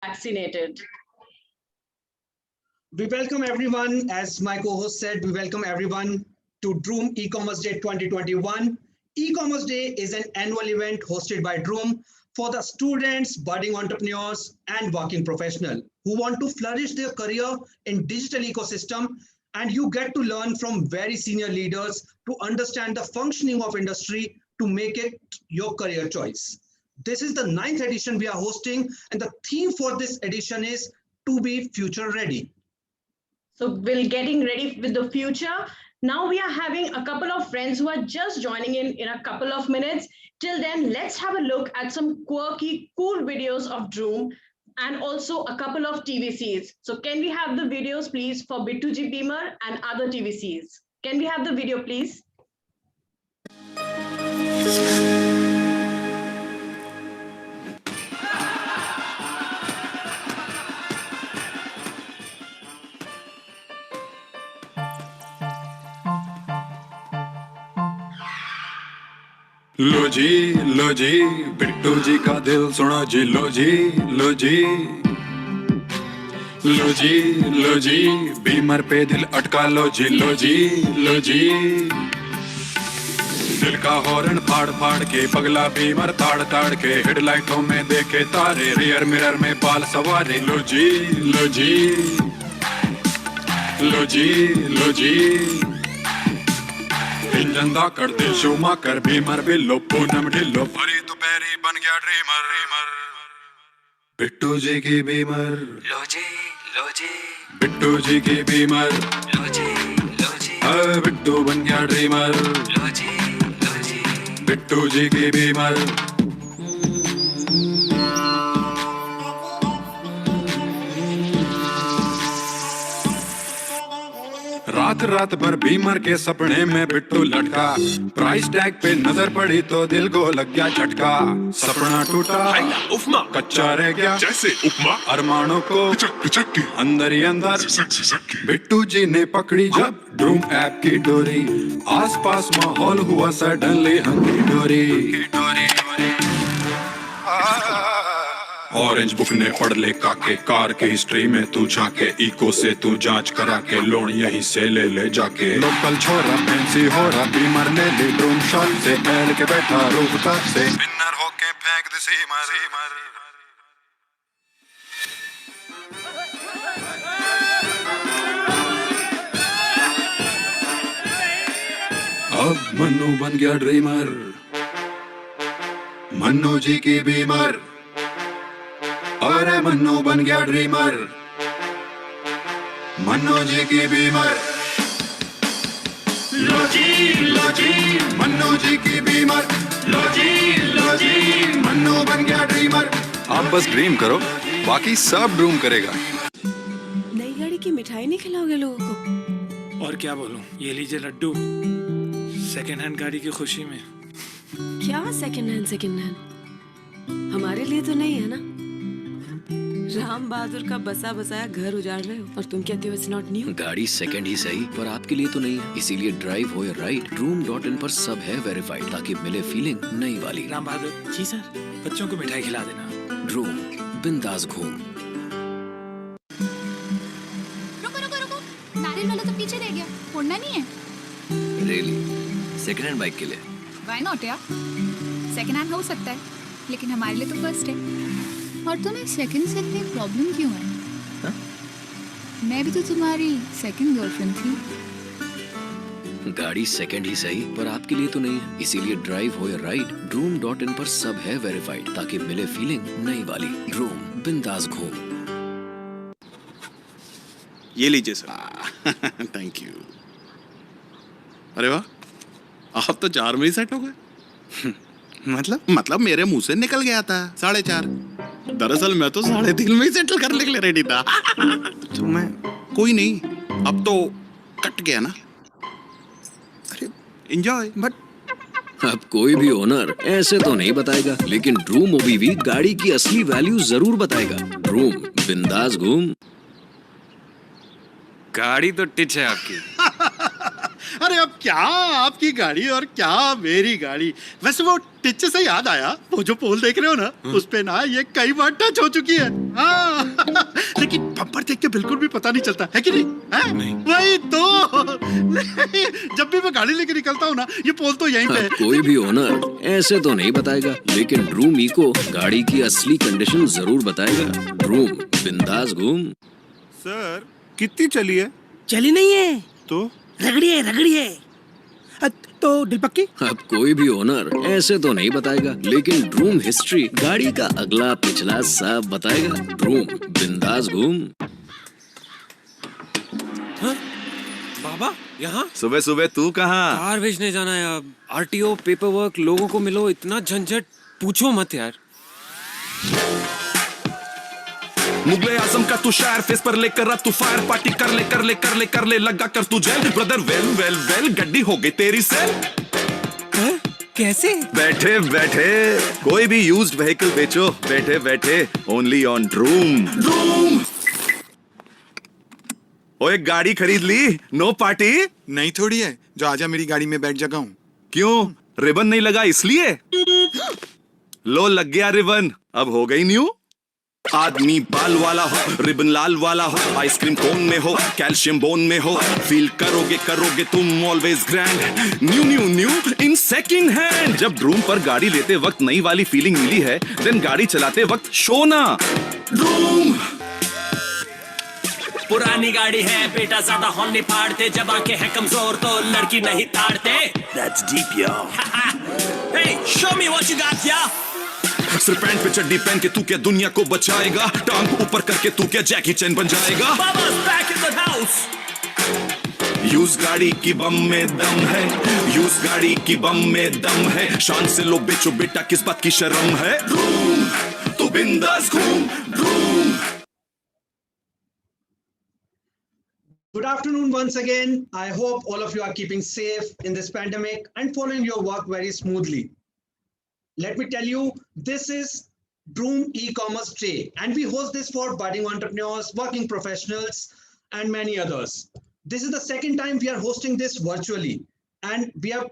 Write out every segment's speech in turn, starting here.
vaccinated. We welcome everyone, as my co-host said, we welcome everyone to Droom E-Commerce Day 2021. E-Commerce Day is an annual event hosted by Droom for the students, budding entrepreneurs, and working professionals who want to flourish their career in digital ecosystem. And you get to learn from very senior leaders to understand the functioning of industry to make it your career choice. This is the 9th edition we are hosting, and the theme for this edition is to be future ready. So we're getting ready with the future. Now we are having a couple of friends who are just joining in a couple of minutes. Till then, let's have a look at some quirky, cool videos of Droom and also a couple of TVCs. So can we have the videos, please, for B2G Beamer and other TVCs? Can we have the video, please? लो जी बिट्टू जी का दिल सुनो जी लो जी Beamer पे दिल अटका लो जी दिल का horn फाड़ फाड़ के पगला बीमर ताड़ के हेडलाइटों में देखे तारे रियर मिरर में बाल सवारे लो जी इंजन दा कर दे शोमा कर बीमर बिल्लो पूनम ढिल्लो भरी दोपहरी बन गया ड्रीमर बिट्टू जी की बीमर लो जी बिट्टू जी की बीमर लो जी बिट्टू बन गया ड्रीमर लो जी बिट्टू जी की बीमर रात भर बीमर के सपने में बिट्टू लटका प्राइस टैग पे नजर पड़ी तो दिल को लग गया झटका सपना टूटा उपमा कच्चा रह गया जैसे उपमा अरमानों को पिचक के अंदर ही अंदर बिट्टू जी ने पकड़ी जब ड्रूम ऐप की डोरी आसपास माहौल हुआ सडनली हंगी डोरी ऑरेंज बुक ने पढ़ ले काके कार की हिस्ट्री में तू झाके इको से तू जांच करा के लोन यहीं से ले जाके लोकल छोरा फैंसी हो रहा बीमर ने ले ड्रोन शॉट से बैल के बैठा रूफटॉप से विनर होके फेंक दे सीमर अब मन्नू बन गया ड्रीमर मन्नू जी की बीमर अरे मन्नू बन गया ड्रीमर मन्नू जी की बीमर लो जी मन्नू जी की बीमर लो जी मन्नू बन गया ड्रीमर आप बस ड्रीम करो बाकी सब ड्रूम करेगा नई गाड़ी की मिठाई नहीं खिलाओगे लोगों को? और क्या बोलूं, ये लीजिए लड्डू सेकेंड हैंड गाड़ी की खुशी में। क्या सेकेंड हैंड हमारे लिए तो नहीं है ना। राम बहादुर का बसा बसाया घर उजाड़ रहे हो और तुम कहते हो इट्स नॉट न्यू। गाड़ी सेकंड ही सही पर आपके लिए तो नहीं है, इसीलिए ड्राइव हो या राइड Droom.in पर सब है वेरीफाइड ताकि मिले फीलिंग नई वाली। राम बहादुर जी सर, बच्चों को मिठाई खिला देना। Droom, बिंदास घूम। रुको, नारियल वाला तो पीछे रह गया, फोड़ना नहीं है। रियली? सेकंड हैंड बाइक के लिए? व्हाई नॉट यार, सेकंड हैंड हो सकता है लेकिन हमारे लिए तो फर्स्ट है। और तुम्हें सेकंड से इतनी प्रॉब्लम क्यों है? हा? मैं भी तो तुम्हारी सेकंड गर्लफ्रेंड थी। गाड़ी सेकंड ही सही पर आपके लिए तो नहीं है, इसीलिए ड्राइव हो या राइड Droom.in पर सब है वेरीफाइड ताकि मिले फीलिंग नई वाली। Droom, बिंदास घूम। ये लीजिए सर। Thank you. अरे वाह, आप तो 4 में ही सेट हो गए। मतलब मेरे मुंह से निकल गया था 4.5। दरअसल मैं तो 3.5 में ही सेटल करने के लिए रेडी था। तो मैं कोई नहीं, अब तो कट गया ना। अरे एंजॉय। बट अब कोई भी ओनर ऐसे तो नहीं बताएगा, लेकिन Droom OBV गाड़ी की असली वैल्यू जरूर बताएगा। Droom, बिंदास घूम। गाड़ी तो टिच है आपकी। अरे अब क्या आपकी गाड़ी और क्या मेरी गाड़ी। वैसे वो टिच से याद आया, वो जो पोल देख रहे हो ना, उस पे ना ये कई बार टच हो चुकी है। हाँ। बिल्कुल भी पता नहीं चलता है कि नहीं? है? नहीं। वही तो नहीं, जब भी मैं गाड़ी लेके निकलता हूँ ना, ये पोल तो यहीं पे है। कोई भी ओनर ऐसे तो नहीं बताएगा, लेकिन ड्रूम इको गाड़ी की असली कंडीशन जरूर बताएगा। ड्रूम, बिंदास घूम। सर कितनी चली है? चली नहीं है तो रगड़ी है तो दिल पक्की। अब कोई भी ओनर ऐसे तो नहीं बताएगा, लेकिन ड्रूम हिस्ट्री गाड़ी का अगला पिछला सब बताएगा। ड्रूम, बिंदास घूम। बाबा यहाँ सुबह सुबह तू कहाँ? कार भेजने जाना है अब। आरटीओ पेपर वर्क, लोगों को मिलो, इतना झंझट पूछो मत यार। मुगले आजम का तू शायर, फेस पर लेकर अब तू फायर, पार्टी कर ले लगा कर तू gel. Brother well well well, गड्डी हो गई तेरी सेल। कैसे? बैठे बैठे कोई भी यूज्ड व्हीकल बेचो, बैठे बैठे ओनली ऑन ड्रूम। ड्रूम ओए गाड़ी खरीद ली? No party? नहीं थोड़ी है जो आजा मेरी गाड़ी में बैठ जगा हूँ। क्यों, रिबन नहीं लगा इसलिए? लो लग गया रिबन, अब हो गई न्यू। आदमी बाल वाला हो, रिबन लाल वाला हो, आइसक्रीम कोन में हो, कैल्शियम बोन में हो, फील करोगे तुम always grand. New new new in second hand. जब ड्रूम पर गाड़ी लेते वक्त नई वाली फीलिंग मिली है, देन गाड़ी चलाते वक्त शो ना। ड्रूम पुरानी गाड़ी है बेटा, ज्यादा हॉर्न नहीं फाड़ते, जब आंखें हैं कमजोर तो लड़की नहीं ताड़ते। That's deep yo. Hey, show me what you got ya. सिर पैंट पे चड्डी पहन के तू क्या दुनिया को बचाएगा? टांग ऊपर करके तू क्या जैकी चैन बन जाएगा? Baba's back in the house. Use गाड़ी की बम में दम है, यूज गाड़ी की बम में दम है। शान से लो बेचो बेटा, किस बात की शर्म है? ड्रूम तो बिंदास घूम। Droom. Good afternoon once again. I hope all of you are keeping safe in this pandemic and following your work very smoothly. Let me tell you, this is Droom e-commerce day, and we host this for budding entrepreneurs, working professionals, and many others. This is the second time we are hosting this virtually, and we have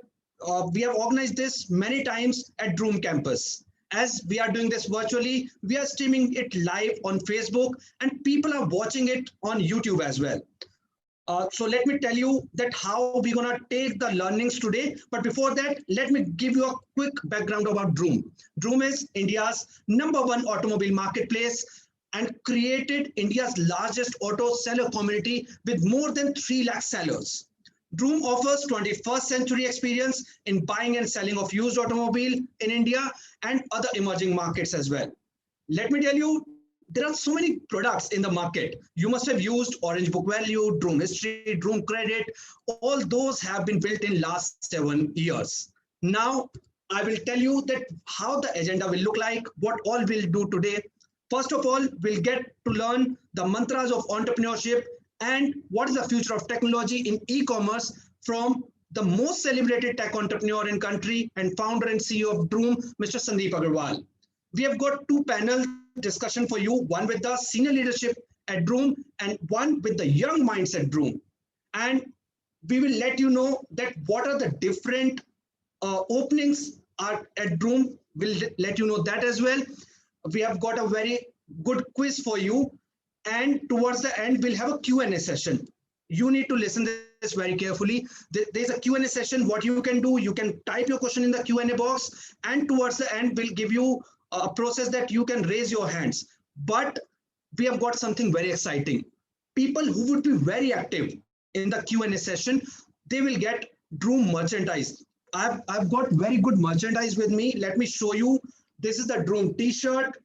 organized this many times at Droom campus. As we are doing this virtually, we are streaming it live on Facebook, and people are watching it on YouTube as well. So let me tell you that how we're gonna take the learnings today. But before that, let me give you a quick background about Droom. Droom is India's #1 automobile marketplace and created India's largest auto seller community with more than 3 lakh sellers. Droom offers 21st century experience in buying and selling of used automobile in India and other emerging markets as well. Let me tell you, there are so many products in the market. You must have used Orange Book Value, Droom History, Droom Credit. All those have been built in last 7 years. Now, I will tell you that how the agenda will look like, what all we'll do today. First of all, we'll get to learn the mantras of entrepreneurship and what is the future of technology in e-commerce from the most celebrated tech entrepreneur in country and founder and CEO of Droom, Mr. Sandeep Agarwal. We have got 2 panel discussion for you, one with the senior leadership at Droom and one with the young minds at Droom. And we will let you know that what are the different openings are at Droom. We'll let you know that as well. We have got a very good quiz for you. And towards the end, we'll have a Q&A session. You need to listen to this very carefully. There's a Q&A session. What you can do, you can type your question in the Q&A box. And towards the end, we'll give you a process that you can raise your hands. But we have got something very exciting. People who would be very active in the Q&A session, they will get Droom merchandise. I've got very good merchandise with me. Let me show you. This is the Droom t-shirt.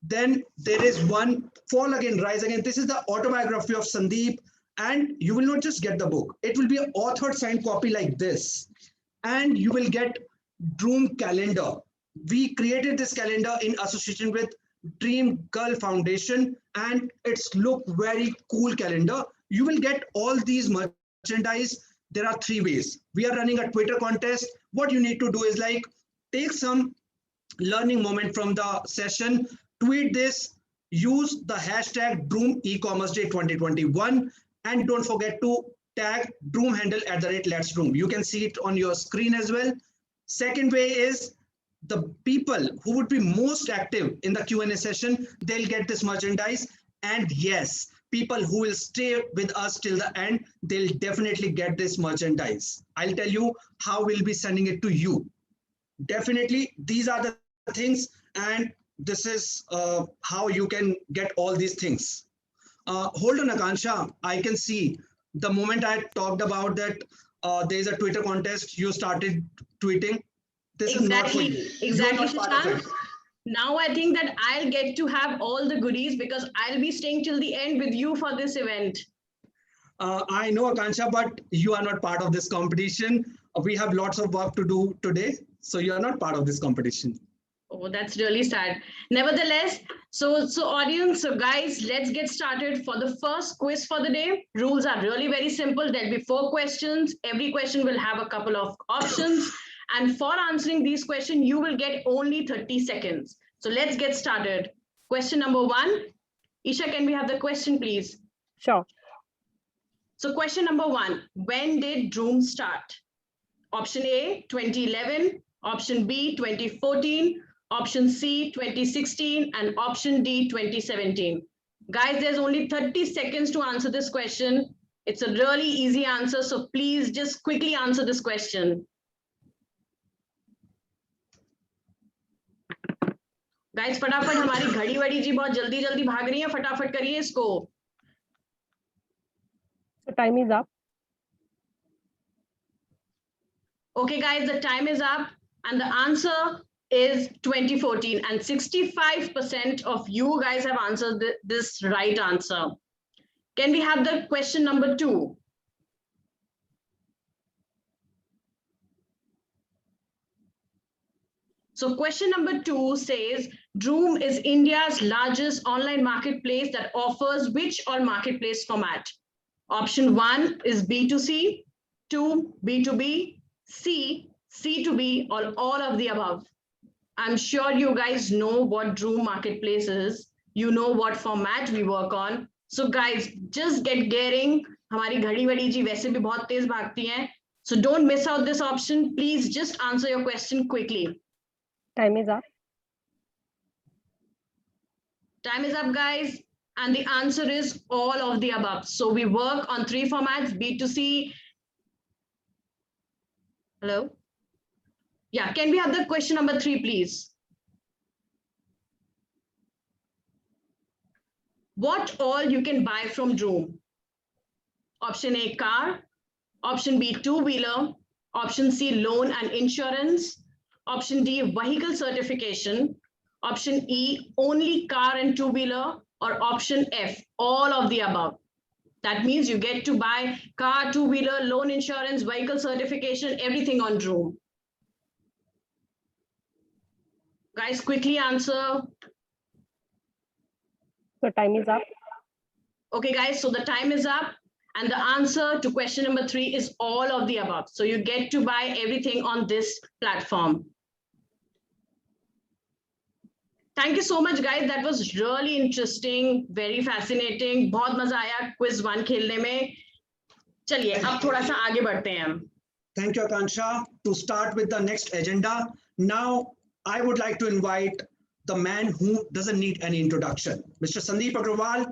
Then there is one Fall Again, Rise Again. This is the autobiography of Sandeep. And you will not just get the book. It will be an authored signed copy like this. And you will get Droom calendar. We created this calendar in association with Dream Girl Foundation, and it's look very cool calendar. You will get all these merchandise. There are 3 ways. We are running a Twitter contest. What you need to do is like take some learning moment from the session, tweet this, use the hashtag Droom e-commerce day 2021, and don't forget to tag Droom handle @Let's Droom. You can see it on your screen as well. Second way is the people who would be most active in the Q&A session, they'll get this merchandise. And yes, people who will stay with us till the end, they'll definitely get this merchandise. I'll tell you how we'll be sending it to you. Definitely, these are the things, and this is how you can get all these things. Hold on, Akansha. I can see the moment I talked about that there is a Twitter contest, you started tweeting. This is not for you. Exactly, Shashank. Now I think that I'll get to have all the goodies because I'll be staying till the end with you for this event. I know, Akansha, but you are not part of this competition. We have lots of work to do today, so you are not part of this competition. Oh, that's really sad. Nevertheless, so audience, so guys, let's get started for the first quiz for the day. Rules are really very simple. There'll be 4 questions. Every question will have a couple of options. And for answering these questions, you will get only 30 seconds. So let's get started. Question number 1. Isha, can we have the question, please? Sure. So question number 1, when did Droom start? Option A, 2011, option B, 2014, option C, 2016, and option D, 2017. Guys, there's only 30 seconds to answer this question. It's a really easy answer, so please just quickly answer this question. Guys, फटाफट हमारी घड़ी वड़ी जी बहुत जल्दी जल्दी भाग रही है, फटाफट करिए इसको. So time is up. Okay, guys, the time is up, and the answer is 2014, and 65% of you guys have answered this right answer. Can we have the question number 2? So question number 2 says, Droom is India's largest online marketplace that offers which all marketplace format? Option 1 is B2C, 2 B2B, C C2B, or all of the above. I'm sure you guys know what Droom marketplace is. You know what format we work on. So guys, just get getting. हमारी घड़ी वड़ी जी वैसे भी बहुत तेज भागती हैं. So don't miss out this option. Please just answer your question quickly. Time is up. Time is up, guys. And the answer is all of the above. So we work on 3 formats, B2C. Hello? Yeah, can we have the question number 3, please? What all you can buy from Droom? Option A, car. Option B, 2-wheeler. Option C, loan and insurance. Option D, vehicle certification. Option E, only car and 2-wheeler. Or option F, all of the above. That means you get to buy car, 2-wheeler, loan insurance, vehicle certification, everything on Droom. Guys, quickly answer. So time is up. Okay, guys, so the time is up. And the answer to question number 3 is all of the above. So you get to buy everything on this platform. Thank you so much, guys. That was really interesting, very fascinating. बहुत मजा आया quiz 1 खेलने में. चलिए, अब थोड़ा सा आगे बढ़ते हैं हम. Thank you, Akansha. To start with the next agenda, now I would like to invite the man who doesn't need any introduction, Mr. Sandeep Agrawal.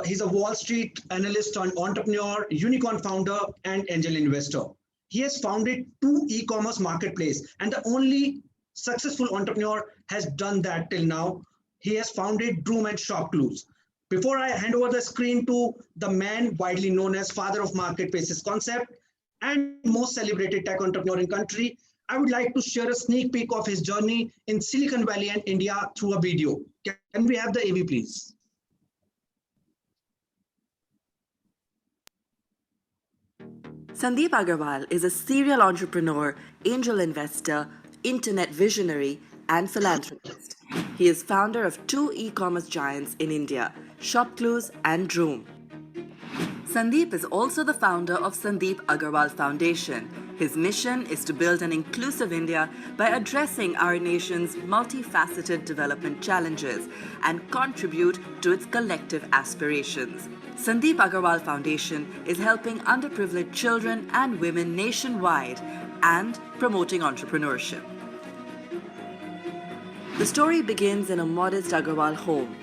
He's a Wall Street analyst and entrepreneur, unicorn founder, and angel investor. He has founded 2 e-commerce marketplaces, and the only successful entrepreneur has done that till now. He has founded Droom and ShopClues. Before I hand over the screen to the man widely known as father of marketplaces concept and most celebrated tech entrepreneur in country, I would like to share a sneak peek of his journey in Silicon Valley and India through a video. Can we have the AV, please? Sandeep Agarwal is a serial entrepreneur, angel investor, internet visionary, and philanthropist. He is founder of 2 e-commerce giants in India, ShopClues and Droom. Sandeep is also the founder of Sandeep Agarwal Foundation. His mission is to build an inclusive India by addressing our nation's multifaceted development challenges and contribute to its collective aspirations. Sandeep Agarwal Foundation is helping underprivileged children and women nationwide and promoting entrepreneurship. The story begins in a modest Agarwal home.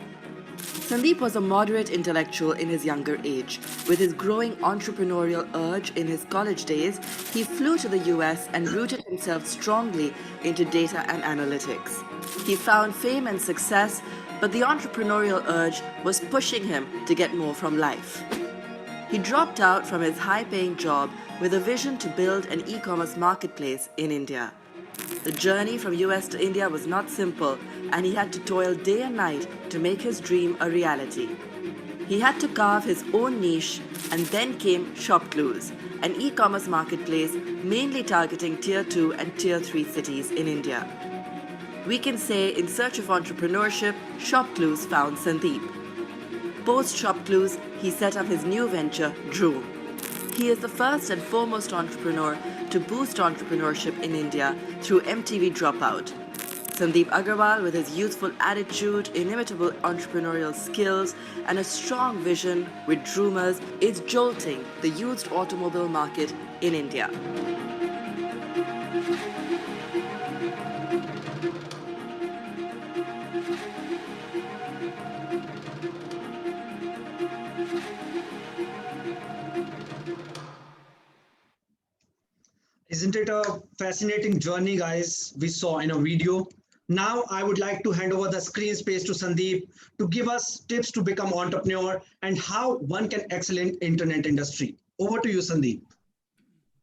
Sandeep was a moderate intellectual in his younger age. With his growing entrepreneurial urge in his college days, he flew to the US and rooted himself strongly into data and analytics. He found fame and success, but the entrepreneurial urge was pushing him to get more from life. He dropped out from his high-paying job with a vision to build an e-commerce marketplace in India. The journey from US to India was not simple, and he had to toil day and night to make his dream a reality. He had to carve his own niche, and then came ShopClues, an e-commerce marketplace mainly targeting Tier 2 and Tier 3 cities in India. We can say, in search of entrepreneurship, ShopClues found Sandeep. Post ShopClues, he set up his new venture, Droom. He is the first and foremost entrepreneur to boost entrepreneurship in India through MTV Dropout. Sandeep Agarwal, with his youthful attitude, inimitable entrepreneurial skills, and a strong vision with Droomers, is jolting the used automobile market in India. Isn't it a fascinating journey, guys, we saw in a video? Now, I would like to hand over the screen space to Sandeep to give us tips to become entrepreneur and how one can excel in internet industry. Over to you, Sandeep.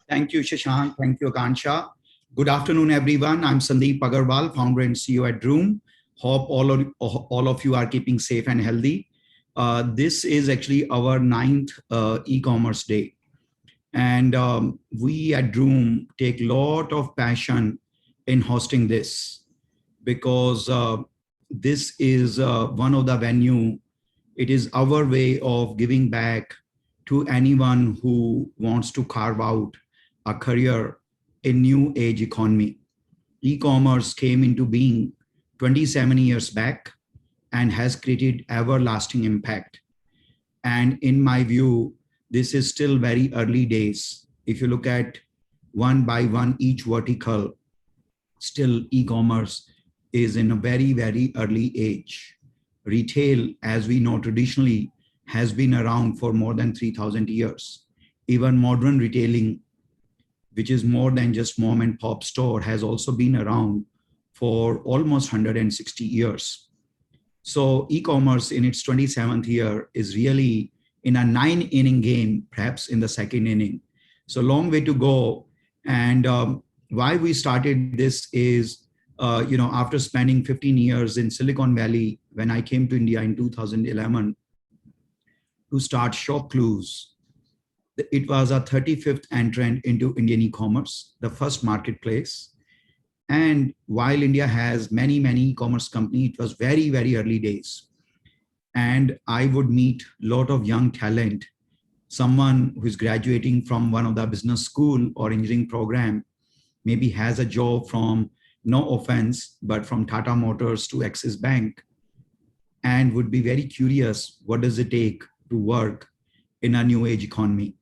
Thank you, Shashank. Thank you, Akansha. Good afternoon, everyone. I'm Sandeep Agarwal, founder and CEO at Droom. Hope all of you are keeping safe and healthy. This is actually our 9th e-commerce day. And we at Droom take a lot of passion in hosting this, because this is one of the venue. It is our way of giving back to anyone who wants to carve out a career in new age economy. E-commerce came into being 27 years back and has created everlasting impact. And in my view, this is still very early days. If you look at one by one, each vertical, still e-commerce is in a very, very early age. Retail, as we know traditionally, has been around for more than 3,000 years. Even modern retailing, which is more than just mom and pop store, has also been around for almost 160 years. So e-commerce in its 27th year is really in a 9-inning game, perhaps in the 2nd inning. So long way to go. And why we started this is, after spending 15 years in Silicon Valley, when I came to India in 2011 to start ShopClues, it was a 35th entrant into Indian e-commerce, the first marketplace. And while India has many, many e-commerce companies, it was very, very early days. And I would meet a lot of young talent, someone who is graduating from one of the business school or engineering program, maybe has a job from, no offense, but from Tata Motors to Axis Bank, and would be very curious, what does it take to work in a new age economy?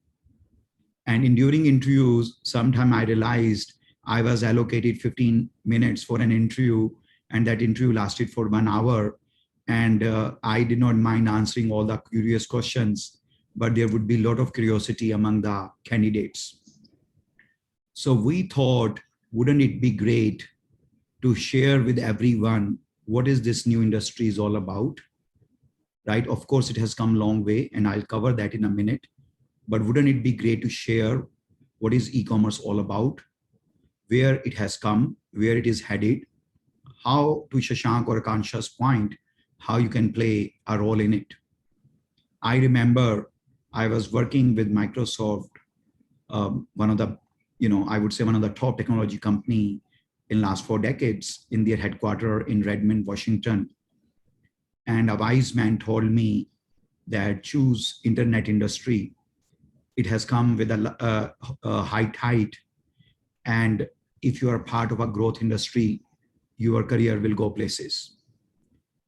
And in during interviews, sometime I realized I was allocated 15 minutes for an interview, and that interview lasted for 1 hour. And I did not mind answering all the curious questions, but there would be a lot of curiosity among the candidates. So we thought, wouldn't it be great to share with everyone what is this new industry is all about, right? Of course, it has come a long way, and I'll cover that in a minute. But wouldn't it be great to share what is e-commerce all about, where it has come, where it is headed, how, to Shashank or Akansha's point, how you can play a role in it. I remember I was working with Microsoft, one of the, I would say one of the top technology company in last 4 decades, in their headquarters in Redmond, Washington. And a wise man told me that choose internet industry. It has come with a high tide. And if you are part of a growth industry, your career will go places.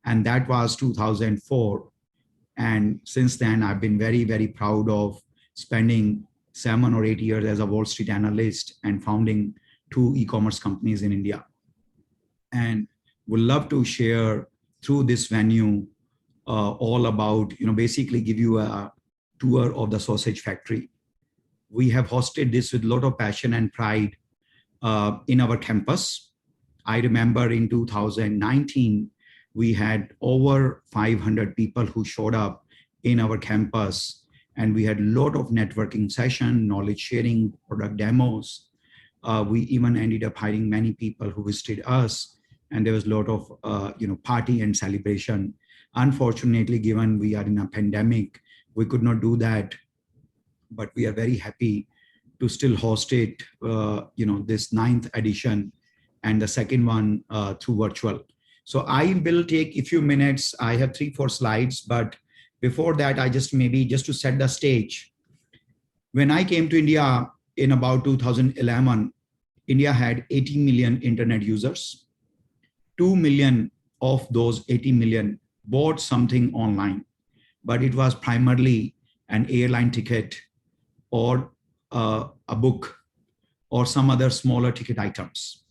And that was 2004. And since then, I've been very, very proud of spending 7 or 8 years as a Wall Street analyst and founding 2 e-commerce companies in India. And would love to share through this venue all about, basically give you a tour of the sausage factory. We have hosted this with a lot of passion and pride in our campus. I remember in 2019, we had over 500 people who showed up in our campus, and we had a lot of networking session, knowledge sharing, product demos. We even ended up hiring many people who visited us, and there was a lot of party and celebration. Unfortunately, given we are in a pandemic, we could not do that, but we are very happy to still host it, this 9th edition, and the second one through virtual. So I will take a few minutes. I have 3-4 slides, but before that, I just to set the stage. When I came to India in about 2011, India had 80 million internet users. 2 million of those 80 million bought something online, but it was primarily an airline ticket or a book or some other smaller ticket items.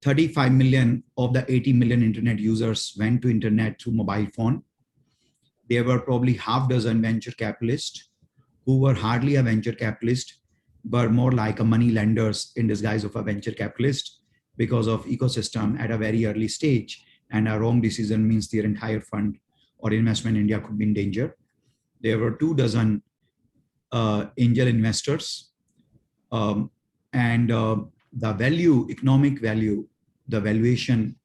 35 million of the 80 million internet users went to internet through mobile phone. There were probably half dozen venture capitalists who were hardly a venture capitalist, but more like a money lenders in disguise of a venture capitalist because of ecosystem at a very early stage. And a wrong decision means their entire fund or investment in India could be in danger. There were 2 dozen angel investors, and the value, economic value, the valuation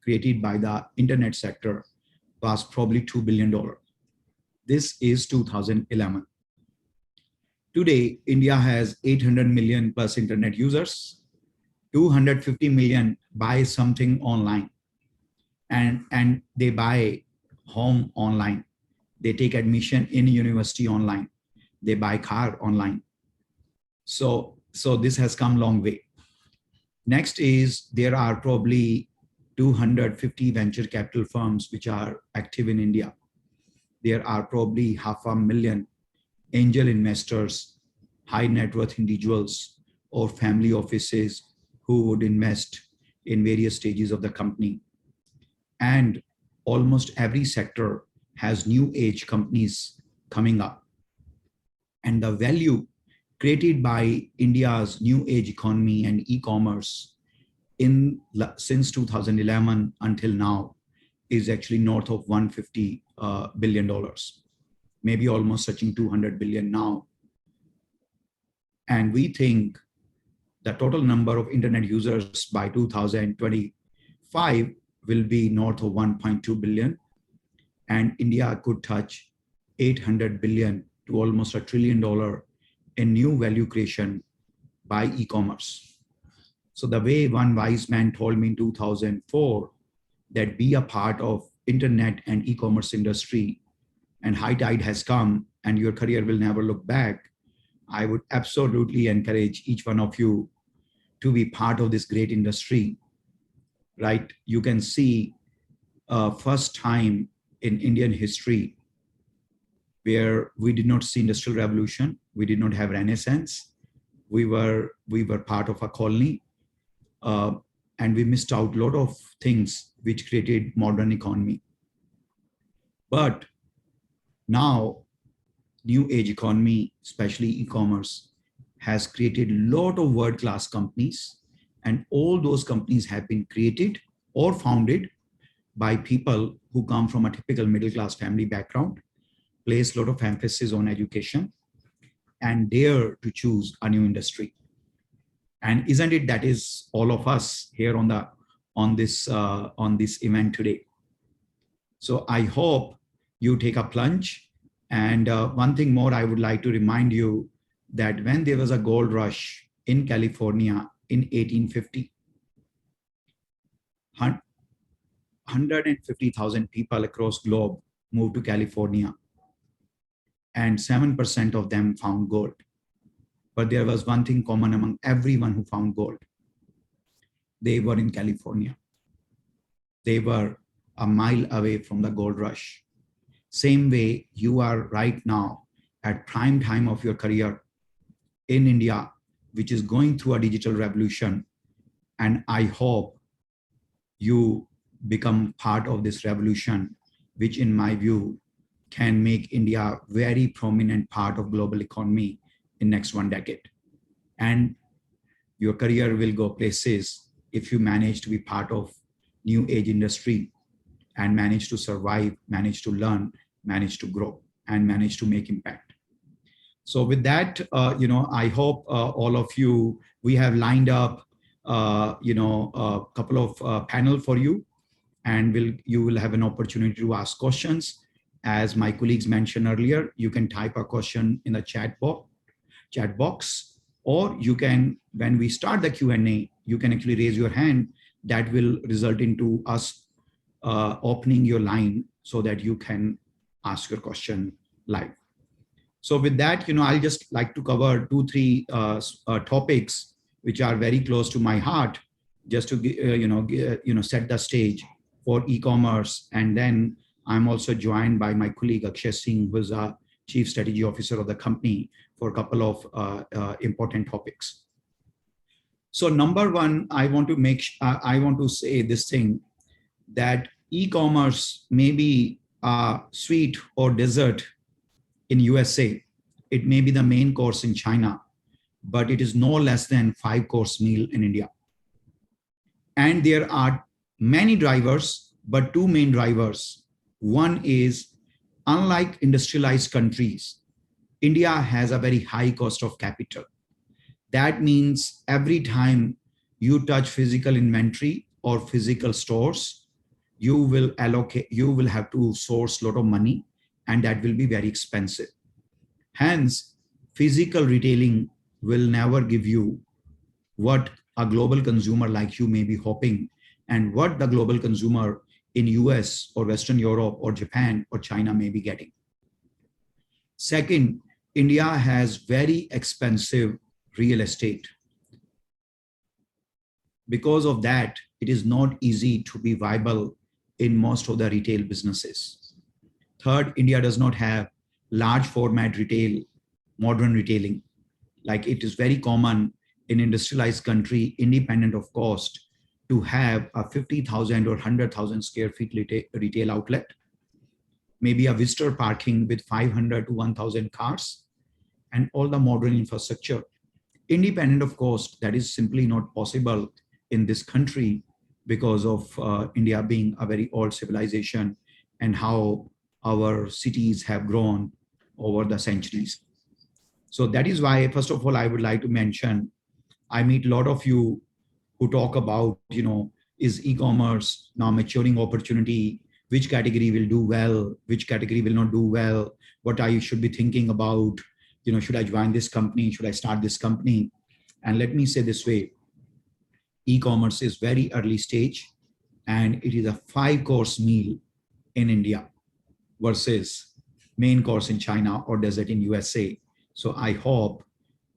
created by the internet sector was probably $2 billion. This is 2011. Today, India has 800 million plus internet users. 250 million buy something online, and they buy home online. They take admission in university online. They buy car online. So this has come a long way. Next is there are probably 250 venture capital firms which are active in India. There are probably 500,000 angel investors, high net worth individuals, or family offices who would invest in various stages of the company. And almost every sector has new age companies coming up. And the value created by India's new age economy and e-commerce since 2011 until now is actually north of $150 billion, maybe almost touching 200 billion now. And we think the total number of internet users by 2025 will be north of 1.2 billion, and India could touch 800 billion to almost $1 trillion in new value creation by e-commerce. So the way one wise man told me in 2004 that be a part of internet and e-commerce industry and high tide has come and your career will never look back, I would absolutely encourage each one of you to be part of this great industry, right? You can see first time in Indian history where we did not see industrial revolution, we did not have Renaissance, we were part of a colony, and we missed out a lot of things which created modern economy. But now, new age economy, especially e-commerce, has created a lot of world-class companies, and all those companies have been created or founded by people who come from a typical middle-class family background, place a lot of emphasis on education, and dare to choose a new industry. And isn't it that is all of us here on this event today? So I hope you take a plunge. And one thing more, I would like to remind you that when there was a gold rush in California in 1850, 150,000 people across globe moved to California, and 7% of them found gold. But there was one thing common among everyone who found gold. They were in California. They were a mile away from the gold rush. Same way you are right now at prime time of your career in India, which is going through a digital revolution. And I hope you become part of this revolution which in my view can make India very prominent part of global economy in next 1 decade. And your career will go places if you manage to be part of new age industry and manage to survive, manage to learn, manage to grow, and manage to make impact. So with that, I hope all of you, we have lined up, a couple of panel for you, and you will have an opportunity to ask questions. As my colleagues mentioned earlier, you can type a question in the chat box, or you can, when we start the Q&A, you can actually raise your hand. That will result into us opening your line so that you can ask your question live. So with that, I'll just like to cover 2-3 topics which are very close to my heart, just to set the stage for e-commerce. And then I'm also joined by my colleague Akshay Singh, who is a Chief Strategy Officer of the company, for a couple of important topics. So number one, I want to say this thing, that e-commerce may be sweet or dessert in USA. It may be the main course in China, but it is no less than 5-course meal in India. And there are many drivers, but 2 main drivers. One is, unlike industrialized countries, India has a very high cost of capital. That means every time you touch physical inventory or physical stores, you will have to source a lot of money, and that will be very expensive. Hence, physical retailing will never give you what a global consumer like you may be hoping, and what the global consumer in US or Western Europe or Japan or China may be getting. Second, India has very expensive real estate. Because of that, it is not easy to be viable in most of the retail businesses. Third, India does not have large format retail, modern retailing. Like it is very common in industrialized country, independent of cost, to have a 50,000 or 100,000 square feet retail outlet, maybe a visitor parking with 500 to 1,000 cars, and all the modern infrastructure. Independent of cost, that is simply not possible in this country because of India being a very old civilization and how our cities have grown over the centuries. So that is why, first of all, I would like to mention, I meet a lot of you who talk about, is e-commerce now maturing opportunity? Which category will do well? Which category will not do well? What I should be thinking about? Should I join this company? Should I start this company? And let me say this way, e-commerce is very early stage, and it is a 5-course meal in India versus main course in China or dessert in USA. So I hope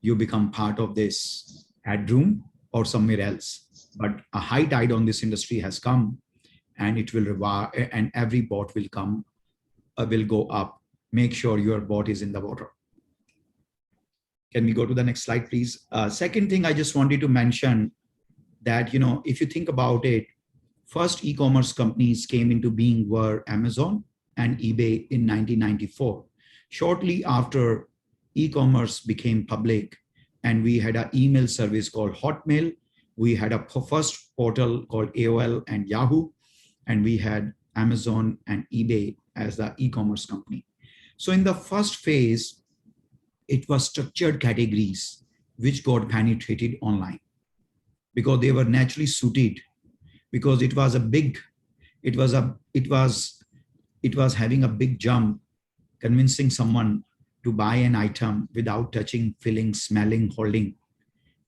you become part of this at Droom or somewhere else. But a high tide on this industry has come, and it will reward, and every boat will come, will go up. Make sure your boat is in the water. Can we go to the next slide, please? Second thing I just wanted to mention that, if you think about it, first e-commerce companies came into being were Amazon and eBay in 1994. Shortly after, e-commerce became public, and we had an email service called Hotmail. We had a first portal called AOL and Yahoo, and we had Amazon and eBay as the e-commerce company. So in the first phase, it was structured categories which got penetrated online because they were naturally suited, because it was having a big jump, convincing someone to buy an item without touching, feeling, smelling, holding,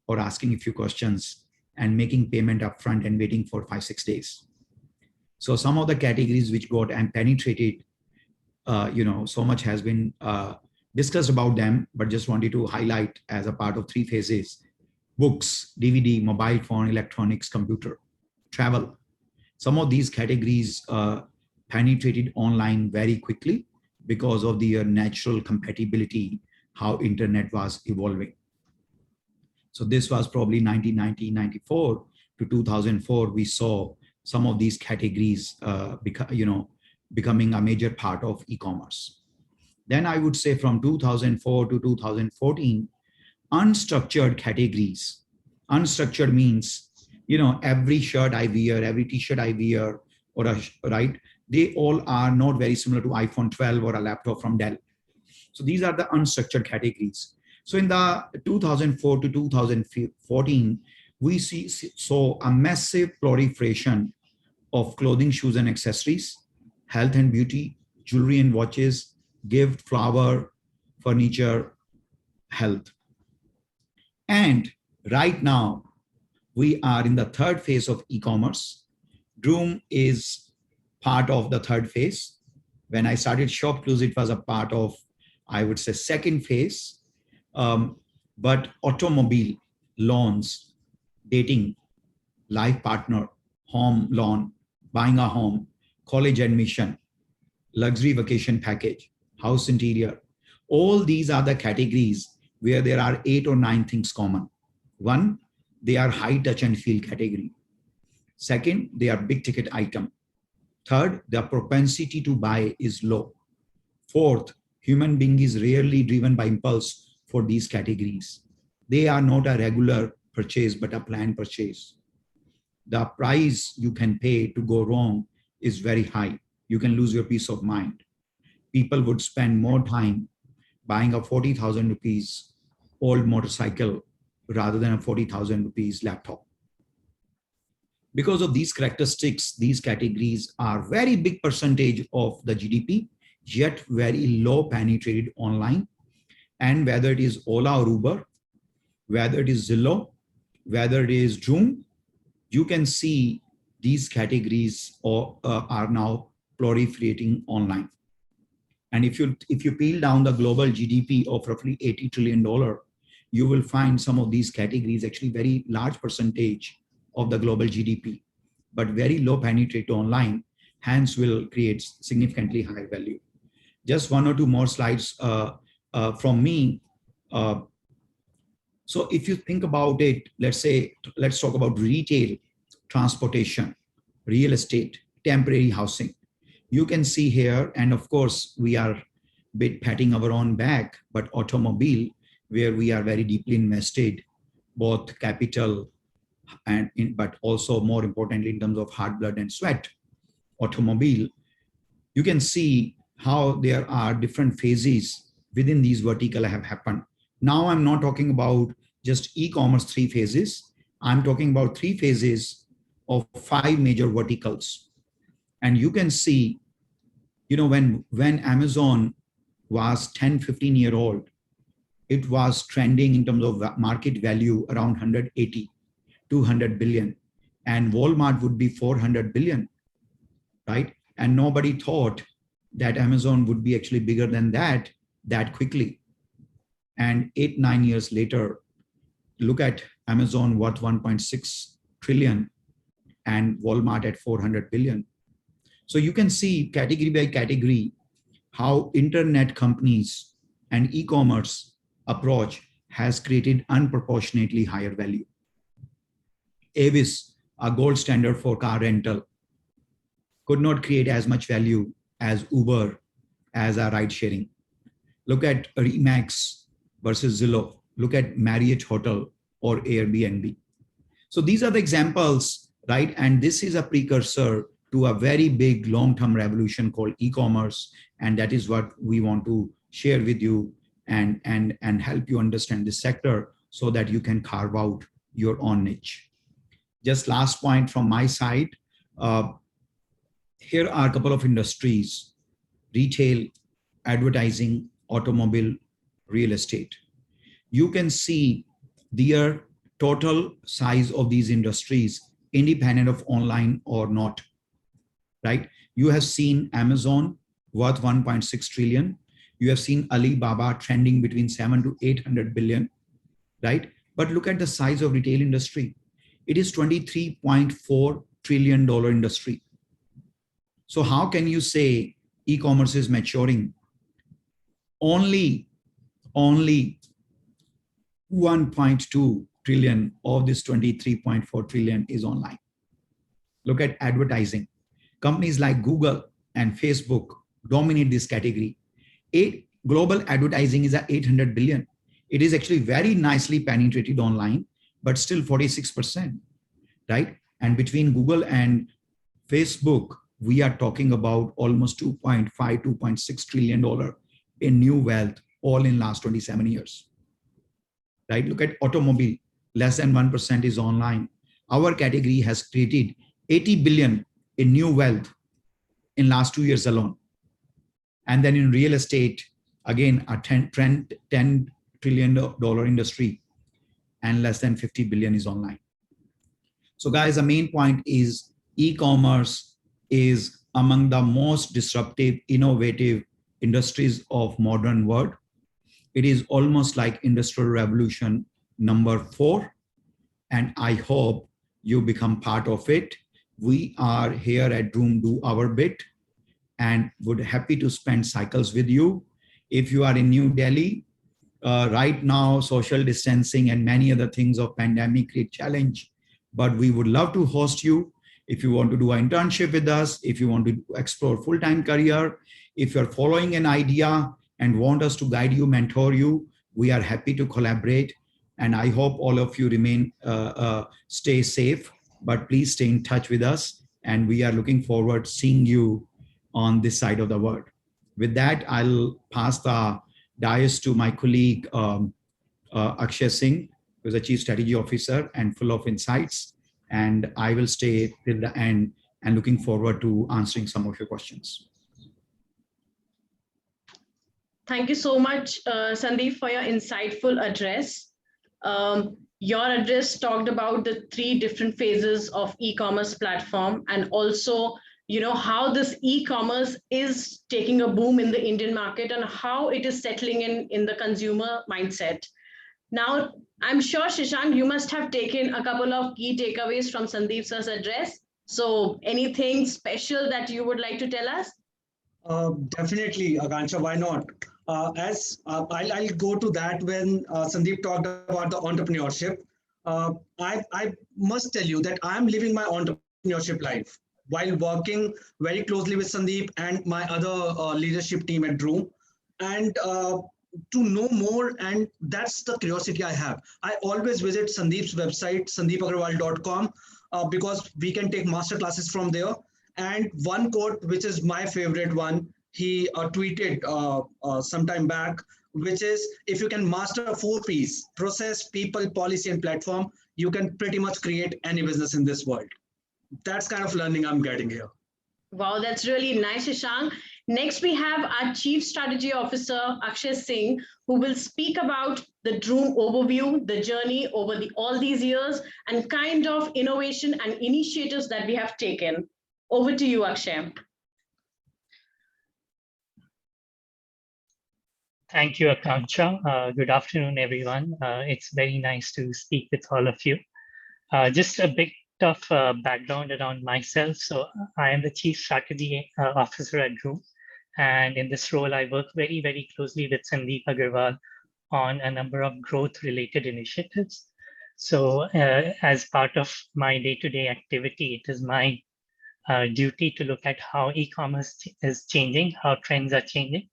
or asking a few questions and making payment upfront and waiting for 5-6 days. So some of the categories which got penetrated, so much has been discussed about them, but just wanted to highlight as a part of 3 phases: books, DVD, mobile phone, electronics, computer, travel. Some of these categories penetrated online very quickly because of the natural compatibility, how internet was evolving. So this was probably 1990, 94 to 2004. We saw some of these categories, becoming a major part of e-commerce. Then I would say from 2004 to 2014, unstructured categories. Unstructured means, every shirt I wear, every t-shirt I wear, right? They all are not very similar to iPhone 12 or a laptop from Dell. So these are the unstructured categories. So in the 2004 to 2014, we saw a massive proliferation of clothing, shoes, and accessories, health and beauty, jewelry and watches, gift, flower, furniture, health. And right now, we are in the third phase of e-commerce. Droom is part of the third phase. When I started ShopClues, it was a part of, I would say, second phase. But automobile, loans, dating, life partner, home loan, buying a home, college admission, luxury vacation package, house interior, all these are the categories where there are 8 or 9 things common. One, they are high touch and feel category. Second, they are big ticket item. Third, the propensity to buy is low. Fourth, human being is rarely driven by impulse for these categories. They are not a regular purchase, but a planned purchase. The price you can pay to go wrong is very high. You can lose your peace of mind. People would spend more time buying a 40,000 rupees old motorcycle rather than a 40,000 rupees laptop. Because of these characteristics, these categories are very big percentage of the GDP, yet very low penetrated online. And whether it is Ola or Uber, whether it is Zillow, whether it is Droom, you can see these categories are now proliferating online. And if you peel down the global GDP of roughly $80 trillion, you will find some of these categories actually very large percentage of the global GDP, but very low penetrated online, hence will create significantly higher value. Just 1 or 2 more slides from me. So if you think about it, let's talk about retail, transportation, real estate, temporary housing. You can see here, and of course, we are a bit patting our own back, but automobile, where we are very deeply invested, both capital but also more importantly in terms of hard blood and sweat. Automobile, you can see how there are different phases within these verticals have happened. Now I'm not talking about just e-commerce 3 phases. I'm talking about 3 phases of 5 major verticals. And you can see, when Amazon was 10, 15 year old, it was trending in terms of market value around 180, 200 billion, and Walmart would be 400 billion, right? And nobody thought that Amazon would be actually bigger than that quickly. And 8, 9 years later, look at Amazon worth 1.6 trillion and Walmart at 400 billion. So you can see category by category how internet companies and e-commerce approach has created unproportionately higher value. Avis, a gold standard for car rental, could not create as much value as Uber as a ride sharing. Look at Remax versus Zillow. Look at Marriott Hotel or Airbnb. So these are the examples, right? And this is a precursor to a very big long-term revolution called e-commerce. And that is what we want to share with you and help you understand this sector so that you can carve out your own niche. Just last point from my side. Here are a couple of industries: retail, advertising, automobile, real estate. You can see their total size of these industries independent of online or not, right? You have seen Amazon worth 1.6 trillion. You have seen Alibaba trending between 7 to 800 billion, right? But look at the size of retail industry. It is $23.4 trillion industry. So how can you say e-commerce is maturing? Only 1.2 trillion of this 23.4 trillion is online. Look at advertising. Companies like Google and Facebook dominate this category. Global advertising is at 800 billion. It is actually very nicely penetrated online, but still 46%, right? And between Google and Facebook, we are talking about almost 2.5, $2.6 trillion in new wealth, all in last 27 years, right? Look at automobile, less than 1% is online. Our category has created 80 billion in new wealth in last 2 years alone. And then in real estate, again, a $10 trillion industry, and less than 50 billion is online. So guys, the main point is e-commerce is among the most disruptive, innovative industries of modern world. It is almost like Industrial Revolution number 4. And I hope you become part of it. We are here at Droom, do our bit, and would happy to spend cycles with you. If you are in New Delhi, right now, social distancing and many other things of pandemic create challenge, but we would love to host you. If you want to do an internship with us, if you want to explore full-time career, if you're following an idea and want us to guide you, mentor you, we are happy to collaborate. And I hope all of you remain, stay safe, but please stay in touch with us. And we are looking forward to seeing you on this side of the world. With that, I'll pass the dais to my colleague, Akshay Singh, who is a Chief Strategy Officer and full of insights. And I will stay till the end and looking forward to answering some of your questions. Thank you so much, Sandeep, for your insightful address. Your address talked about the 3 different phases of e-commerce platform, and also, you know, how this e-commerce is taking a boom in the Indian market and how it is settling in the consumer mindset. Now, I'm sure, Shashank, you must have taken a couple of key takeaways from Sandeep sir's address. So anything special that you would like to tell us? Definitely, Akansha, why not? I'll go to that when Sandeep talked about the entrepreneurship. I must tell you that I'm living my entrepreneurship life while working very closely with Sandeep and my other leadership team at Droom. And to know more, and that's the curiosity I have. I always visit Sandeep's website, sandeepagarwal.com, because we can take master classes from there. And one quote, which is my favorite one, he tweeted some time back, which is, if you can master 4 Ps, process, people, policy, and platform, you can pretty much create any business in this world. That's kind of learning I'm getting here. Wow, that's really nice, Shashank. Next, we have our Chief Strategy Officer, Akshay Singh, who will speak about the Droom overview, the journey over all these years, and kind of innovation and initiatives that we have taken. Over to you, Akshay. Thank you, Akanksha. Good afternoon, everyone. It's very nice to speak with all of you. Just a bit of background around myself. So I am the Chief Strategy Officer at Droom. And in this role, I work very, very closely with Sandeep Agarwal on a number of growth-related initiatives. So as part of my day-to-day activity, it is my duty to look at how e-commerce is changing, how trends are changing,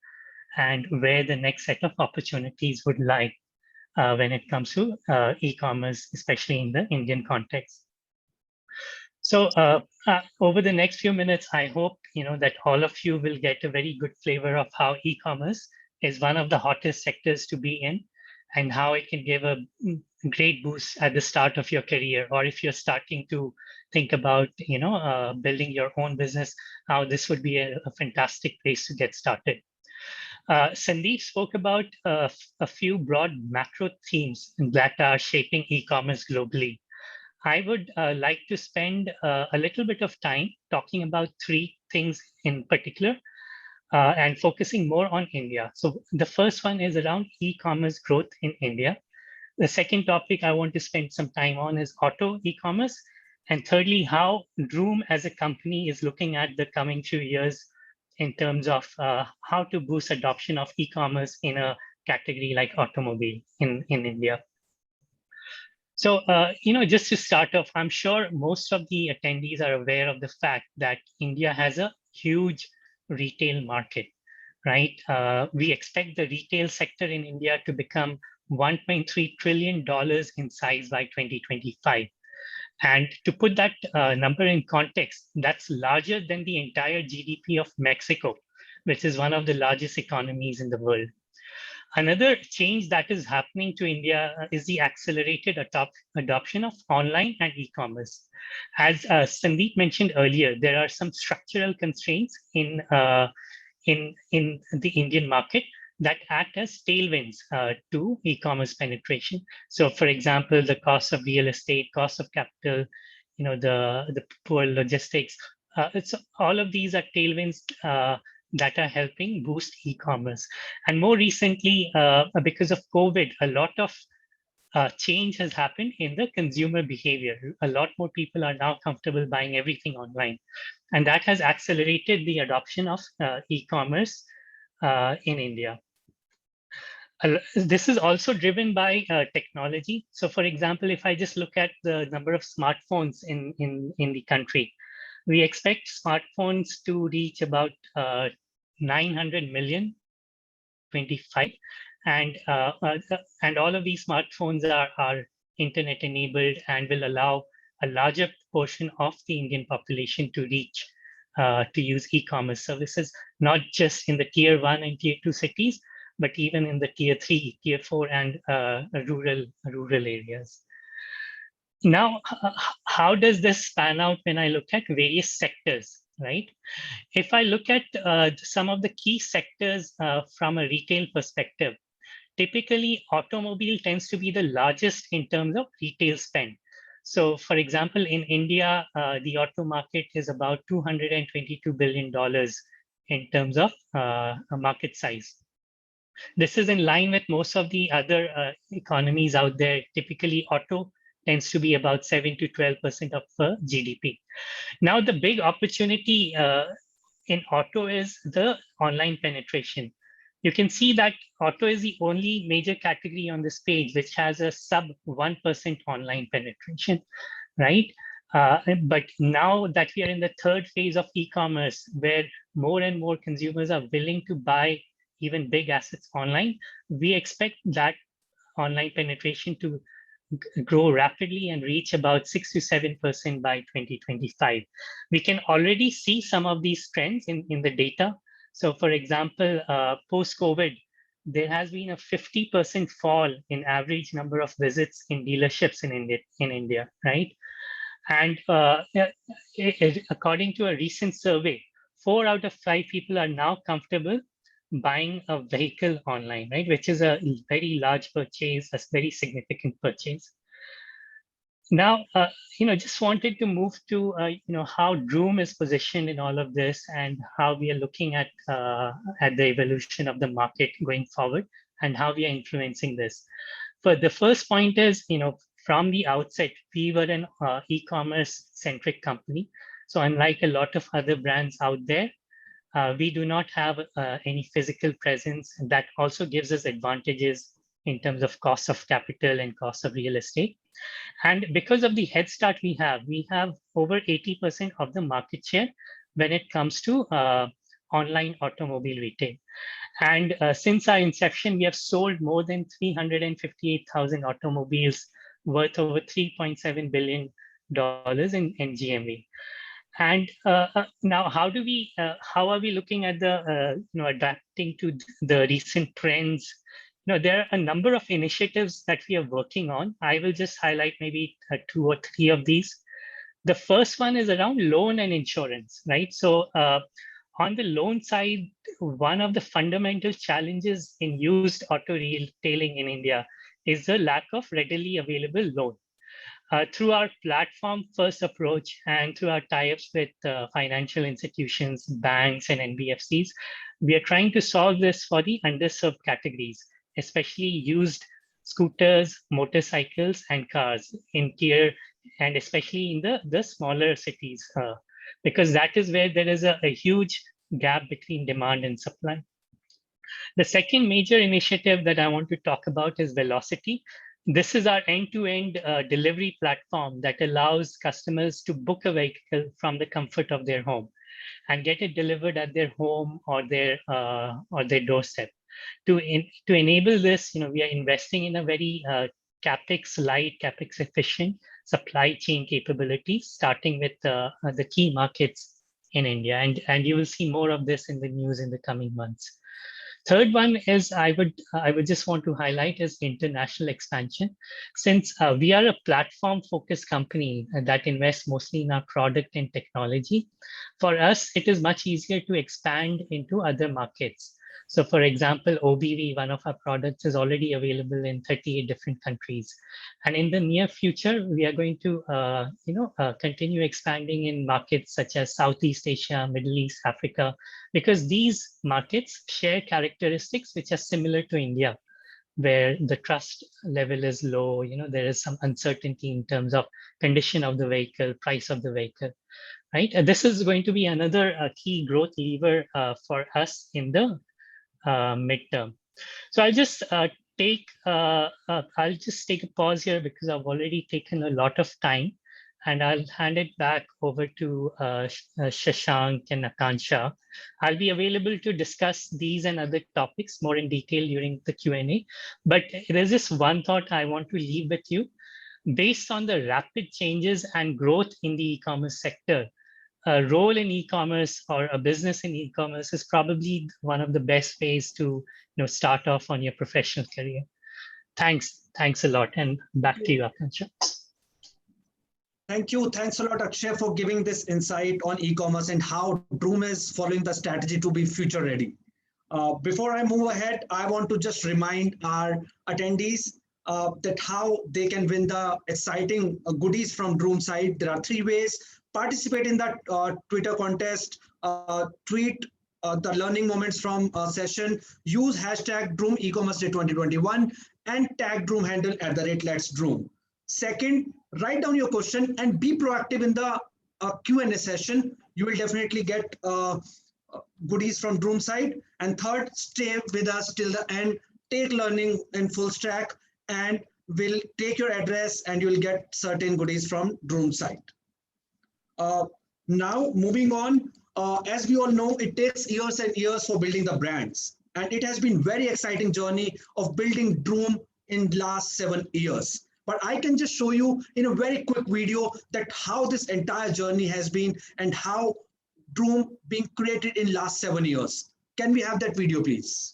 and where the next set of opportunities would lie when it comes to e-commerce, especially in the Indian context. So over the next few minutes, I hope that all of you will get a very good flavor of how e-commerce is one of the hottest sectors to be in, and how it can give a great boost at the start of your career, or if you're starting to think about building your own business, how this would be a fantastic place to get started. Sandeep spoke about a few broad macro themes that are shaping e-commerce globally. I would like to spend a little bit of time talking about 3 things in particular, and focusing more on India. So the first one is around e-commerce growth in India. The second topic I want to spend some time on is auto e-commerce. And thirdly, how Droom as a company is looking at the coming few years in terms of how to boost adoption of e-commerce in a category like automobile in India. So, just to start off, I'm sure most of the attendees are aware of the fact that India has a huge retail market, right? We expect the retail sector in India to become $1.3 trillion in size by 2025. And to put that number in context, that's larger than the entire GDP of Mexico, which is one of the largest economies in the world. Another change that is happening to India is the accelerated adoption of online and e-commerce. As Sandeep mentioned earlier, there are some structural constraints in the Indian market that act as tailwinds to e-commerce penetration. So, for example, the cost of real estate, cost of capital, the poor logistics. It's all of these are tailwinds that are helping boost e-commerce. And more recently, because of COVID, a lot of change has happened in the consumer behavior. A lot more people are now comfortable buying everything online. And that has accelerated the adoption of e-commerce in India. This is also driven by technology. So for example, if I just look at the number of smartphones in the country, we expect smartphones to reach about 900 million, 25, and all of these smartphones are internet enabled and will allow a larger portion of the Indian population to reach to use e-commerce services, not just in the tier 1 and tier 2 cities, but even in the tier 3, tier 4, and rural areas. Now, how does this span out when I look at various sectors, right? If I look at some of the key sectors from a retail perspective, typically automobile tends to be the largest in terms of retail spend. So for example, in India, the auto market is about $222 billion in terms of market size. This is in line with most of the other economies out there. Typically, auto tends to be about 7 to 12% of GDP. Now, the big opportunity in auto is the online penetration. You can see that auto is the only major category on this page which has a sub 1% online penetration, right? But now that we are in the third phase of e-commerce, where more and more consumers are willing to buy even big assets online, we expect that online penetration to grow rapidly and reach about 6 to 7% by 2025. We can already see some of these trends in the data. So for example, post-COVID, there has been a 50% fall in average number of visits in dealerships in India, right? And according to a recent survey, 4 out of 5 people are now comfortable buying a vehicle online, right? Which is a very large purchase, a very significant purchase. Now, just wanted to move to, how Droom is positioned in all of this and how we are looking at the evolution of the market going forward and how we are influencing this. But the first point is, from the outset, we were an e-commerce centric company. So unlike a lot of other brands out there, we do not have any physical presence. That also gives us advantages in terms of cost of capital and cost of real estate. And because of the head start we have over 80% of the market share when it comes to online automobile retail. And since our inception, we have sold more than 358,000 automobiles worth over $3.7 billion in GMV. And now, how are we looking at the adapting to the recent trends? There are a number of initiatives that we are working on. I will just highlight maybe 2 or 3 of these. The first one is around loan and insurance, right? So on the loan side, one of the fundamental challenges in used auto retailing in India is the lack of readily available loan. Through our platform-first approach and through our tie-ups with financial institutions, banks, and NBFCs, we are trying to solve this for the underserved categories, especially used scooters, motorcycles, and cars in tier, and especially in the smaller cities, because that is where there is a huge gap between demand and supply. The second major initiative that I want to talk about is Velocity. This is our end-to-end delivery platform that allows customers to book a vehicle from the comfort of their home. and get it delivered at their home or their doorstep. To enable this, we are investing in a very capex light, capex efficient supply chain capability, starting with the key markets in India, and you will see more of this in the news in the coming months. Third one is I would just want to highlight is international expansion. Since we are a platform focused company that invests mostly in our product and technology, for us, it is much easier to expand into other markets. So for example, OBV, one of our products, is already available in 38 different countries. And in the near future, we are going to continue expanding in markets such as Southeast Asia, Middle East, Africa, because these markets share characteristics which are similar to India, where the trust level is low, there is some uncertainty in terms of condition of the vehicle, price of the vehicle, right? This is going to be another key growth lever for us in the midterm. So I'll just take a pause here because I've already taken a lot of time, and I'll hand it back over to Shashank and Akansha. I'll be available to discuss these and other topics more in detail during the Q&A. But there's just one thought I want to leave with you. Based on the rapid changes and growth in the e-commerce sector, a role in e-commerce or a business in e-commerce is probably one of the best ways to start off on your professional career. Thanks a lot, and back to you, Akansha. Thank you. Thanks a lot, Akshay, for giving this insight on e-commerce and how Droom is following the strategy to be future ready. Before I move ahead, I want to just remind our attendees that how they can win the exciting goodies from Droom side. There are 3 ways. Participate in that Twitter contest, tweet the learning moments from session, use hashtag Droom e-commerce day 2021 and tag Droom handle @Let's Droom. Second, write down your question and be proactive in the Q&A session. You will definitely get goodies from Droom side. And third, stay with us till the end, take learning in full stack, and we'll take your address and you'll get certain goodies from Droom side. Now, moving on, as we all know, it takes years and years for building the brands. And it has been very exciting journey of building Droom in last 7 years. But I can just show you in a very quick video that how this entire journey has been and how Droom being created in last 7 years. Can we have that video, please?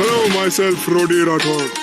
Hello, myself, Rodi Rathod.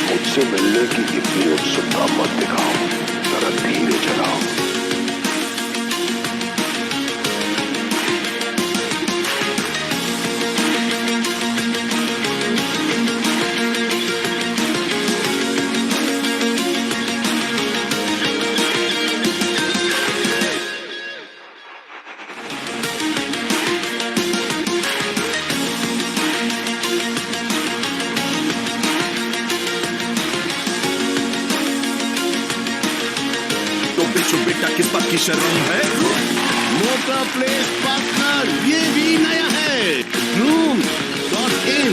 मुझसे मिलने की इतनी उत्सुकता मत दिखाओ, जरा धीरे चलाओ। बेटा किस बात की शर्म है? मोका प्लेस पार्टनर, ये भी नया है, Droom.in।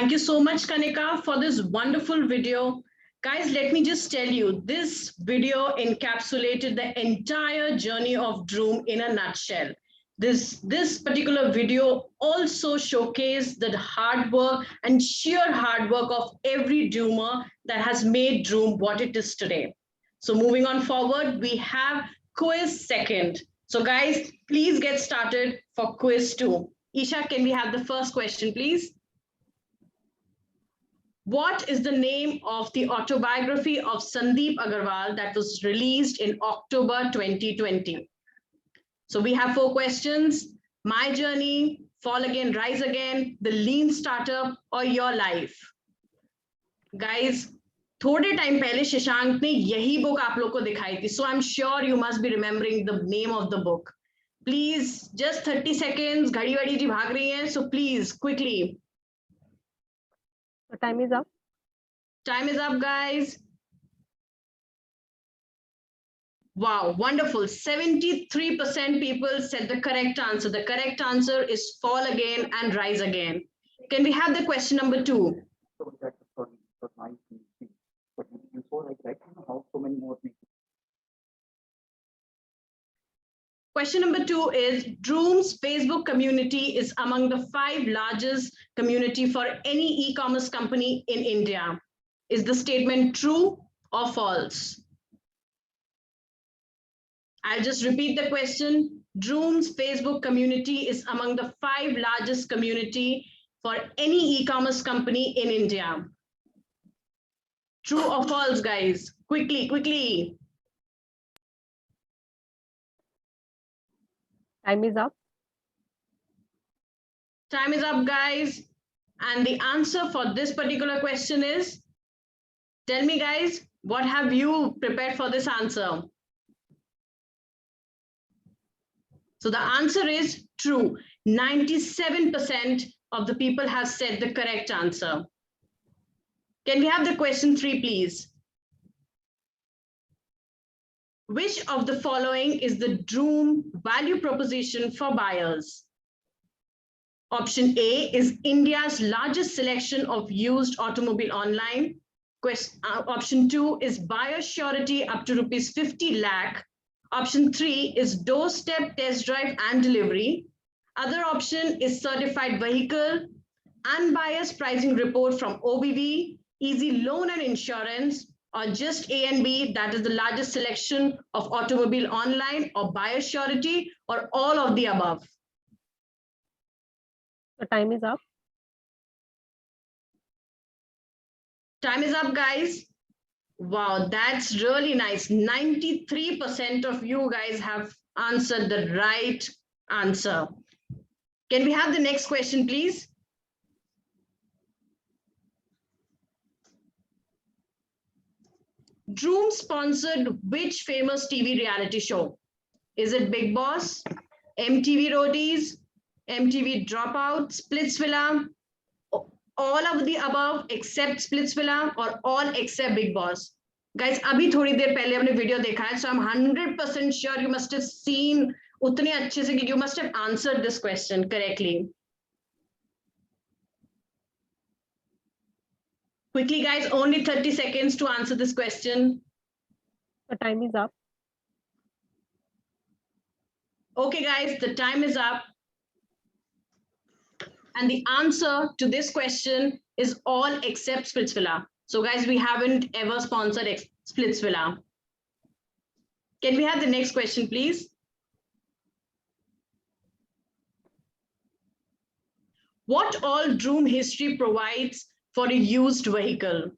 Thank you so much, Kanika, for this wonderful video. Guys, let me just tell you, this video encapsulated the entire journey of Droom in a nutshell. This particular video also showcased the hard work and sheer hard work of every Droomer that has made Droom what it is today. So moving on forward, we have quiz second. So guys, please get started for quiz 2. Isha, can we have the first question, please? What is the name of the autobiography of Sandeep Agarwal that was released in October 2020? So we have 4 questions: My Journey, Fall Again, Rise Again, The Lean Startup, or Your Life. Guys, थोड़े time पहले शशांक ने यही book आप लोग को दिखाई थी, so I'm sure you must be remembering the name of the book. Please, just 30 seconds, घड़ी वड़ी जी भाग रही हैं, so please, quickly. The time is up. Time is up, guys. Wow, wonderful. 73% people said the correct answer. The correct answer is Fall Again and Rise Again. Can we have the question number 2? Question number 2 is, Droom's Facebook community is among the 5 largest community for any e-commerce company in India. Is the statement true or false? I'll just repeat the question. Droom's Facebook community is among the 5 largest community for any e-commerce company in India. True or false, guys? Quickly, quickly. Time is up. Time is up, guys. And the answer for this particular question is, tell me, guys, what have you prepared for this answer? So the answer is true. 97% of the people have said the correct answer. Can we have the question 3, please? Which of the following is the Droom value proposition for buyers? Option A is India's largest selection of used automobile online. Option 2 is buyer surety up to rupees 50 lakh. Option 3 is doorstep test drive and delivery. Other option is certified vehicle, unbiased pricing report from OBV, easy loan and insurance, or just A and B, that is the largest selection of automobile online, or buyer surety, or all of the above. The time is up. Time is up, guys. Wow, that's really nice. 93% of you guys have answered the right answer. Can we have the next question, please? Droom sponsored which famous TV reality show? Is it Big Boss, MTV Roadies, MTV Dropout, Splitsvilla, all of the above except Splitsvilla, or all except Big Boss? Guys, abhi thodi der pehle humne video dekha hai, so I'm 100% sure you must have seen utne achhe se, you must have answered this question correctly. Quickly, guys, only 30 seconds to answer this question. The time is up. Okay, guys, the time is up. And the answer to this question is all except Splitsvilla. So, guys, we haven't ever sponsored Splitsvilla. Can we have the next question, please? What all Droom history provides for a used vehicle?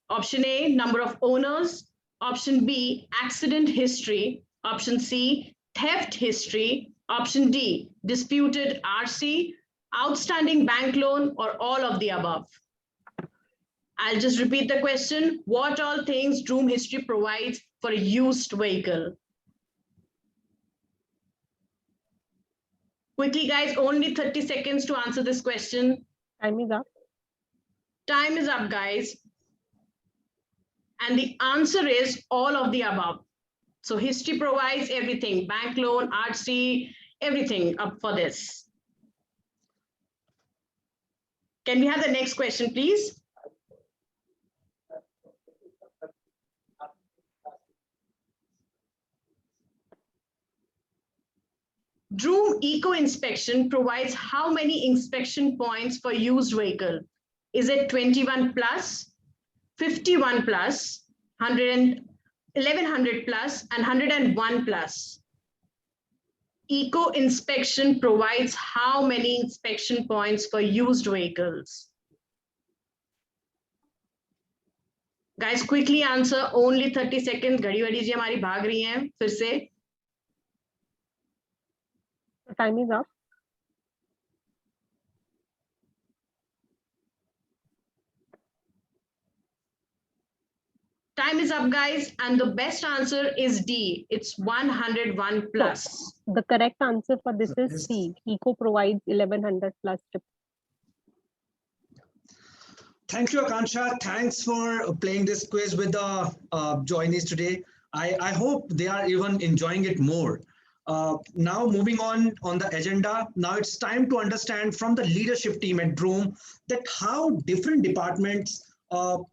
Option A, number of owners. Option B, accident history. Option C, theft history. Option D, disputed RC, outstanding bank loan, or all of the above. I'll just repeat the question. What all things Droom history provides for a used vehicle? Quickly, guys, only 30 seconds to answer this question. Time is up. Time is up, guys. And the answer is all of the above. So history provides everything, bank loan, RC, everything up for this. Can we have the next question, please? Droom Eco Inspection provides how many inspection points for used vehicle? Is it 21 plus, 51 plus, 1100 plus, and 101 plus? Eco Inspection provides how many inspection points for used vehicles? Guys, quickly answer. Only 30 seconds. घड़ी वड़ी जी हमारी भाग रही हैं फिर से. Time is up. Time is up, guys, and the best answer is D. It's 101 plus. So, the correct answer for this is C. Eco provides 1100 plus. Thank you, Akansha. Thanks for playing this quiz with the joinees today. I hope they are even enjoying it more. Now moving on the agenda, now it's time to understand from the leadership team at Droom that how different departments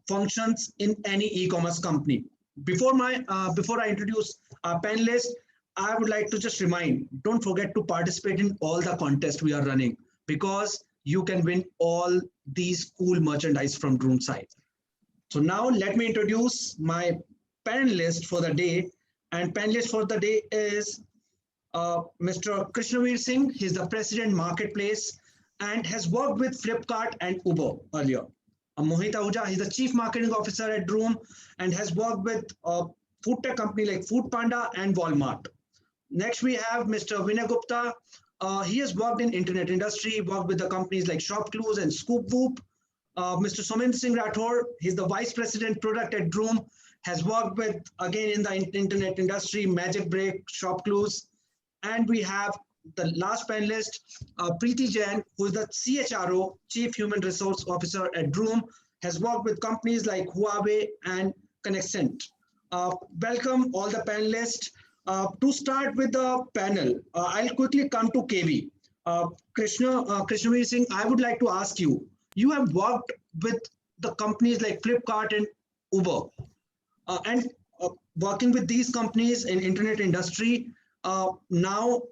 functions in any e-commerce company. Before I introduce our panelists, I would like to just remind, don't forget to participate in all the contests we are running, because you can win all these cool merchandise from Droom side. So now let me introduce my panelist for the day. And panelist for the day is Mr. Krishnavir Singh. He's the president marketplace and has worked with Flipkart and Uber earlier. Mohit Ahuja, he's the chief marketing officer at Droom and has worked with food tech company like Food Panda and Walmart. Next, we have Mr. Vinay Gupta. He has worked in internet industry, worked with the companies like ShopClues and ScoopWhoop. Mr. Somin Singh Rathore, he's the vice president product at Droom, has worked with, again, in the internet industry, Magic Break, ShopClues. And we have the last panelist, Preeti Jain, who is the CHRO, Chief Human Resource Officer at Droom, has worked with companies like Huawei and Connexent. Welcome all the panelists. To start with the panel, I'll quickly come to KV. Krishnavir Singh, I would like to ask you, you have worked with the companies like Flipkart and Uber, and working with these companies in internet industry. Now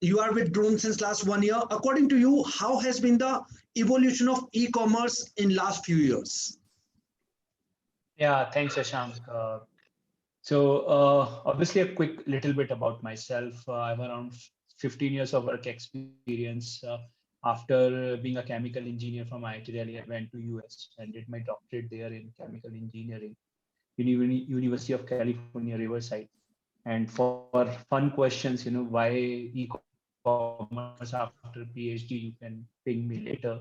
you are with Droom since last 1 year. According to you, how has been the evolution of e-commerce in last few years? Yeah, thanks, Shashank. Obviously a quick little bit about myself. I have around 15 years of work experience. After being a chemical engineer from IIT Delhi, I went to US and did my doctorate there in chemical engineering, University of California, Riverside. And for fun questions, why e-commerce after PhD, you can ping me later.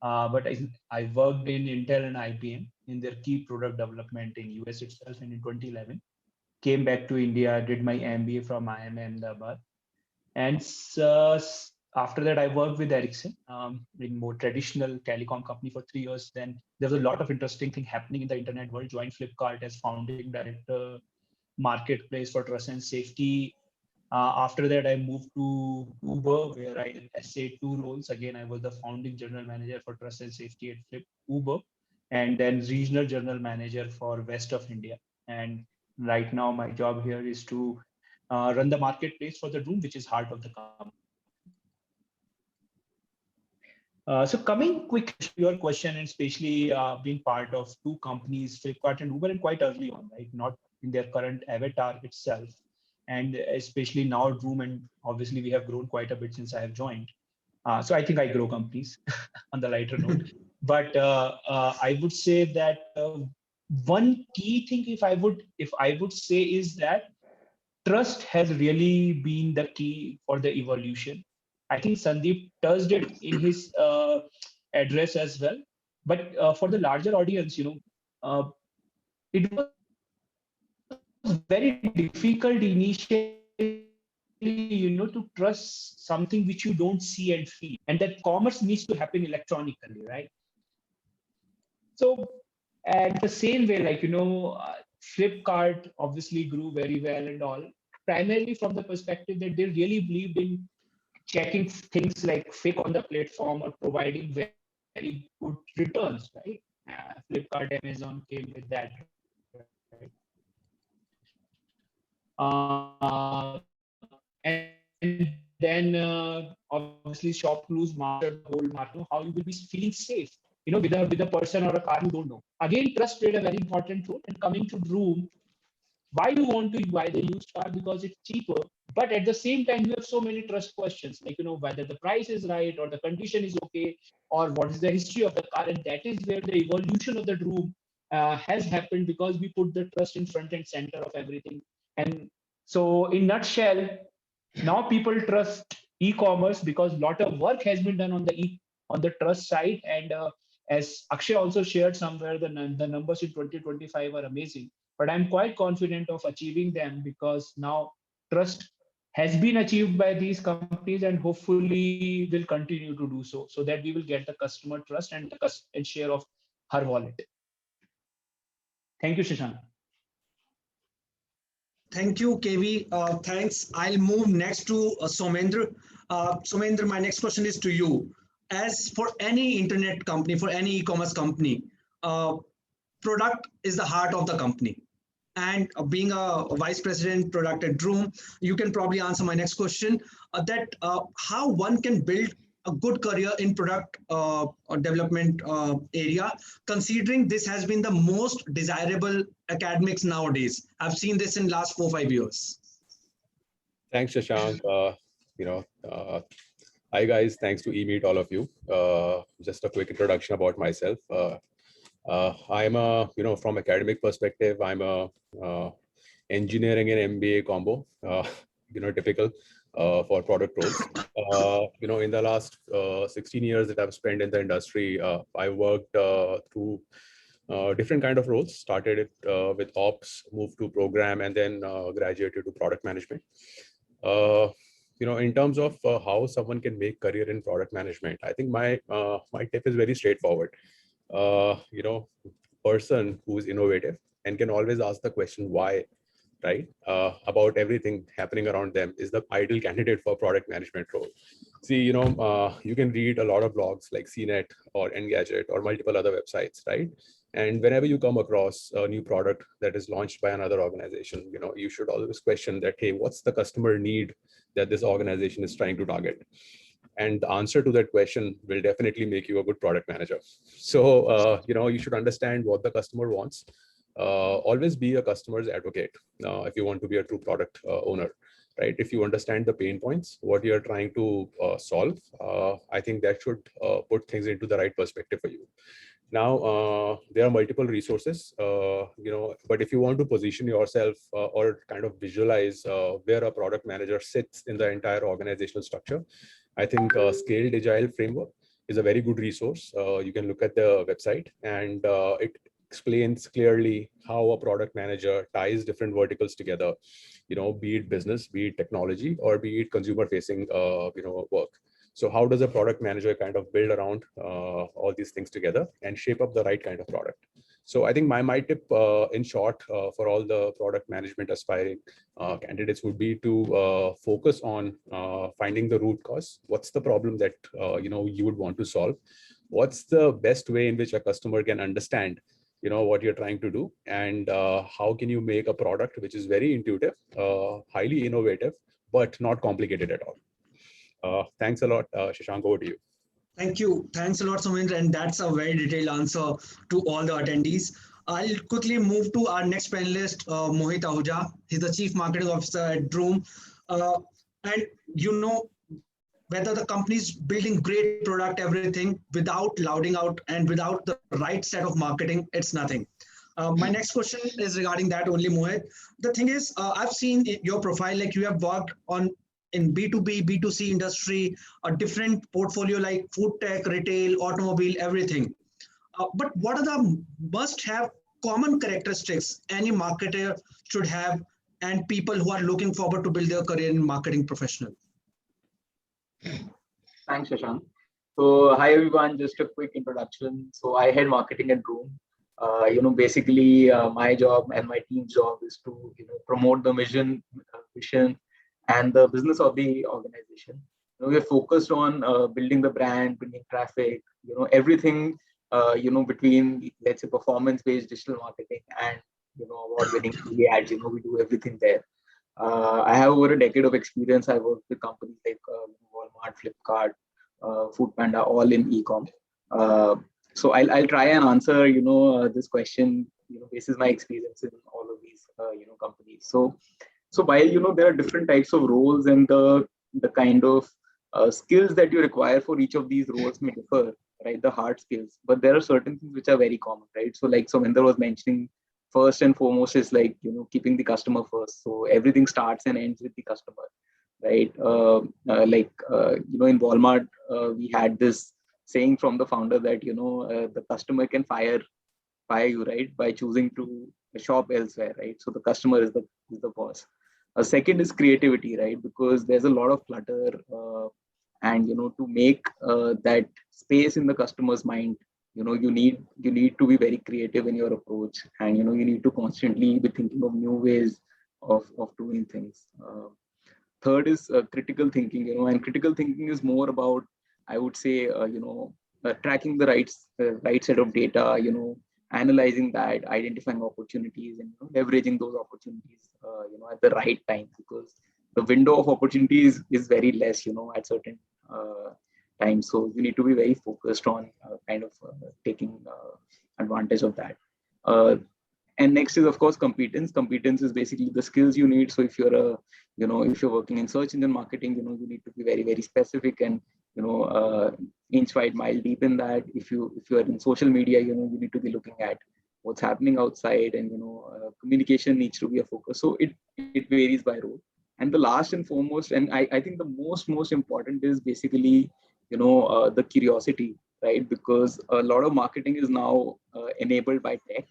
But I worked in Intel and IBM in their key product development in US itself, and in 2011, came back to India, did my MBA from IIM Ahmedabad. And after that, I worked with Ericsson in more traditional telecom company for 3 years. Then there was a lot of interesting thing happening in the internet world. Joined Flipkart as founding director, marketplace for trust and safety. After that, I moved to Uber, where I did SA2 roles. Again, I was the founding general manager for trust and safety at Uber, and then regional general manager for West of India. And right now, my job here is to run the marketplace for the Droom, which is heart of the company. So coming quick to your question, and especially being part of two companies, Flipkart and Uber, and quite early on, right? Not in their current avatar itself, and especially now Droom, and obviously we have grown quite a bit since I have joined. So I think I grow companies on the lighter note. But I would say that one key thing, if I would say, is that trust has really been the key for the evolution. I think Sandeep touched it in his address as well. But for the larger audience, it was very difficult initially, to trust something which you don't see and feel, and that commerce needs to happen electronically, right? So, at the same way, Flipkart obviously grew very well and all, primarily from the perspective that they really believed in checking things like fake on the platform or providing very good returns, right? Flipkart, Amazon came with that. And then obviously shop clues mastered the whole market. How you will be feeling safe, with a person or a car you don't know. Again, trust played a very important role. And coming to Droom, why do you want to buy the used car? Because it's cheaper, but at the same time you have so many trust questions, like whether the price is right or the condition is okay, or what is the history of the car. And that is where the evolution of the Droom has happened, because we put the trust in front and center of everything. And so in nutshell, now people trust e-commerce because a lot of work has been done on the trust side. And as Akshay also shared somewhere, the numbers in 2025 are amazing. But I'm quite confident of achieving them, because now trust has been achieved by these companies, and hopefully will continue to do so, so that we will get the customer trust and and share of her wallet. Thank you, Shashank. Thank you, KV. Thanks. I'll move next to Somendra. Somendra, my next question is to you. As for any internet company, for any e-commerce company, product is the heart of the company. And being a vice president product at Droom, you can probably answer my next question, that how one can build a good career in product development area, considering this has been the most desirable academics nowadays. I've seen this in last 4-5 years. Thanks, Shashank. Hi guys, thanks to eMeet all of you. Just a quick introduction about myself. I'm a, from academic perspective, I'm a engineering and MBA combo, typical for product roles. In the last 16 years that I've spent in the industry, I worked through different kind of roles. Started it with ops, moved to program, and then graduated to product management. In terms of how someone can make career in product management, I think my tip is very straightforward. Person who is innovative and can always ask the question why, right? About everything happening around them is the ideal candidate for product management role. See, you can read a lot of blogs like CNET or Engadget or multiple other websites, right? And whenever you come across a new product that is launched by another organization, you should always question that, hey, what's the customer need that this organization is trying to target? And the answer to that question will definitely make you a good product manager. So, you should understand what the customer wants. Always be a customer's advocate if you want to be a true product owner, right? If you understand the pain points, what you're trying to solve, I think that should put things into the right perspective for you. Now, there are multiple resources, but if you want to position yourself or kind of visualize where a product manager sits in the entire organizational structure, I think Scaled Agile Framework is a very good resource. You can look at the website, and it explains clearly how a product manager ties different verticals together, be it business, be it technology, or be it consumer facing, work. So how does a product manager kind of build around all these things together and shape up the right kind of product? So I think my tip in short for all the product management aspiring candidates would be to focus on finding the root cause. What's the problem that you would want to solve? What's the best way in which a customer can understand what you're trying to do, and how can you make a product which is very intuitive, highly innovative, but not complicated at all. Thanks a lot, Shashank, over to you. Thank you. Thanks a lot, Somendra. And that's a very detailed answer to all the attendees. I'll quickly move to our next panelist, Mohit Ahuja. He's the Chief Marketing Officer at Droom. And whether the company is building great product, everything, without louding out and without the right set of marketing, it's nothing. My next question is regarding that only, Mohit. The thing is, I've seen your profile, like you have worked in B2B, B2C industry, a different portfolio like food tech, retail, automobile, everything. But what are the must-have common characteristics any marketer should have, and people who are looking forward to build their career in marketing professional? Thanks, Shashank. So hi everyone, just a quick introduction. So I head marketing at Droom. Basically my job and my team's job is to promote the mission and the business of the organization. we're focused on building the brand, bringing traffic, everything, between, let's say, performance-based digital marketing and, award-winning TV ads, we do everything there. I have over a decade of experience. I worked with companies like Walmart, Flipkart, Foodpanda, all in e-com. So I'll try and answer, this question, based on my experience in all of these, companies. So while, there are different types of roles, and the kind of skills that you require for each of these roles may differ, right? The hard skills, but there are certain things which are very common, right? So like Sominder was mentioning, first and foremost is like, keeping the customer first. So everything starts and ends with the customer, right? In Walmart, we had this saying from the founder that, the customer can fire you, right, by choosing to shop elsewhere, right? So the customer is the boss. A second is creativity, right? Because there's a lot of clutter, and to make that space in the customer's mind, you need to be very creative in your approach, and you need to constantly be thinking of new ways of doing things. Third is critical thinking, and critical thinking is more about, I would say, tracking the right set of data, analyzing that, identifying opportunities, and leveraging those opportunities, at the right time, because the window of opportunities is very less, at certain times. So you need to be very focused on taking advantage of that. And next is, of course, competence. Competence is basically the skills you need. So if you're if you're working in search engine marketing, you need to be very, very specific, and inch wide, mile deep in that. If you are in social media, you need to be looking at what's happening outside, and communication needs to be a focus. So it varies by role. And the last and foremost, and I think the most important is basically the curiosity, right? Because a lot of marketing is now enabled by tech,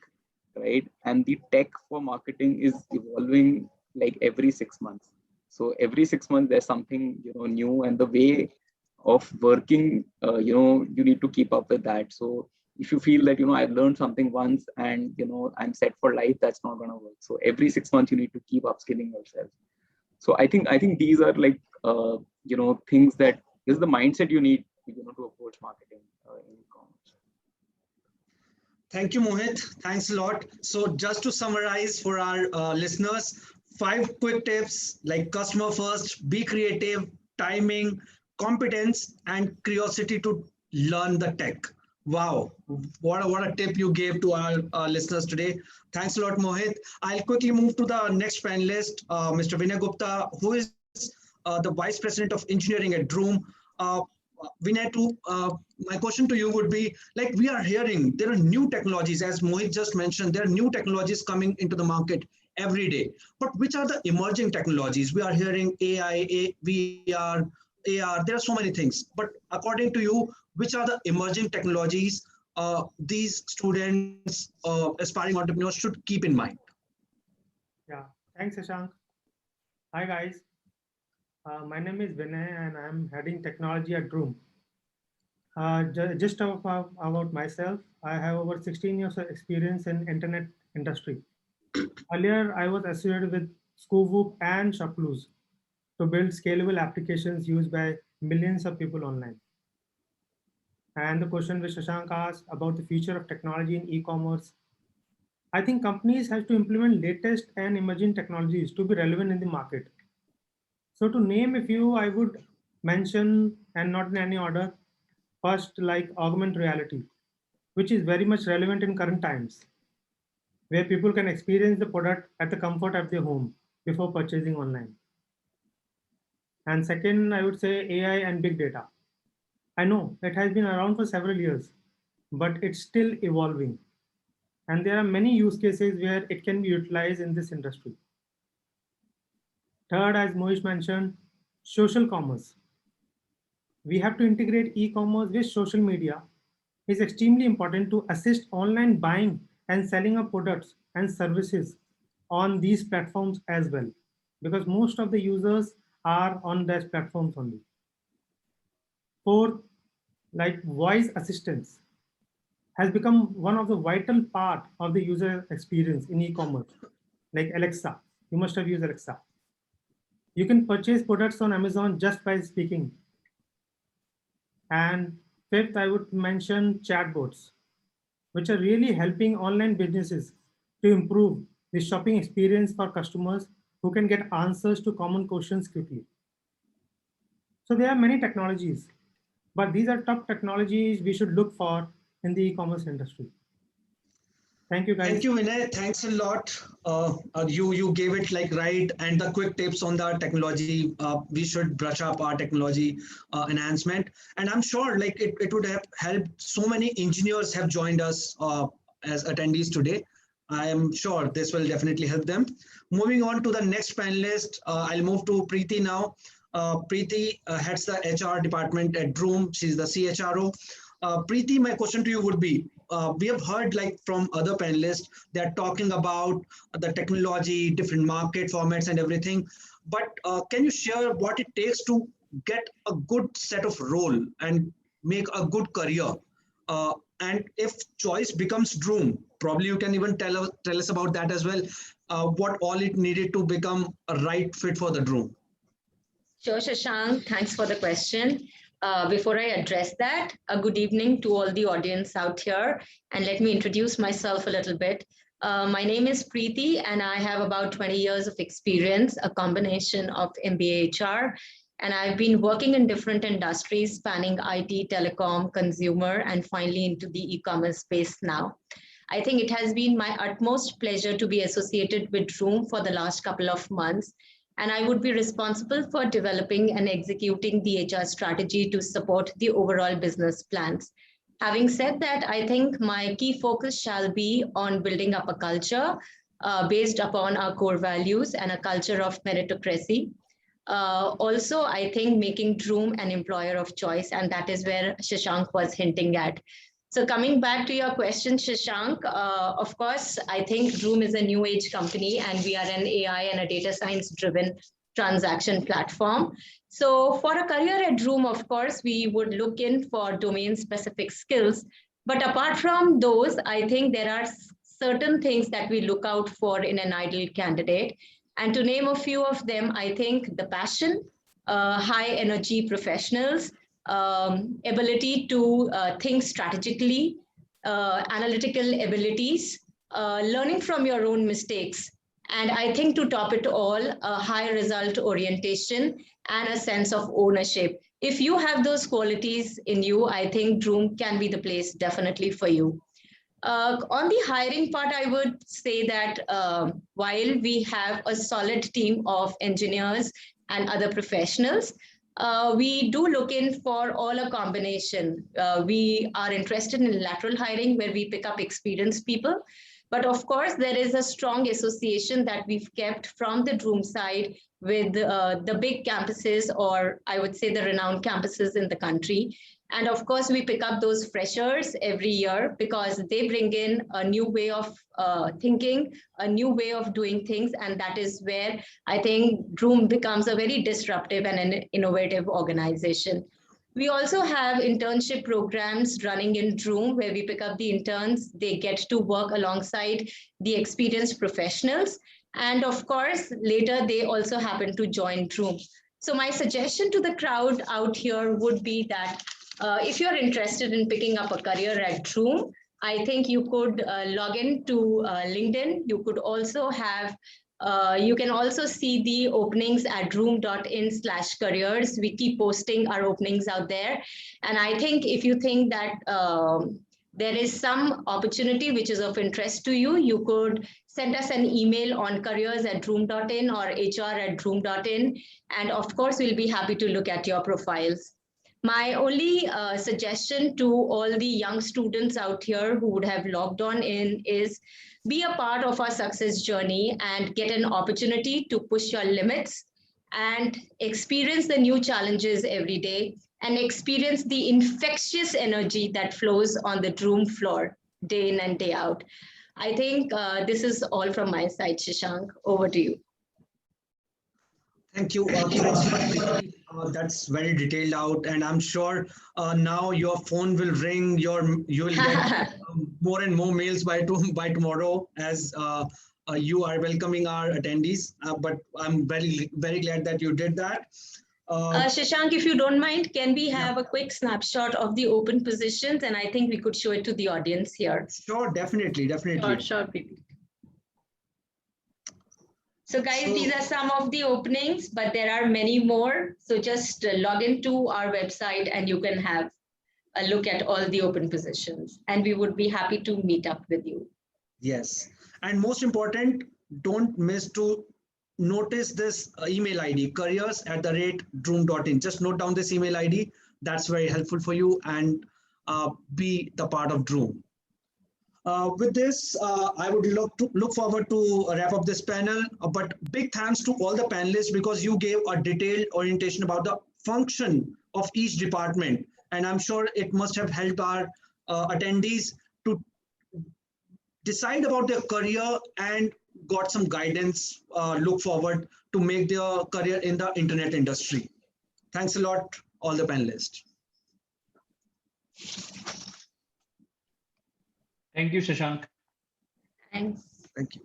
right? And the tech for marketing is evolving like every 6 months. So every 6 months there's something new, and the way of working, you need to keep up with that. So if you feel that I've learned something once and I'm set for life, that's not going to work. So every 6 months you need to keep upskilling yourself. So I think these are like things that is the mindset you need to approach marketing in e-commerce. Thank you, Mohit. Thanks a lot. So just to summarize for our listeners, 5 quick tips like customer first, be creative, timing, competence, and curiosity to learn the tech. Wow, what a tip you gave to our listeners today. Thanks a lot, Mohit. I'll quickly move to the next panelist, Mr. Vinay Gupta, who is the Vice President of Engineering at Droom. Vinay, my question to you would be, like, we are hearing there are new technologies, as Mohit just mentioned, there are new technologies coming into the market every day. But which are the emerging technologies? We are hearing AI, VR, AR, there are so many things. But according to you, which are the emerging technologies these students, aspiring entrepreneurs should keep in mind? Yeah, thanks, Shashank. Hi, guys. My name is Vinay, and I'm heading technology at Droom. Just about myself, I have over 16 years of experience in internet industry. Earlier, I was associated with Scoop and Shoploose to build scalable applications used by millions of people online. And the question which Shashank asked about the future of technology in e-commerce, I think companies have to implement latest and emerging technologies to be relevant in the market. So to name a few, I would mention, and not in any order, first, like augmented reality, which is very much relevant in current times, where people can experience the product at the comfort of their home before purchasing online. And second, I would say AI and big data. I know it has been around for several years, but it's still evolving. And there are many use cases where it can be utilized in this industry. Third, as Mohish mentioned, social commerce. We have to integrate e-commerce with social media. It's extremely important to assist online buying and selling of products and services on these platforms as well, because most of the users are on those platforms only. Fourth, like voice assistance has become one of the vital part of the user experience in e-commerce, like Alexa. You must have used Alexa. You can purchase products on Amazon just by speaking And fifth, I would mention chatbots, which are really helping online businesses to improve the shopping experience for customers who can get answers to common questions quickly. So there are many technologies, but these are top technologies we should look for in the e-commerce industry. Thank you, guys. Thank you, Vinay. Thanks a lot. You gave it like right, and the quick tips on the technology. We should brush up our technology enhancement, and I'm sure like it would have helped. So many engineers have joined us as attendees today. I am sure this will definitely help them. Moving on to the next panelist, I'll move to Preeti now. Preeti heads the HR department at Droom. She's the CHRO. Preeti, my question to you would be, we have heard like from other panelists, they're talking about the technology, different market formats and everything. But can you share what it takes to get a good set of role and make a good career? And if choice becomes Droom, probably you can even tell us about that as well. What all it needed to become a right fit for the Droom. Sure, Shashank. Thanks for the question. Before I address that, a good evening to all the audience out here. And let me introduce myself a little bit. My name is Preeti, and I have about 20 years of experience, a combination of MBA HR. And I've been working in different industries spanning IT, telecom, consumer, and finally into the e-commerce space now. I think it has been my utmost pleasure to be associated with Droom for the last couple of months. And I would be responsible for developing and executing the HR strategy to support the overall business plans. Having said that, I think my key focus shall be on building up a culture based upon our core values and a culture of meritocracy. Also, I think making Droom an employer of choice, and that is where Shashank was hinting at. So coming back to your question, Shashank, of course, I think Droom is a new age company and we are an AI and a data science driven transaction platform. So for a career at Droom, of course, we would look in for domain specific skills. But apart from those, I think there are certain things that we look out for in an ideal candidate. And to name a few of them, I think the passion, high energy professionals, ability to think strategically, analytical abilities, learning from your own mistakes. And I think to top it all, a high result orientation and a sense of ownership. If you have those qualities in you, I think Droom can be the place definitely for you. On the hiring part, I would say that while we have a solid team of engineers and other professionals, we do look in for all a combination. We are interested in lateral hiring where we pick up experienced people. But of course, there is a strong association that we've kept from the Droom side with the big campuses, or I would say the renowned campuses in the country. And of course, we pick up those freshers every year because they bring in a new way of thinking, a new way of doing things. And that is where I think Droom becomes a very disruptive and an innovative organization. We also have internship programs running in Droom where we pick up the interns. They get to work alongside the experienced professionals. And of course, later they also happen to join Droom. So my suggestion to the crowd out here would be that if you're interested in picking up a career at Droom, I think you could log in to LinkedIn. You could also have, you can also see the openings at droom.in/careers. We keep posting our openings out there. And I think if you think that there is some opportunity which is of interest to you, you could send us an email on careers@droom.in or hr@droom.in. And of course, we'll be happy to look at your profiles. My only suggestion to all the young students out here who would have logged on in is be a part of our success journey and get an opportunity to push your limits and experience the new challenges every day and experience the infectious energy that flows on the Droom floor day in and day out. I think this is all from my side, Shashank. Over to you. Thank you. That's very detailed out, and I'm sure now your phone will ring. You will get more and more mails by tomorrow as you are welcoming our attendees. But I'm very glad that you did that. Shashank, if you don't mind, can we have a quick snapshot of the open positions? And I think we could show it to the audience here. Sure, definitely. Sure. So guys, these are some of the openings, but there are many more. So just log into our website and you can have a look at all the open positions. And we would be happy to meet up with you. Yes. And most important, don't miss to notice this email ID, careers@droom.in. Just note down this email ID. That's very helpful for you and be the part of Droom. With this, I would look forward to wrap up this panel, but big thanks to all the panelists because you gave a detailed orientation about the function of each department. And I'm sure it must have helped our attendees to decide about their career and got some guidance, look forward to make their career in the internet industry. Thanks a lot, all the panelists. Thank you, Shashank. Thanks. Thank you.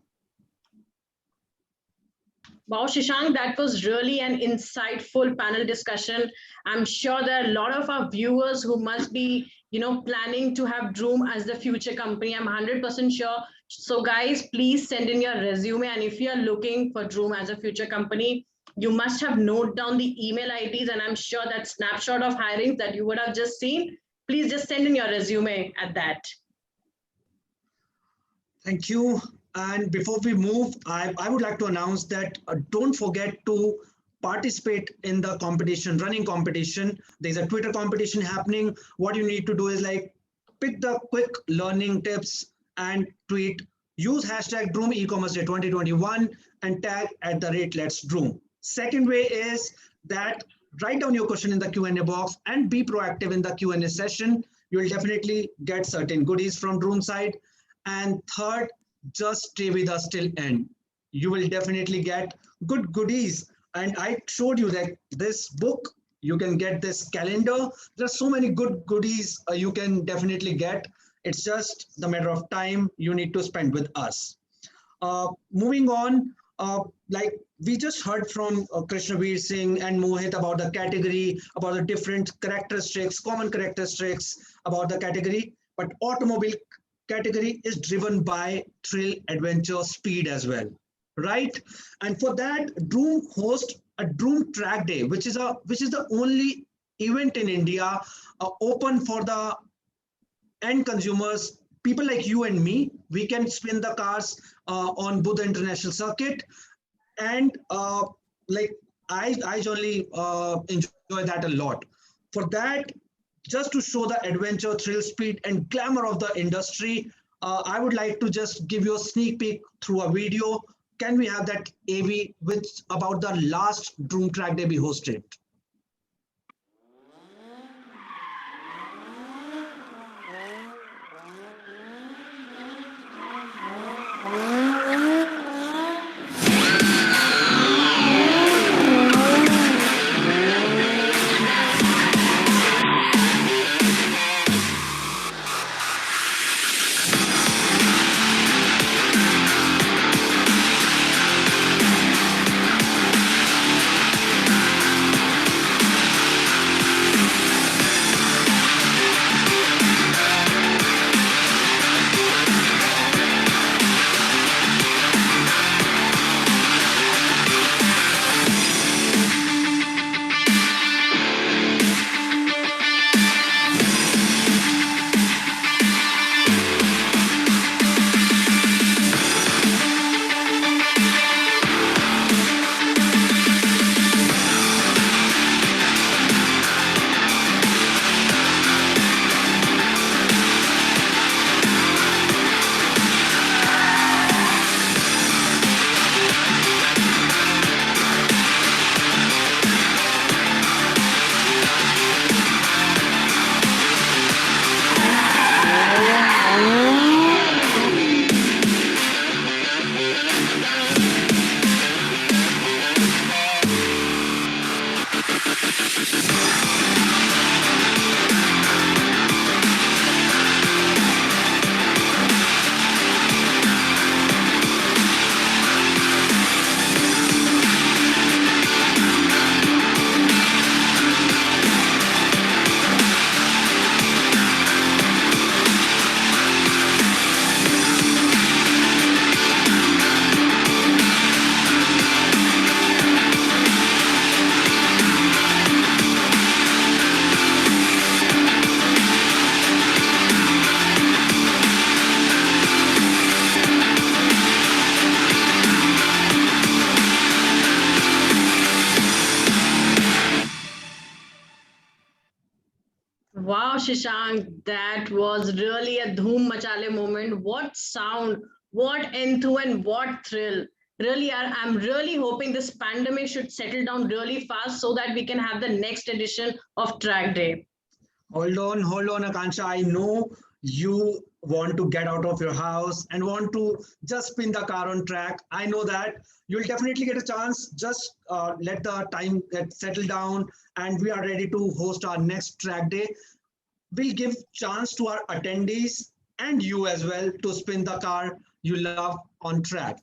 Wow, Shashank, that was really an insightful panel discussion. I'm sure there are a lot of our viewers who must be, planning to have Droom as the future company. I'm 100% sure. So guys, please send in your resume. And if you're looking for Droom as a future company, you must have noted down the email IDs. And I'm sure that snapshot of hirings that you would have just seen, please just send in your resume at that. Thank you. And before we move, I would like to announce that don't forget to participate in the competition, running competition. There's a Twitter competition happening. What you need to do is pick the quick learning tips and tweet. Use hashtag Droom e-commerce day 2021 and tag @Let's Droom. Second way is that write down your question in the Q&A box and be proactive in the Q&A session. You will definitely get certain goodies from Droom side. And third, just stay with us till end. You will definitely get good goodies. And I showed you that this book, you can get this calendar. There's so many good goodies you can definitely get. It's just the matter of time you need to spend with us. Moving on, we just heard from Krishnaveer Singh and Mohit about the category, about the different characteristics, common characteristics about the category. But automobile category is driven by thrill, adventure, speed as well, right? And for that, Droom hosts a Droom Track Day, which is the only event in India open for the end consumers, people like you and me. We can spin the cars on Buddha International Circuit, and I generally enjoy that a lot. For that, just to show the adventure, thrill, speed, and glamour of the industry, I would like to just give you a sneak peek through a video. Can we have that AV about the last Droom Track Day we hosted? Wow, Shashank, that was really a dhoom machale moment. What sound, what enthu, and what thrill. Really, I'm really hoping this pandemic should settle down really fast so that we can have the next edition of Track Day. Hold on, Akansha. I know you want to get out of your house and want to just spin the car on track. I know that you'll definitely get a chance. Just let the time get settled down, and we are ready to host our next track day. We'll give chance to our attendees and you as well to spin the car you love on track.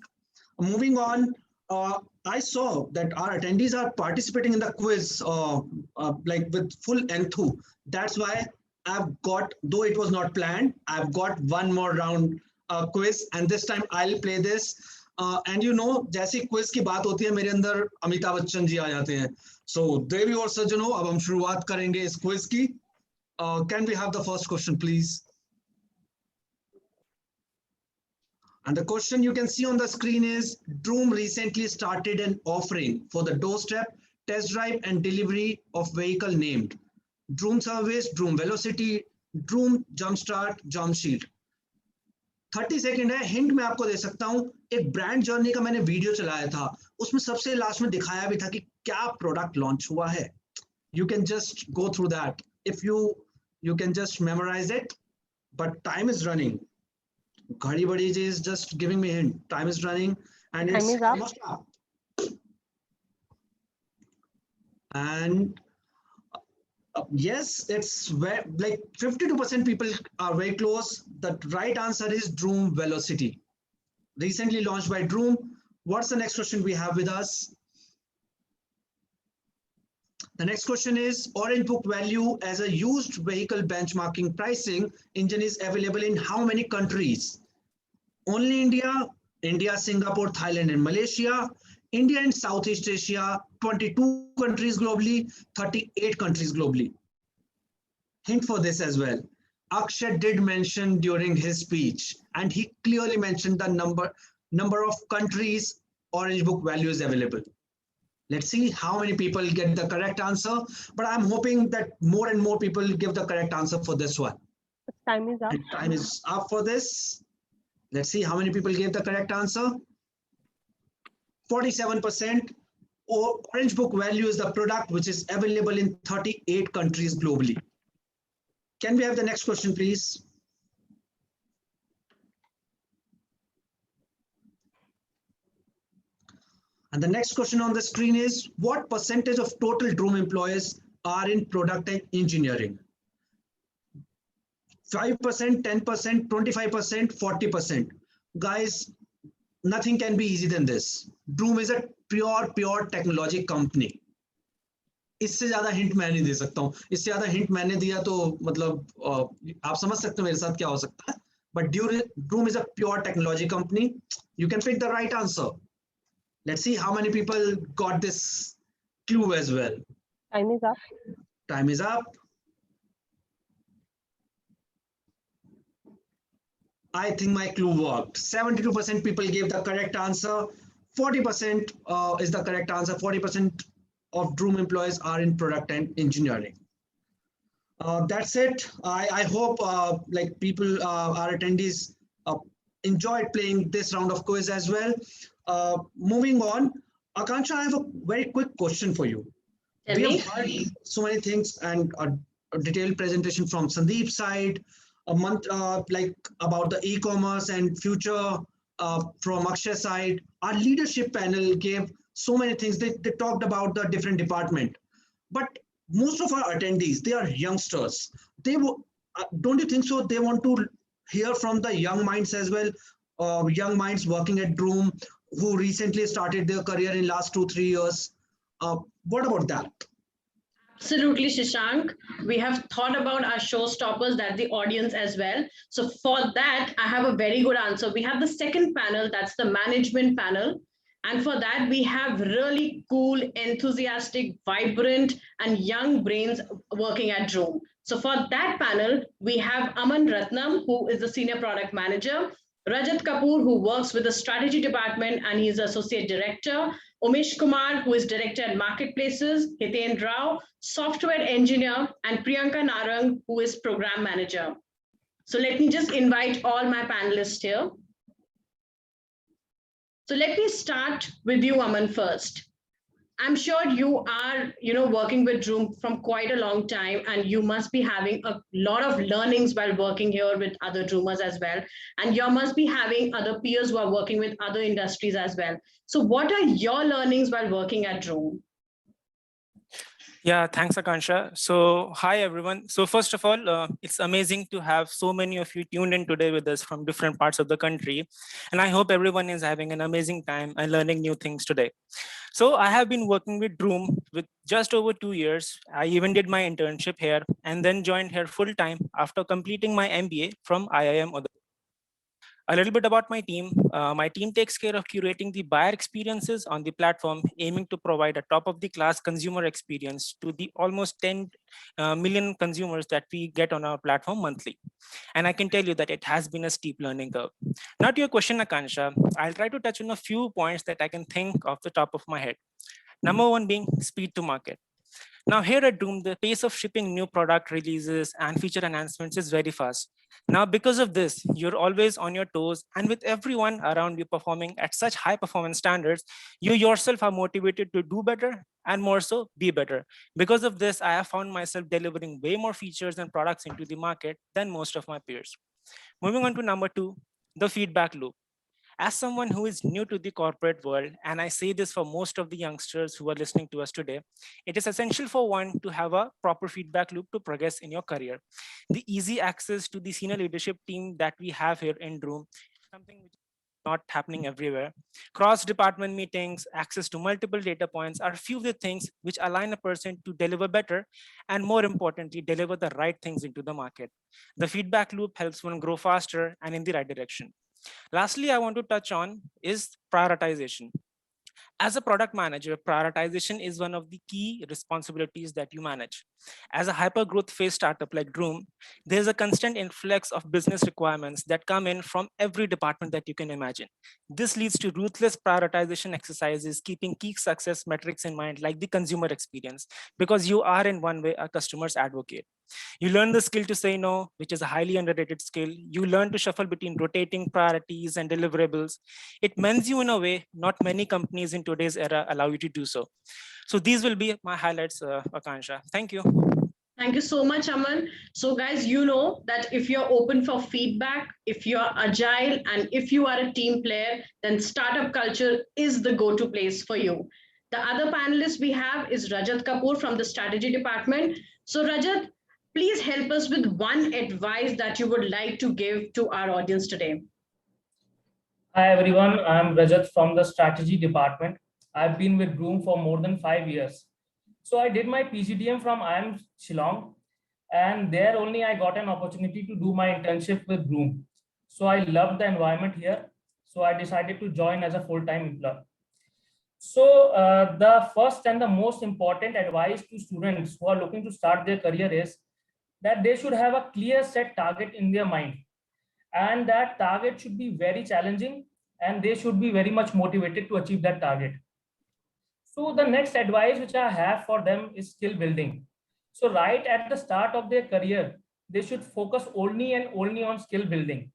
Moving on, I saw that our attendees are participating in the quiz like with full enthu. That's why I've got, though it was not planned, I've got one more round quiz, and this time I'll play this. And you know, जैसी quiz की बात होती है मेरे अंदर अमिताभ बच्चन जी आ जाते हैं. So देवी और सज्जनों, अब हम शुरुआत करेंगे इस quiz की. Can we have the first question, please? And the question you can see on the screen is, Droom recently started an offering for the doorstep, test drive and delivery of vehicle named Droom Service, Droom Velocity, Droom Jumpstart, Jump Shield. 30 second है, hint मैं आपको दे सकता हूं. एक brand journey का मैंने video चलाया था, उसमें सबसे लास्ट में दिखाया भी था कि क्या प्रोडक्ट लॉन्च हुआ है. You can just go through that. If you can just memorize it, but time is running. Ghadi Badi ji is just giving me a hint. Time is running and it's almost up. And yes, it's like 52% people are very close. The right answer is Droom Velocity. Recently launched by Droom. What's the next question we have with us? The next question is, Orange Book value as a used vehicle benchmarking pricing engine is available in how many countries? Only India, Singapore, Thailand, and Malaysia. India and Southeast Asia, 22 countries globally, 38 countries globally. Hint for this as well. Akshay did mention during his speech, and he clearly mentioned the number of countries Orange Book value is available. Let's see how many people get the correct answer, but I'm hoping that more and more people give the correct answer for this one. Time is up. And time is up for this. Let's see how many people gave the correct answer. 47%. Orange Book value is the product which is available in 38 countries globally. Can we have the next question, please? And the next question on the screen is, what percentage of total Droom employees are in product and engineering? 5%, 10%, 25%, 40%. Guys, nothing can be easier than this. Droom is a pure technology company. इससे ज्यादा hint मैं नहीं दे सकता हूँ. इससे ज्यादा hint मैंने दिया तो मतलब आप समझ सकते हो मेरे साथ क्या हो सकता है. But Droom is a pure technology company. You can pick the right answer. Let's see how many people got this clue as well. Time is up. Time is up. I think my clue worked. 72% people gave the correct answer. 40% is the correct answer. 40% of Droom employees are in product and engineering. That's it. I hope like people, our attendees enjoyed playing this round of quiz as well. Moving on, Akansha, I have a very quick question for you. We have heard so many things and a detailed presentation from Sandeep's side, a month like about the e-commerce and future from Akshay's side. Our leadership panel gave so many things. They talked about the different department, but most of our attendees, they are youngsters. They don't you think so? They want to hear from the young minds as well. Young minds working at Droom who recently started their career in last 2-3 years. What about that? Absolutely, Shashank. We have thought about our showstoppers, that's the audience as well. So for that, I have a very good answer. We have the second panel, that's the management panel. And for that, we have really cool, enthusiastic, vibrant, and young brains working at Droom. So for that panel, we have Aman Ratnam, who is the senior product manager, Rajat Kapoor, who works with the strategy department and he's associate director, Umesh Kumar, who is Director at Marketplaces, Hiten Rao, Software Engineer, and Priyanka Narang, who is Program Manager. So let me just invite all my panelists here. So let me start with you, Aman, first. I'm sure you are, working with Droom from quite a long time, and you must be having a lot of learnings while working here with other Droomers as well. And you must be having other peers who are working with other industries as well. So what are your learnings while working at Droom? Yeah, thanks, Akansha. So, hi, everyone. So first of all, it's amazing to have so many of you tuned in today with us from different parts of the country. And I hope everyone is having an amazing time and learning new things today. So I have been working with Droom with just over 2 years. I even did my internship here and then joined here full time after completing my MBA from IIM Udaipur. A little bit about my team. My team takes care of curating the buyer experiences on the platform, aiming to provide a top of the class consumer experience to the almost 10 million consumers that we get on our platform monthly. And I can tell you that it has been a steep learning curve. Now to your question, Akansha, I'll try to touch on a few points that I can think off the top of my head. Number one being speed to market. Now here at Droom, the pace of shipping new product releases and feature enhancements is very fast. Now, because of this, you're always on your toes, and with everyone around you performing at such high performance standards, you yourself are motivated to do better and more so be better. Because of this, I have found myself delivering way more features and products into the market than most of my peers. Moving on to number two, the feedback loop. As someone who is new to the corporate world, and I say this for most of the youngsters who are listening to us today, it is essential for one to have a proper feedback loop to progress in your career. The easy access to the senior leadership team that we have here in Droom, something which is not happening everywhere. Cross-department meetings, access to multiple data points are few of the things which align a person to deliver better and more importantly, deliver the right things into the market. The feedback loop helps one grow faster and in the right direction. Lastly, I want to touch on is prioritization. As a product manager, prioritization is one of the key responsibilities that you manage. As a hyper-growth phase startup like Droom, there's a constant influx of business requirements that come in from every department that you can imagine. This leads to ruthless prioritization exercises, keeping key success metrics in mind, like the consumer experience, because you are in one way a customer's advocate. You learn the skill to say no, which is a highly underrated skill. You learn to shuffle between rotating priorities and deliverables. It mends you in a way not many companies in today's era allow you to do so. So these will be my highlights, Akansha. Thank you. Thank you so much, Aman. So guys, you know that if you're open for feedback, if you're agile, and if you are a team player, then startup culture is the go-to place for you. The other panelist we have is Rajat Kapoor from the strategy department. So Rajat, please help us with one advice that you would like to give to our audience today. Hi everyone, I'm Rajat from the strategy department. I've been with Droom for more than 5 years. So I did my PGDM from IIM Shillong, and there only I got an opportunity to do my internship with Droom. So I loved the environment here. So I decided to join as a full-time employee. So the first and the most important advice to students who are looking to start their career is that they should have a clear set target in their mind. And that target should be very challenging and they should be very much motivated to achieve that target. So the next advice which I have for them is skill building. So right at the start of their career, they should focus only and only on skill building.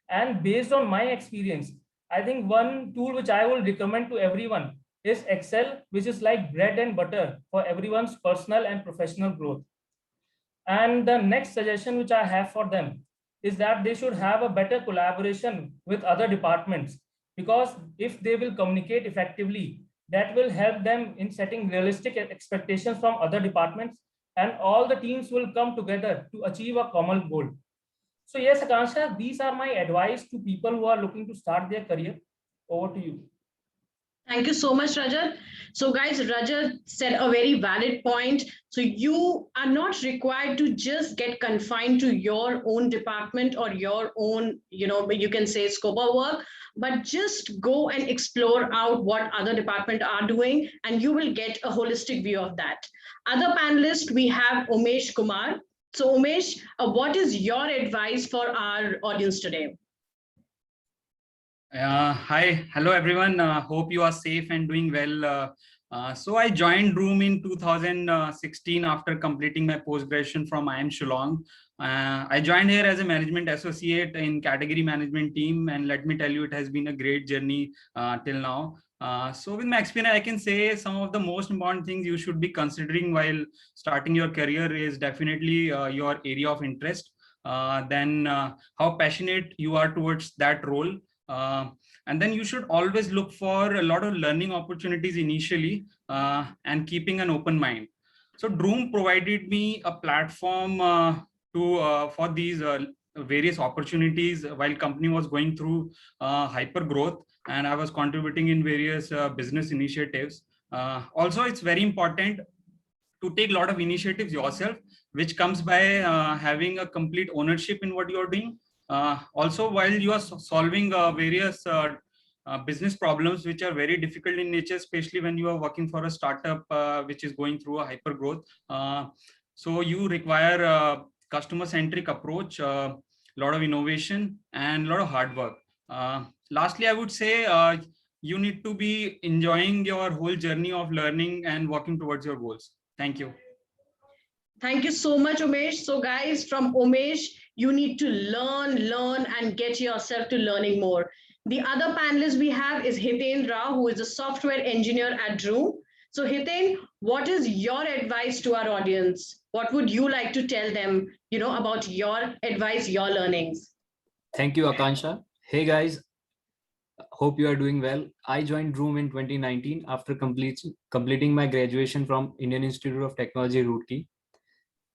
And based on my experience, I think one tool which I will recommend to everyone is Excel, which is like bread and butter for everyone's personal and professional growth. And the next suggestion which I have for them is that they should have a better collaboration with other departments, because if they will communicate effectively, that will help them in setting realistic expectations from other departments, and all the teams will come together to achieve a common goal. So yes, Akansha, these are my advice to people who are looking to start their career. Over to you. Thank you so much, Rajat. So guys, Rajat said a very valid point. So you are not required to just get confined to your own department or your own, you can say scope of work, but just go and explore out what other departments are doing, and you will get a holistic view of that. Other panelist, we have Umesh Kumar. So Umesh, what is your advice for our audience today? Hello everyone. Hope you are safe and doing well. So I joined Droom in 2016 after completing my post-graduation from IIM Shillong. I joined here as a management associate in category management team, and let me tell you, it has been a great journey till now. So with my experience, I can say some of the most important things you should be considering while starting your career is definitely your area of interest, then how passionate you are towards that role. And then you should always look for a lot of learning opportunities initially and keeping an open mind. So Droom provided me a platform for these various opportunities while company was going through hyper growth, and I was contributing in various business initiatives. Also, it's very important to take a lot of initiatives yourself, which comes by having a complete ownership in what you are doing. Also, while you are solving various business problems which are very difficult in nature, especially when you are working for a startup which is going through a hyper growth. So you require a customer-centric approach, a lot of innovation, and a lot of hard work. Lastly, I would say you need to be enjoying your whole journey of learning and working towards your goals. Thank you. Thank you so much, Umesh. So guys, from Umesh, you need to learn, and get yourself to learning more. The other panelist we have is Hiten Rao, who is a software engineer at Droom. So Hiten, what is your advice to our audience? What would you like to tell them, about your advice, your learnings? Thank you, Akansha. Hey guys, hope you are doing well. I joined Droom in 2019 after completing my graduation from Indian Institute of Technology, Roorkee.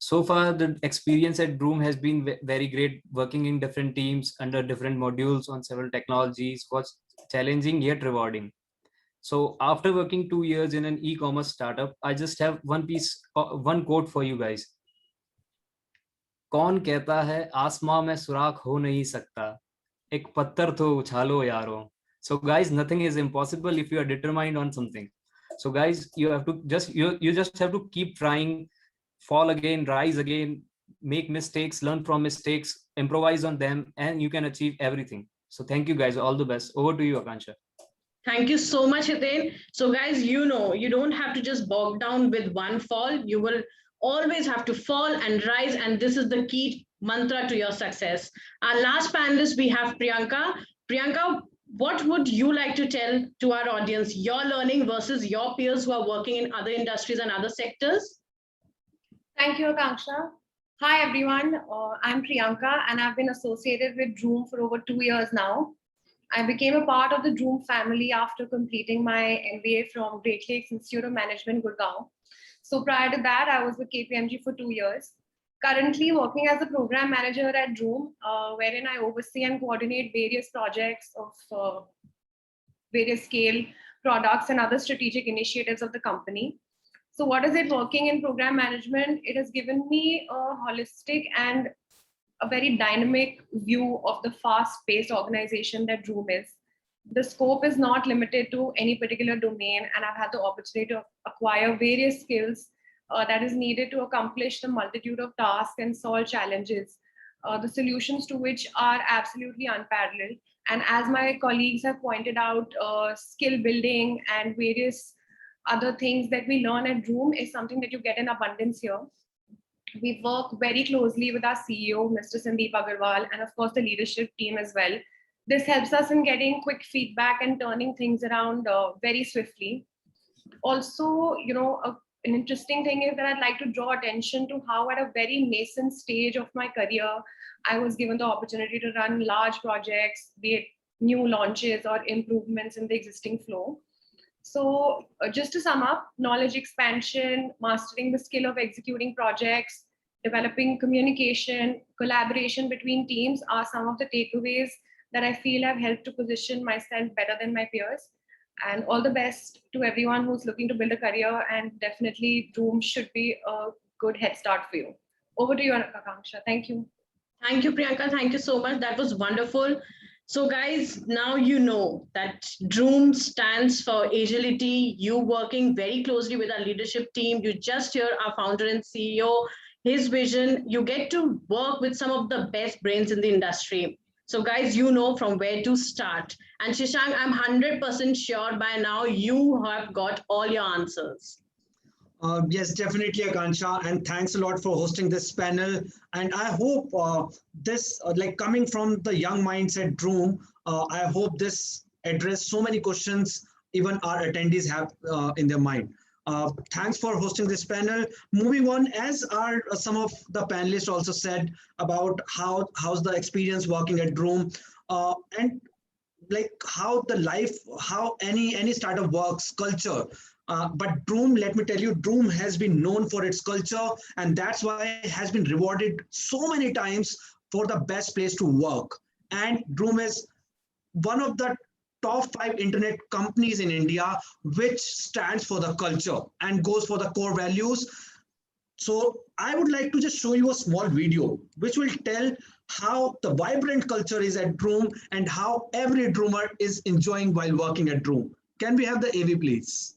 So far, the experience at Droom has been very great. Working in different teams under different modules on several technologies was challenging yet rewarding. So after working 2 years in an e-commerce startup, I just have one quote for you guys. कौन कहता है आसमां में सुराख हो नहीं सकता, एक पत्थर तो उछालो यारो. So guys, nothing is impossible if you are determined on something. So guys, you have to you just have to keep trying, fall again, rise again, make mistakes, learn from mistakes, improvise on them, and you can achieve everything. So thank you guys, all the best. Over to you, Akansha. Thank you so much, Hiten. So guys, you don't have to just bog down with one fall. You will always have to fall and rise, and this is the key mantra to your success. Our last panelist, we have Priyanka. Priyanka, what would you like to tell to our audience, your learning versus your peers who are working in other industries and other sectors? Thank you, Akanksha. Hi, everyone. I'm Priyanka, and I've been associated with Droom for over 2 years now. I became a part of the Droom family after completing my MBA from Great Lakes Institute of Management, Gurgaon. So prior to that, I was with KPMG for 2 years. Currently working as a program manager at Droom, wherein I oversee and coordinate various projects of various scale products and other strategic initiatives of the company. So what is it working in program management? It has given me a holistic and a very dynamic view of the fast-paced organization that Droom is. The scope is not limited to any particular domain, and I've had the opportunity to acquire various skills that is needed to accomplish the multitude of tasks and solve challenges, the solutions to which are absolutely unparalleled. And as my colleagues have pointed out, skill building and various other things that we learn at Droom is something that you get in abundance here. We work very closely with our CEO, Mr. Sandeep Agarwal, and of course the leadership team as well. This helps us in getting quick feedback and turning things around very swiftly. Also, an interesting thing is that I'd like to draw attention to how at a very nascent stage of my career, I was given the opportunity to run large projects, be it new launches or improvements in the existing flow. So just to sum up, knowledge expansion, mastering the skill of executing projects, developing communication, collaboration between teams are some of the takeaways that I feel have helped to position myself better than my peers. And all the best to everyone who's looking to build a career, and definitely Droom should be a good head start for you. Over to you, Akanksha. Thank you. Thank you, Priyanka. Thank you so much. That was wonderful. So guys, now you know that Droom stands for agility. You working very closely with our leadership team. You just hear our founder and CEO, his vision. You get to work with some of the best brains in the industry. So guys, you know from where to start. And Shashank, I'm 100% sure by now you have got all your answers. Yes, definitely, Akansha, and thanks a lot for hosting this panel. And I hope this, like coming from the young mindset Droom, I hope this address so many questions even our attendees have in their mind. Thanks for hosting this panel. Moving on, as our some of the panelists also said about how's the experience working at Droom, and like how the life, how any startup works, culture. But Droom, let me tell you, Droom has been known for its culture, and that's why it has been rewarded so many times for the best place to work. And Droom is one of the top 5 internet companies in India, which stands for the culture and goes for the core values. So I would like to just show you a small video which will tell how the vibrant culture is at Droom and how every Droomer is enjoying while working at Droom. Can we have the AV, please?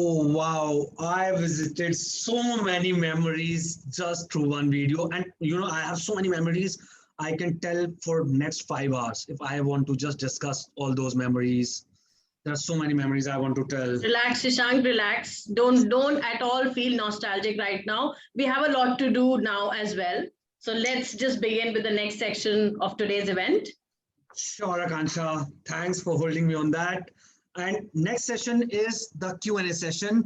Oh wow, I visited so many memories just through one video. And I have so many memories. I can tell for next 5 hours if I want to just discuss all those memories. There are so many memories I want to tell. Relax, Shashank, relax. Don't at all feel nostalgic right now. We have a lot to do now as well. So let's just begin with the next section of today's event. Sure, Akansha. Thanks for holding me on that. And next session is the Q&A session,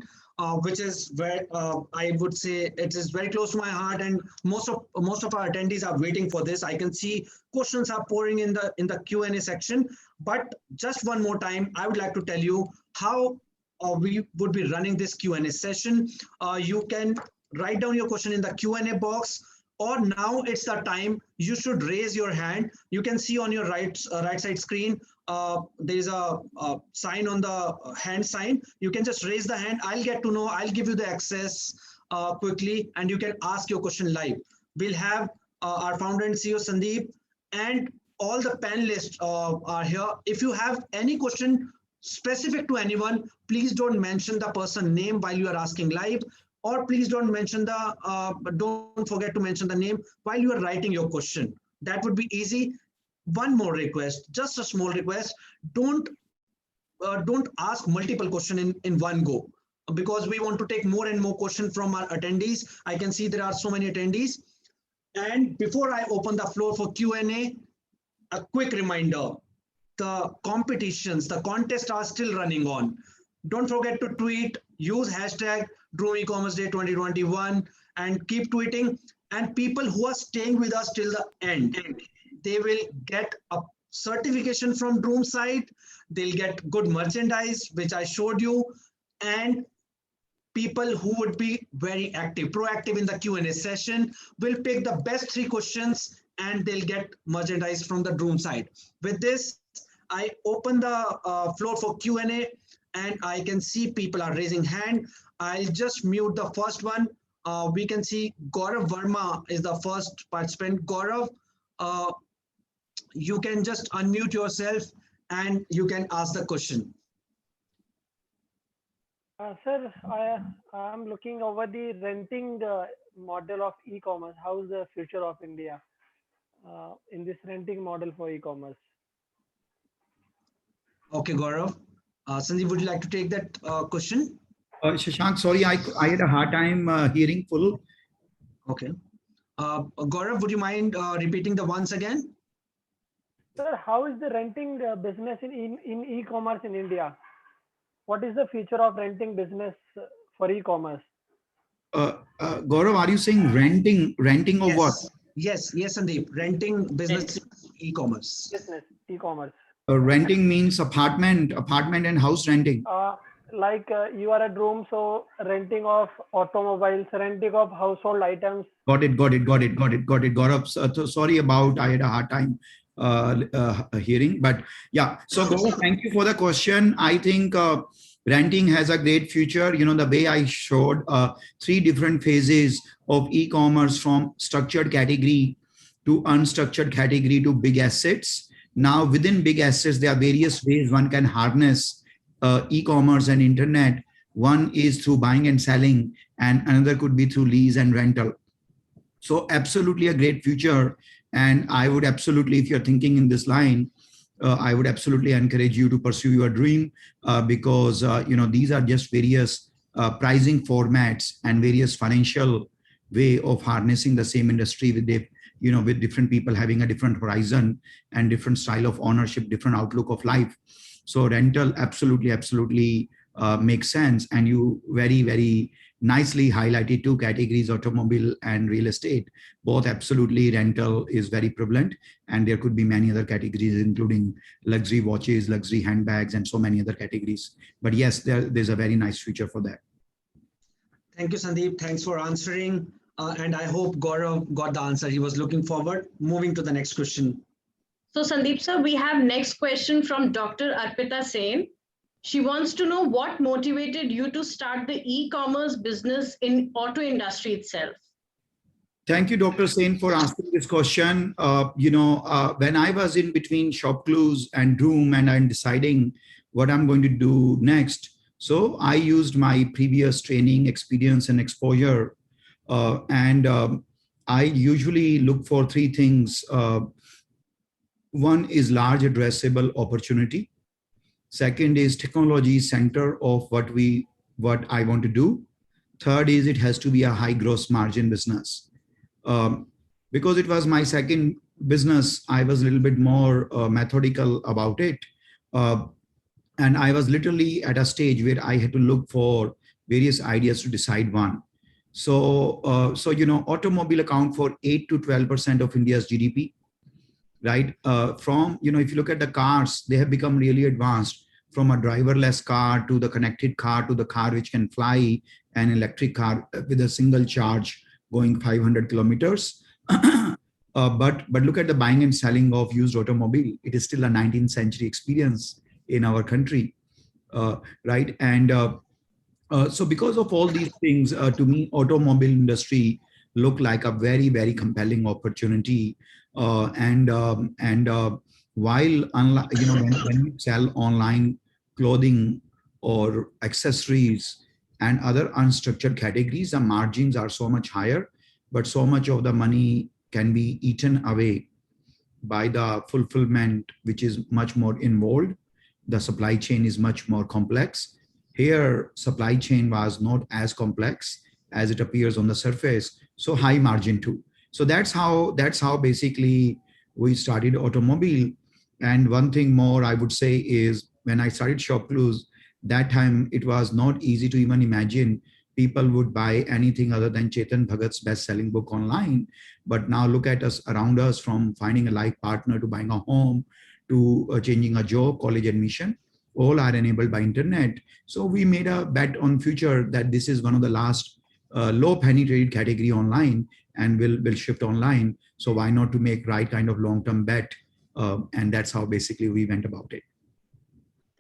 which is where I would say it is very close to my heart, and most of our attendees are waiting for this. I can see questions are pouring in the Q&A section. But just one more time, I would like to tell you how we would be running this Q&A session. You can write down your question in the Q&A box, or now it's the time you should raise your hand. You can see on your right side screen, there is a sign on the hand sign. You can just raise the hand. I'll get to know. I'll give you the access quickly, and you can ask your question live. We'll have our founder and CEO Sandeep and all the panelists are here. If you have any question specific to anyone, please don't mention the person name while you are asking live, or please don't mention don't forget to mention the name while you are writing your question. That would be easy. One more request, just a small request. Don't ask multiple questions in one go, because we want to take more and more questions from our attendees. I can see there are so many attendees. And before I open the floor for Q&A, a quick reminder, the competitions, the contests are still running on. Don't forget to tweet, use hashtag Droom E-commerce Day 2021 and keep tweeting. And people who are staying with us till the end, they will get a certification from Droom side. They'll get good merchandise, which I showed you. And people who would be very active, proactive in the Q&A session will pick the best 3 questions and they'll get merchandise from the Droom side. With this, I open the floor for Q&A and I can see people are raising hand. I'll just mute the first one. We can see Gaurav Verma is the first participant. Gaurav, you can just unmute yourself and you can ask the question. Sir, I'm looking over the renting model of e-commerce. How is the future of India in this renting model for e-commerce? Okay, Gaurav. Sanjeev, would you like to take that question? Shashank, sorry, I had a hard time hearing full. Okay. Gaurav, would you mind repeating the once again? Sir, how is the renting business in e-commerce in India? What is the future of renting business for e-commerce? Gaurav, are you saying renting of yes. what? Yes, Sandeep. Renting business e-commerce. Business e-commerce. Renting means apartment and house renting. Like you are at Droom, so renting of automobiles, renting of household items. Got it. Gaurav, so sorry about, I had a hard time hearing, but yeah. So Gaurav, thank you for the question. I think renting has a great future. You know, the way I showed 3 different phases of e-commerce, from structured category to unstructured category to big assets. Now within big assets, there are various ways one can harness e-commerce and internet. One is through buying and selling, and another could be through lease and rental. So absolutely a great future. And I would absolutely, if you're thinking in this line, I would absolutely encourage you to pursue your dream because you know, these are just various pricing formats and various financial way of harnessing the same industry with the, you know, with different people having a different horizon and different style of ownership, different outlook of life. So rental absolutely makes sense. And you very nicely highlighted 2 categories, automobile and real estate. Both absolutely rental is very prevalent, and there could be many other categories, including luxury watches, luxury handbags, and so many other categories. But yes, there's a very nice future for that. Thank you, Sandeep. Thanks for answering. And I hope Gaurav got the answer he was looking forward. Moving to the next question. So Sandeep sir, we have next question from Dr. Arpita Sen. She wants to know what motivated you to start the e-commerce business in auto industry itself. Thank you, Dr. Sen, for asking this question. You know, when I was in between ShopClues and Droom and I'm deciding what I'm going to do next, so I used my previous training, experience, and exposure. I usually look for 3 things. One is large addressable opportunity. Second is technology center of what I want to do. Third is it has to be a high gross margin business. Because it was my second business, I was a little bit more methodical about it. And I was literally at a stage where I had to look for various ideas to decide one. So, you know, automobile account for 8 to 12% of India's GDP, right? From, you know, if you look at the cars, they have become really advanced, from a driverless car to the connected car to the car which can fly, an electric car with a single charge going 500 kilometers. But look at the buying and selling of used automobile. It is still a 19th century experience in our country, right? And so because of all these things, to me, automobile industry look like a very compelling opportunity. While you know, when you sell online clothing or accessories and other unstructured categories, the margins are so much higher, but so much of the money can be eaten away by the fulfillment, which is much more involved. The supply chain is much more complex. Here, supply chain was not as complex as it appears on the surface, so high margin too. So that's how basically we started automobile. And one thing more I would say is when I started ShopClues, that time it was not easy to even imagine people would buy anything other than Chetan Bhagat's best-selling book online. But now look at us around us, from finding a life partner to buying a home to changing a job, college admission, all are enabled by internet. So we made a bet on future that this is one of the last low penetrated category online and will shift online. So why not to make right kind of long-term bet? And that's how basically we went about it.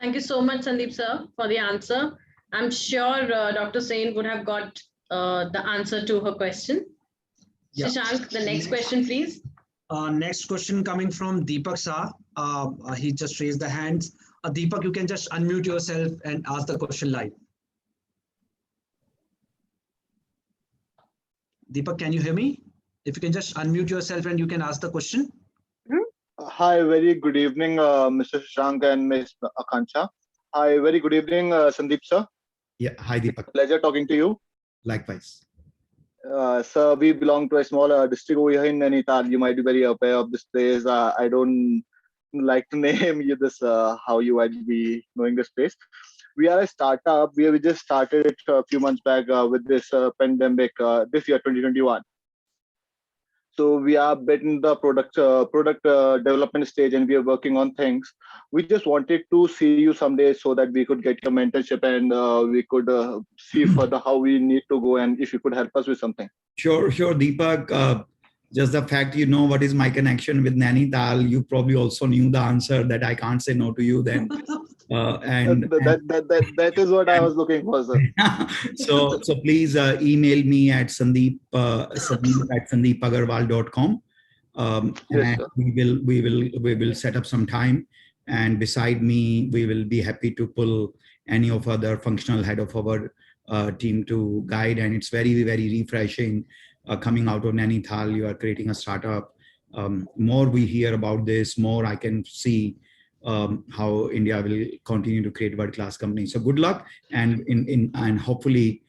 Thank you so much, Sandeep sir, for the answer. I'm sure Dr. Sain would have got the answer to her question. Yeah. Shashank, the next question, please. Next question coming from Deepak Shah. He just raised the hands. Deepak, you can just unmute yourself and ask the question live. Deepak, can you hear me? If you can just unmute yourself and you can ask the question. Hi, very good evening, Mr. Shashank and Ms. Akanksha. Hi, very good evening, Sandeep sir. Yeah, hi Deepak. Pleasure talking to you. Likewise. Sir, we belong to a small district over here in Nainital. You might be very aware of this place. I don't like to name you this, how you might be knowing this place. We are a startup. We just started it a few months back with this pandemic this year, 2021. So we are bit in the product development stage, and we are working on things. We just wanted to see you someday so that we could get your mentorship and we could see further how we need to go, and if you could help us with something. Sure, Deepak. Just the fact you know what is my connection with Nainital, you probably also knew the answer that I can't say no to you then. That is what I was looking for, sir. So please email me at sandeep@sandeepagarwal.com. Yes, and we will set up some time, and beside me we will be happy to pull any of other functional head of our team to guide. And it's very, very refreshing coming out of Nainital. You are creating a startup. More we hear about this, more I can see how India will continue to create world-class companies. So good luck, and and hopefully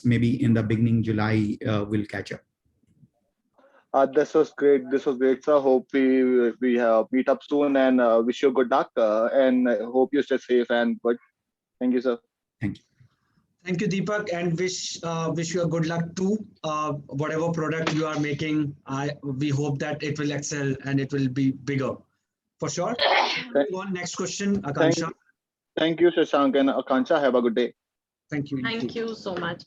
maybe in the beginning July we'll catch up. This was great. This was great, sir. Hope we meet up soon, and wish you good luck. And I hope you stay safe and good. Thank you, sir. Thank you. Thank you, Deepak, and wish you a good luck too. Whatever product you are making, we hope that it will excel and it will be bigger. For sure. Next question, Akanksha. Thank you, Shashank and Akanksha. Have a good day. Thank you. Thank you so much.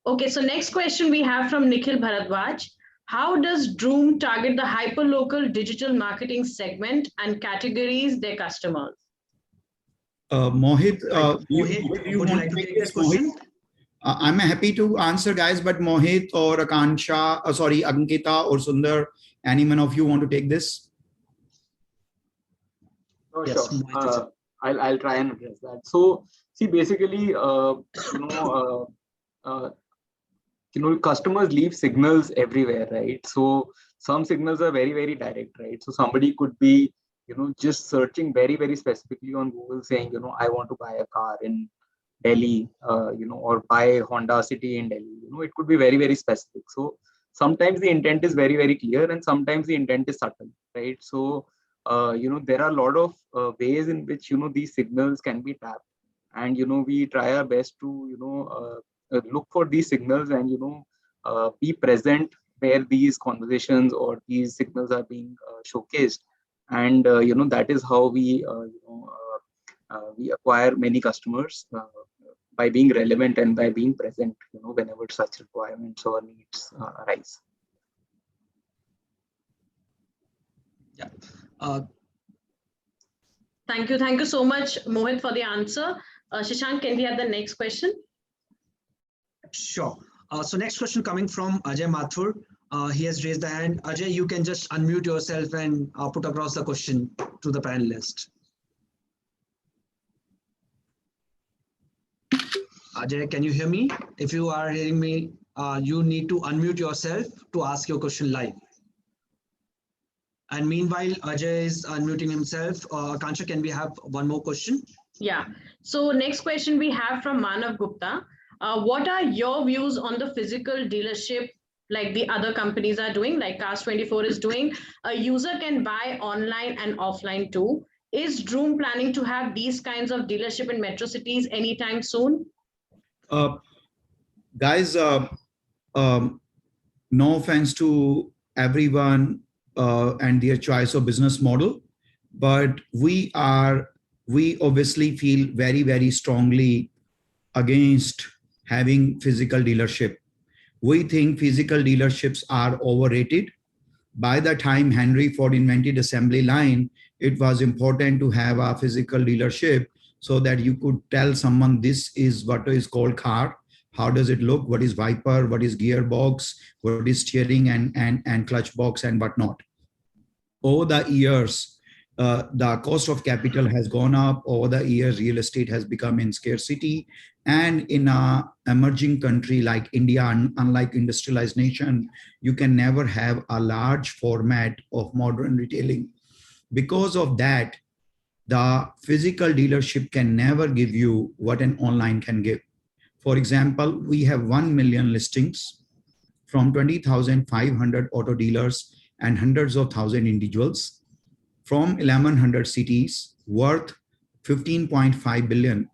Okay, so next question we have from Nikhil Bharadwaj. How does Droom target the hyperlocal digital marketing segment and categories their customers? Mohit, would you like to take this question? I'm happy to answer, guys, but Mohit or Akanksha, Ankita or Sundar, any one of you want to take this? Oh, yes, sure. I'll try and address that. So, see, basically, customers leave signals everywhere, right? So some signals are very, very direct, right? So somebody could be, just searching very, very specifically on Google, saying, I want to buy a car in Delhi, or buy Honda City in Delhi. It could be very, very specific. So sometimes the intent is very, very clear, and sometimes the intent is subtle, right? So there are a lot of ways in which these signals can be tapped, and we try our best to look for these signals and be present where these conversations or these signals are being showcased, and that is how we acquire many customers by being relevant and by being present whenever such requirements or needs arise. Yeah. Thank you so much, Mohit, for the answer. Shashank, can we have the next question? Sure. So next question coming from Ajay Mathur. He has raised the hand. Ajay, you can just unmute yourself and put across the question to the panelist. Ajay, can you hear me? If you are hearing me, you need to unmute yourself to ask your question live. And meanwhile, Ajay is unmuting himself. Akanksha, can we have one more question? Yeah. So next question we have from Manav Gupta. What are your views on the physical dealership like the other companies are doing, like Cars24 is doing. A user can buy online and offline too. Is Droom planning to have these kinds of dealership in metro cities anytime soon? Guys, no offense to everyone and their choice of business model, but we obviously feel very, very strongly against having physical dealership. We think physical dealerships are overrated. By the time Henry Ford invented assembly line, it was important to have a physical dealership so that you could tell someone this is what is called car. How does it look? What is wiper? What is gearbox? What is steering and clutch box and whatnot? Over the years, the cost of capital has gone up. Over the years, real estate has become in scarcity. And in an emerging country like India, unlike industrialized nation, you can never have a large format of modern retailing. Because of that, the physical dealership can never give you what an online can give. For example, we have 1 million listings from 20,500 auto dealers and hundreds of thousand individuals from 1,100 cities worth 15.5 billion.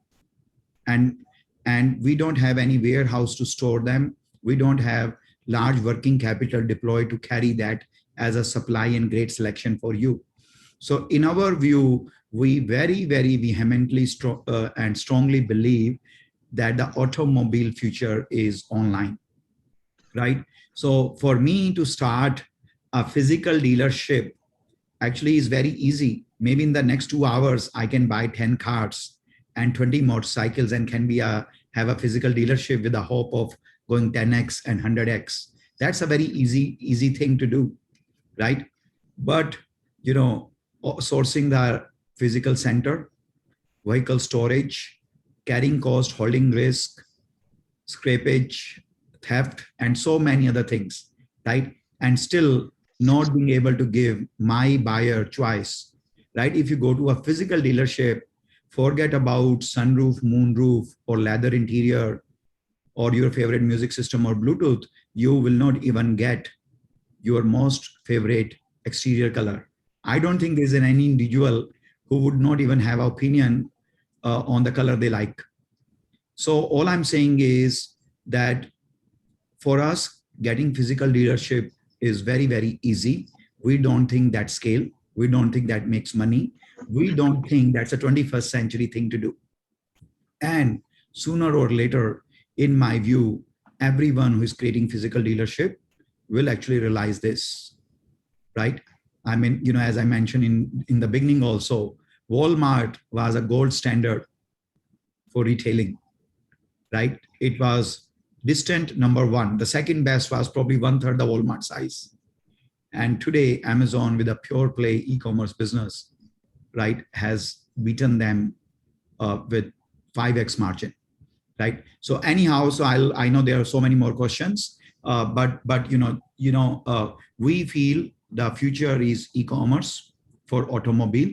And we don't have any warehouse to store them. We don't have large working capital deployed to carry that as a supply and great selection for you. So in our view, we very, very vehemently and strongly believe that the automobile future is online, right? So for me to start a physical dealership actually is very easy. Maybe in the next 2 hours, I can buy 10 cars and 20 motorcycles and can be have a physical dealership with the hope of going 10x and 100x. That's a very easy thing to do, right? But, you know, sourcing the physical center, vehicle storage, carrying cost, holding risk, scrapage, theft, and so many other things, right? And still not being able to give my buyer choice, right? If you go to a physical dealership, forget about sunroof, moonroof, or leather interior, or your favorite music system or Bluetooth, you will not even get your most favorite exterior color. I don't think there's any individual who would not even have an opinion on the color they like. So all I'm saying is that for us, getting physical dealership is very, very easy. We don't think that scale. We don't think that makes money. We don't think that's a 21st century thing to do. And sooner or later, in my view, everyone who is creating physical dealership will actually realize this, right? I mean, you know, as I mentioned in the beginning also, Walmart was a gold standard for retailing, right? It was distant number one. The second best was probably 1/3 the Walmart size. And today, Amazon with a pure play e-commerce business, right, has beaten them with 5x margin, right? So anyhow, so I know there are so many more questions, but we feel the future is e-commerce for automobile,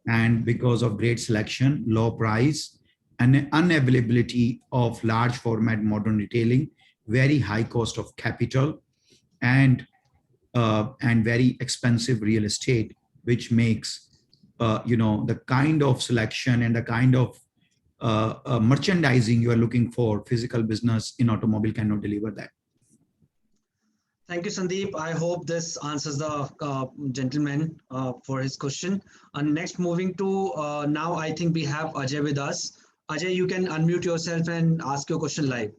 and because of great selection, low price, and unavailability of large format modern retailing, very high cost of capital, and very expensive real estate, which makes the kind of selection and the kind of merchandising you are looking for, physical business in automobile cannot deliver that. Thank you, Sandeep. I hope this answers the gentleman for his question. And next, moving to now, I think we have Ajay with us. Ajay, you can unmute yourself and ask your question live.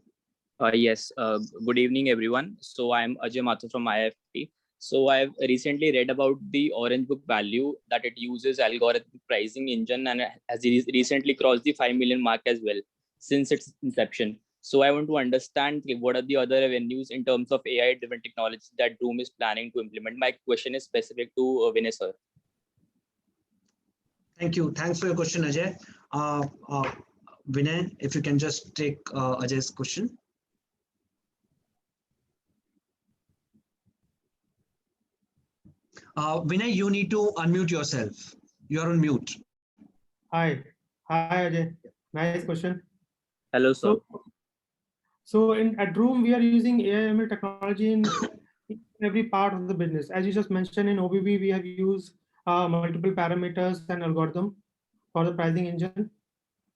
Yes. Good evening, everyone. So I'm Ajay Mathur from IFT. So I've recently read about the Orange Book value, that it uses algorithmic pricing engine and has recently crossed the 5 million mark as well since its inception. So I want to understand what are the other avenues in terms of AI-driven technology that Droom is planning to implement. My question is specific to Vinay sir. Thank you. Thanks for your question, Ajay. Vinay, if you can just take Ajay's question. Vinay, you need to unmute yourself. You're on mute. Hi, Ajay. Nice question. Hello, sir. So at Droom, we are using AI/ML technology in every part of the business. As you just mentioned, in OBB, we have used multiple parameters and algorithm for the pricing engine,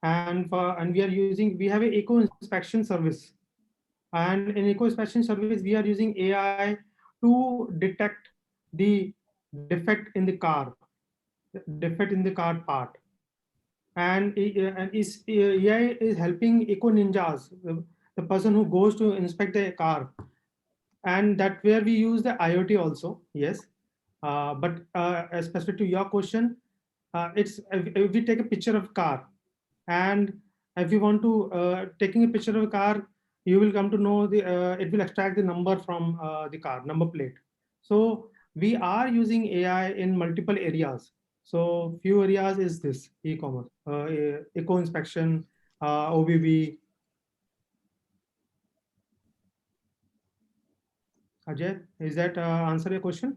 and we have an eco inspection service. And in eco inspection service, we are using AI to detect the defect in the car, part. And AI is helping eco ninjas, the person who goes to inspect the car, and that where we use the IoT also. Yes, but as specific to your question, it's if we take a picture of car, and if you want to taking a picture of a car, you will come to know the it will extract the number from the car number plate. So we are using AI in multiple areas. So few areas is this e-commerce, eco inspection, OBB. Ajay, is that answer your question?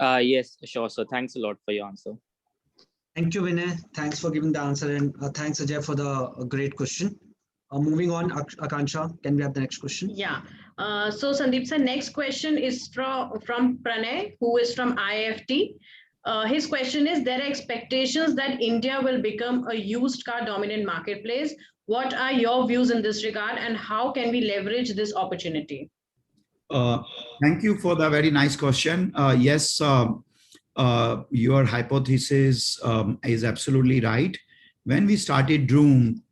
Yes, sure. So thanks a lot for your answer. Thank you, Vinay. Thanks for giving the answer, and thanks, Ajay, for the great question. Moving on, Akansha, can we have the next question? Yeah. So Sandeep sir, next question is from Pranay, who is from IFT. His question is, there are expectations that India will become a used car dominant marketplace. What are your views in this regard, and how can we leverage this opportunity? Thank you for the very nice question. Yes, your hypothesis is absolutely right. When we started Droom,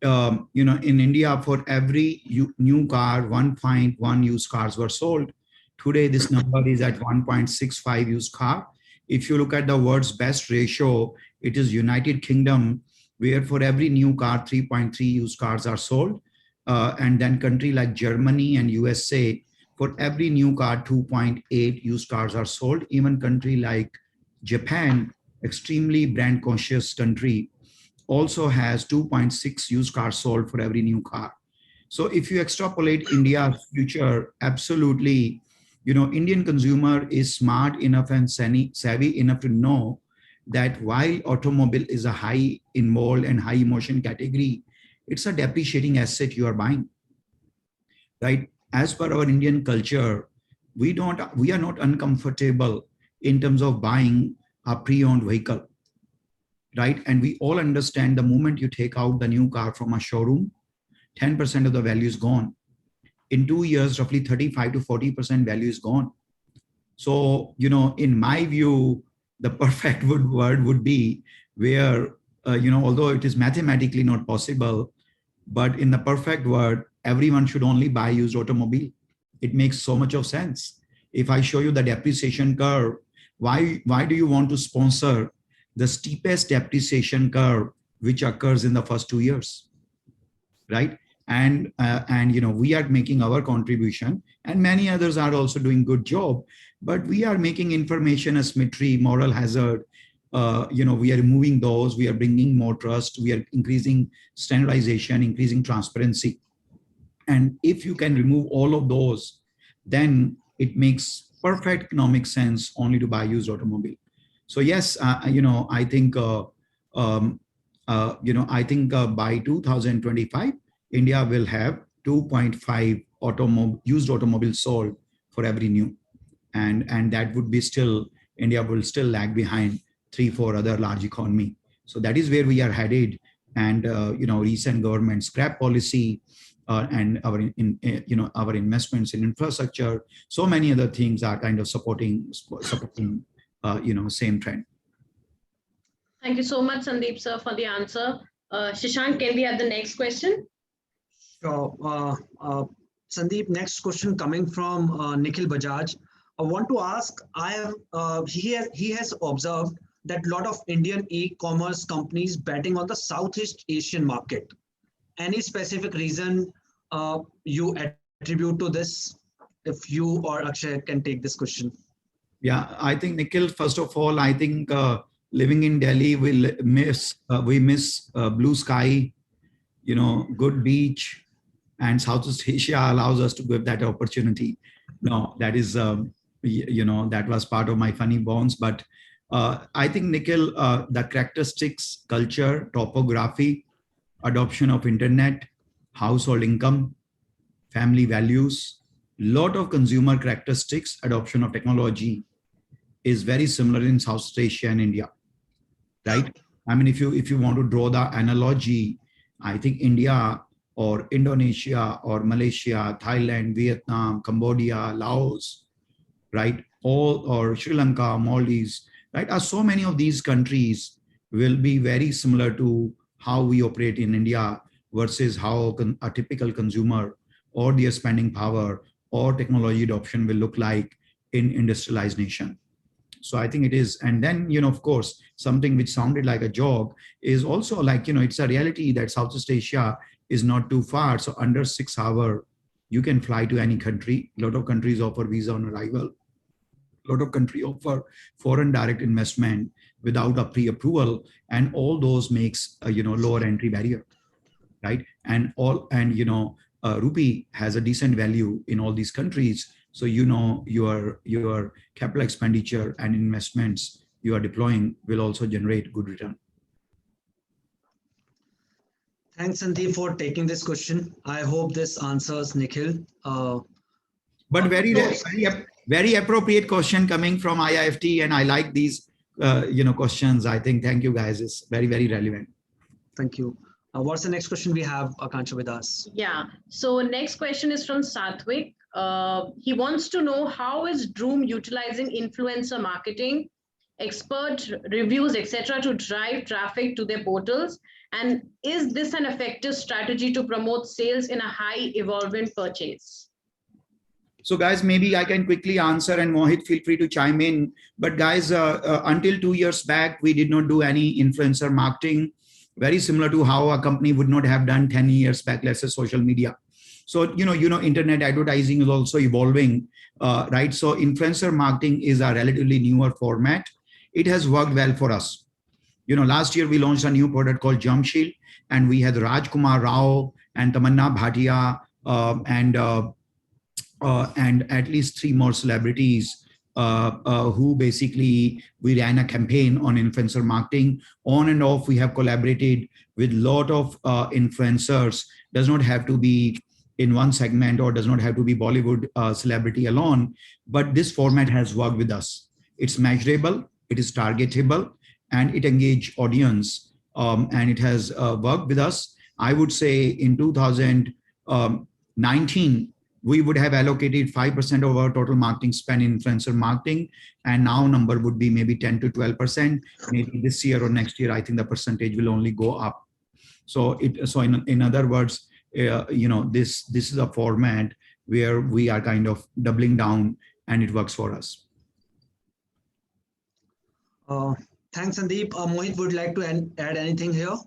in India, for every new car, 1.1 used cars were sold. Today, this number is at 1.65 used car. If you look at the world's best ratio, it is United Kingdom, where for every new car, 3.3 used cars are sold. And then country like Germany and USA, for every new car, 2.8 used cars are sold. Even country like Japan, extremely brand conscious country, also has 2.6 used cars sold for every new car. So if you extrapolate India's future, absolutely, Indian consumer is smart enough and savvy enough to know that while automobile is a high involved and high emotion category, it's a depreciating asset you are buying, right? As per our Indian culture, we are not uncomfortable in terms of buying a pre-owned vehicle, right? And we all understand the moment you take out the new car from a showroom, 10% of the value is gone. In 2 years, roughly 35 to 40% value is gone. So, in my view, the perfect word would be where, although it is mathematically not possible, but in the perfect word, everyone should only buy used automobile. It makes so much of sense. If I show you the depreciation curve, why do you want to sponsor the steepest depreciation curve which occurs in the first 2 years, right? And we are making our contribution, and many others are also doing good job, but we are making information asymmetry, moral hazard. We are removing those, we are bringing more trust, we are increasing standardization, increasing transparency. And if you can remove all of those, then it makes perfect economic sense only to buy used automobile. So yes, I think by 2025, India will have 2.5 used automobiles sold for every new, and that would be still, India will still lag behind 3-4 other large economy. So that is where we are headed, and recent government scrap policy and our investments in infrastructure, so many other things are kind of supporting same trend. Thank you so much, Sandeep sir, for the answer. Shashank, can we have the next question? Sure. Sandeep, next question coming from Nikhil Bajaj. I want to ask, he has observed that a lot of Indian e-commerce companies betting on the Southeast Asian market. Any specific reason you attribute to this? If you or Akshay can take this question. Yeah, I think Nikhil, first of all, I think living in Delhi, we miss blue sky, good beach, and Southeast Asia allows us to give that opportunity. No, that is, that was part of my funny bones. But I think, Nikhil, the characteristics, culture, topography, adoption of internet, household income, family values, lot of consumer characteristics, adoption of technology is very similar in South Asia and India, right? I mean, if you want to draw the analogy, I think India or Indonesia or Malaysia, Thailand, Vietnam, Cambodia, Laos, right? Or Sri Lanka, Maldives, right? Are so many of these countries will be very similar to how we operate in India versus how a typical consumer or their spending power or technology adoption will look like in industrialized nation. So I think it is, and then, of course, something which sounded like a joke is also like, it's a reality that Southeast Asia is not too far. So under 6 hours, you can fly to any country. A lot of countries offer visa on arrival. A lot of countries offer foreign direct investment without a pre-approval, and all those makes a lower entry barrier, right? And rupee has a decent value in all these countries. So your capital expenditure and investments you are deploying will also generate good return. Thanks, Sandeep, for taking this question. I hope this answers Nikhil. But very appropriate question coming from IIFT, and I like these questions. I think, thank you guys. It's very, very relevant. Thank you. What's the next question we have, Akansha, with us? Yeah. So next question is from Satvik. He wants to know, how is Droom utilizing influencer marketing, expert reviews, etc., to drive traffic to their portals? And is this an effective strategy to promote sales in a high evolving purchase? So guys, maybe I can quickly answer, and Mohit, feel free to chime in. But guys, until 2 years back, we did not do any influencer marketing, very similar to how a company would not have done 10 years back, let's say social media. So, internet advertising is also evolving, right? So influencer marketing is a relatively newer format. It has worked well for us. Last year we launched a new product called Jump Shield, and we had Rajkumar Rao and Tamanna Bhatia and at least 3 more celebrities who basically, we ran a campaign on influencer marketing. On and off, we have collaborated with a lot of influencers. Does not have to be in one segment or does not have to be Bollywood celebrity alone, but this format has worked with us. It's measurable, it is targetable, and it engage audience, and it has worked with us. I would say in 2019, we would have allocated 5% of our total marketing spend in influencer marketing, and now number would be maybe 10 to 12%. Maybe this year or next year, I think the percentage will only go up. So in other words, this is a format where we are kind of doubling down, and it works for us. Thanks, Sandeep. Mohit would like to add anything here?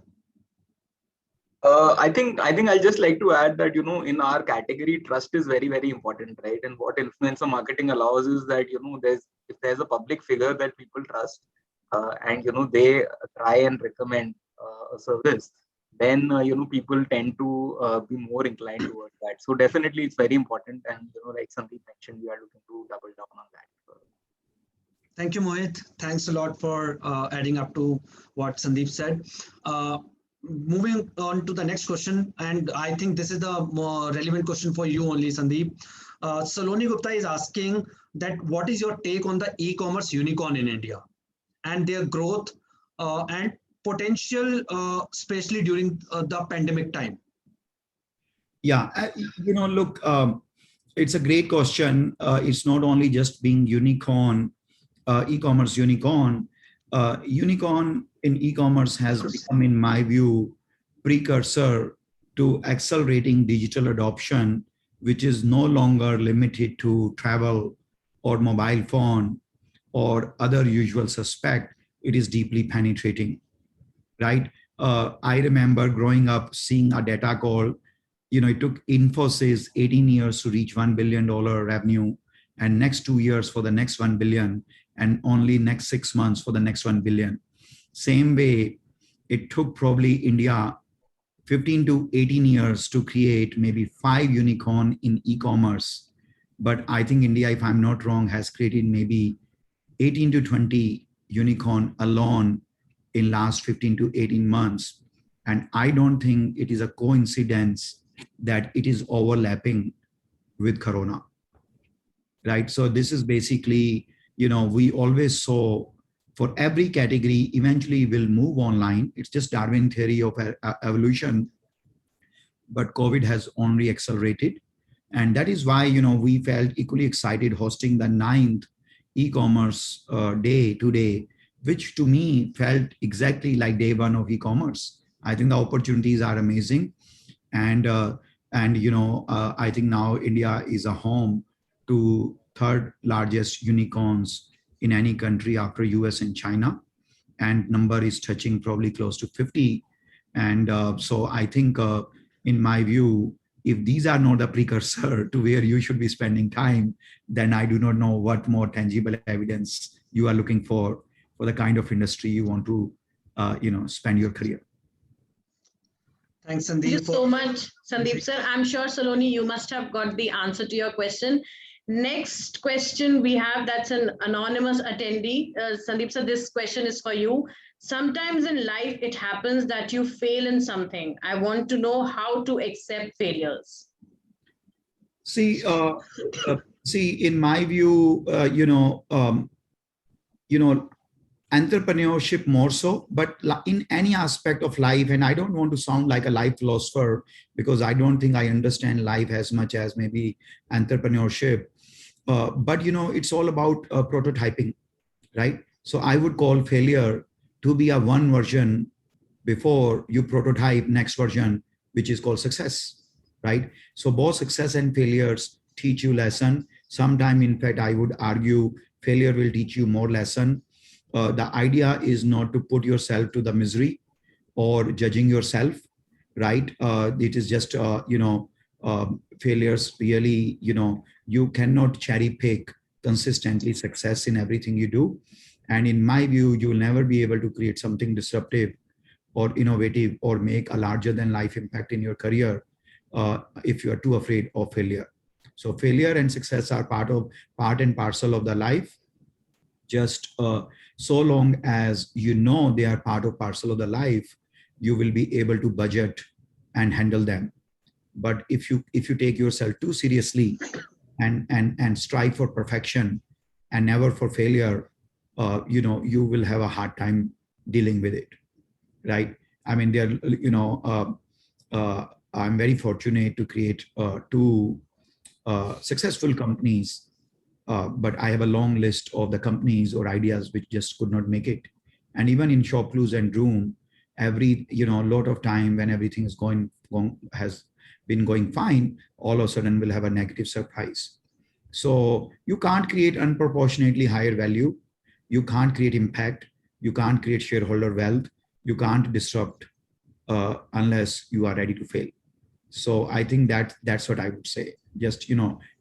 I think I'll just like to add that, in our category, trust is very, very important, right? And what influencer marketing allows is that, if there's a public figure that people trust, and, they try and recommend a service, then, people tend to be more inclined towards that. So definitely it's very important. And, like Sandeep mentioned, we are looking to double down on that. Thank you, Mohit. Thanks a lot for adding up to what Sandeep said. Moving on to the next question, and I think this is the more relevant question for you only, Sandeep. Saloni Gupta is asking that what is your take on the e-commerce unicorn in India and their growth and potential, especially during the pandemic time? Yeah, look, it's a great question. It's not only just being unicorn, e-commerce unicorn. Unicorn in e-commerce has become, in my view, precursor to accelerating digital adoption, which is no longer limited to travel or mobile phone or other usual suspect. It is deeply penetrating, right? I remember growing up seeing a data call, it took Infosys 18 years to reach $1 billion revenue, and next 2 years for the next 1 billion, and only next 6 months for the next 1 billion. Same way, it took probably India 15 to 18 years to create maybe 5 unicorn in e-commerce. But I think India, if I'm not wrong, has created maybe 18 to 20 unicorn alone in last 15 to 18 months. And I don't think it is a coincidence that it is overlapping with Corona, right? So this is basically, we always saw for every category eventually will move online. It's just Darwin theory of evolution, but COVID has only accelerated. And that is why, we felt equally excited hosting the 9th e-commerce day today, which to me felt exactly like day one of e-commerce. I think the opportunities are amazing. And I think now India is a home to third largest unicorns in any country after US and China. And number is touching probably close to 50. And so I think, in my view, if these are not the precursor to where you should be spending time, then I do not know what more tangible evidence you are looking for the kind of industry you want to, spend your career. Thanks, Thank Sandeep. you so much, Sandeep sir. I'm sure, Saloni, you must have got the answer to your question. Next question we have, that's an anonymous attendee. Sandeep sir, this question is for you. Sometimes in life, it happens that you fail in something. I want to know how to accept failures. See, in my view, entrepreneurship more so, but in any aspect of life, and I don't want to sound like a life philosopher because I don't think I understand life as much as maybe entrepreneurship. But it's all about prototyping, right? So I would call failure to be a one version before you prototype next version, which is called success, right? So both success and failures teach you lesson. Sometime, in fact, I would argue failure will teach you more lesson. The idea is not to put yourself to the misery or judging yourself, right? It is just, failures really, you cannot cherry pick consistently success in everything you do. And in my view, you'll never be able to create something disruptive or innovative or make a larger than life impact in your career if you are too afraid of failure. So failure and success are part and parcel of the life. Just so long as they are part of parcel of the life, you will be able to budget and handle them. But if you take yourself too seriously and strive for perfection and never for failure, you will have a hard time dealing with it, right? I mean, I'm very fortunate to create two successful companies. But I have a long list of the companies or ideas which just could not make it. And even in Shop Clues and Droom, every lot of time when everything is has been going fine, all of a sudden we'll have a negative surprise. So you can't create unproportionately higher value. You can't create impact. You can't create shareholder wealth. You can't disrupt unless you are ready to fail. So I think that's what I would say. Just,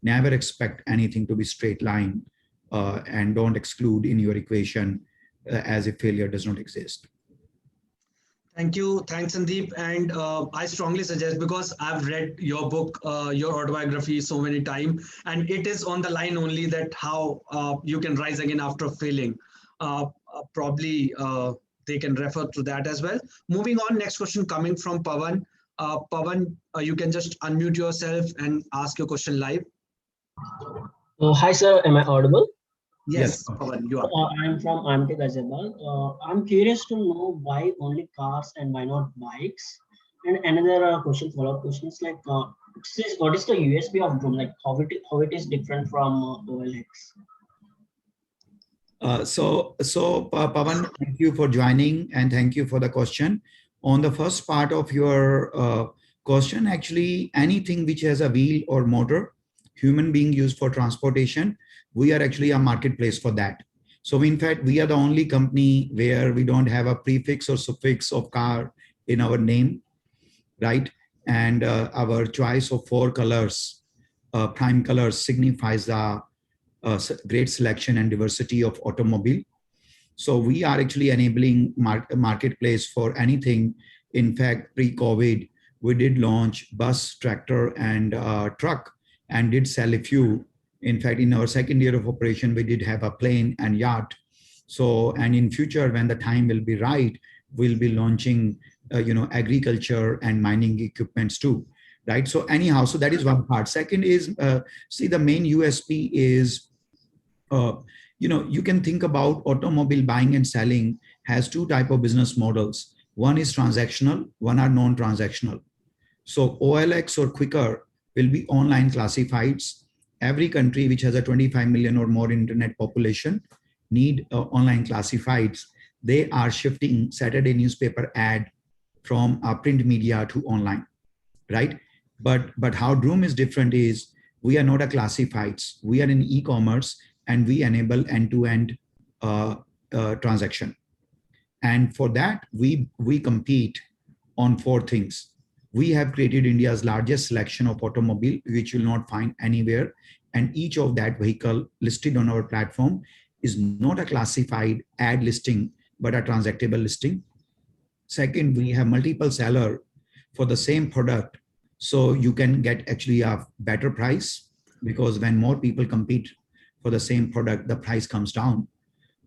never expect anything to be straight line and don't exclude in your equation as if failure does not exist. Thank you. Thanks, Sandeep. And I strongly suggest, because I've read your book, your autobiography so many times, and it is on the line only that how you can rise again after failing. Probably they can refer to that as well. Moving on, next question coming from Pawan. Pawan, you can just unmute yourself and ask your question live. Hi, sir. Am I audible? Yes, Pawan, you are. I'm from Amte Gazebal. I'm curious to know why only cars and why not bikes? And another question, follow-up question is like, what is the USP of Droom? Like how it is different from OLX? So Pawan, thank you for joining and thank you for the question. On the first part of your question, actually anything which has a wheel or motor, human being used for transportation, we are actually a marketplace for that. So in fact, we are the only company where we don't have a prefix or suffix of car in our name, right? And our choice of 4 colors, prime colors, signifies the great selection and diversity of automobile. So we are actually enabling marketplace for anything. In fact, pre-COVID, we did launch bus, tractor, and truck, and did sell a few. In fact, in our second year of operation, we did have a plane and yacht. So, and in future, when the time will be right, we'll be launching, agriculture and mining equipments too. right? So anyhow, so that is one part. Second is, see, the main USP is, you can think about automobile buying and selling has two type of business models. One is transactional, one are non-transactional. So OLX or Quicker will be online classifieds. Every country which has a 25 million or more internet population need online classifieds. They are shifting Saturday newspaper ad from print media to online, right? But how Droom is different is we are not a classifieds. We are in e-commerce and we enable end-to-end transaction. And for that, we compete on four things. We have created India's largest selection of automobile, which you'll not find anywhere. And each of that vehicle listed on our platform is not a classified ad listing, but a transactable listing. Second, we have multiple seller for the same product. So you can get actually a better price, because when more people compete for the same product, the price comes down.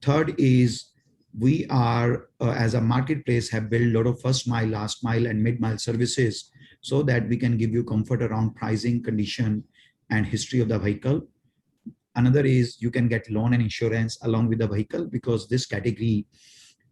Third is we are, as a marketplace, have built a lot of first mile, last mile, and mid mile services so that we can give you comfort around pricing, condition, and history of the vehicle. Another is you can get loan and insurance along with the vehicle, because this category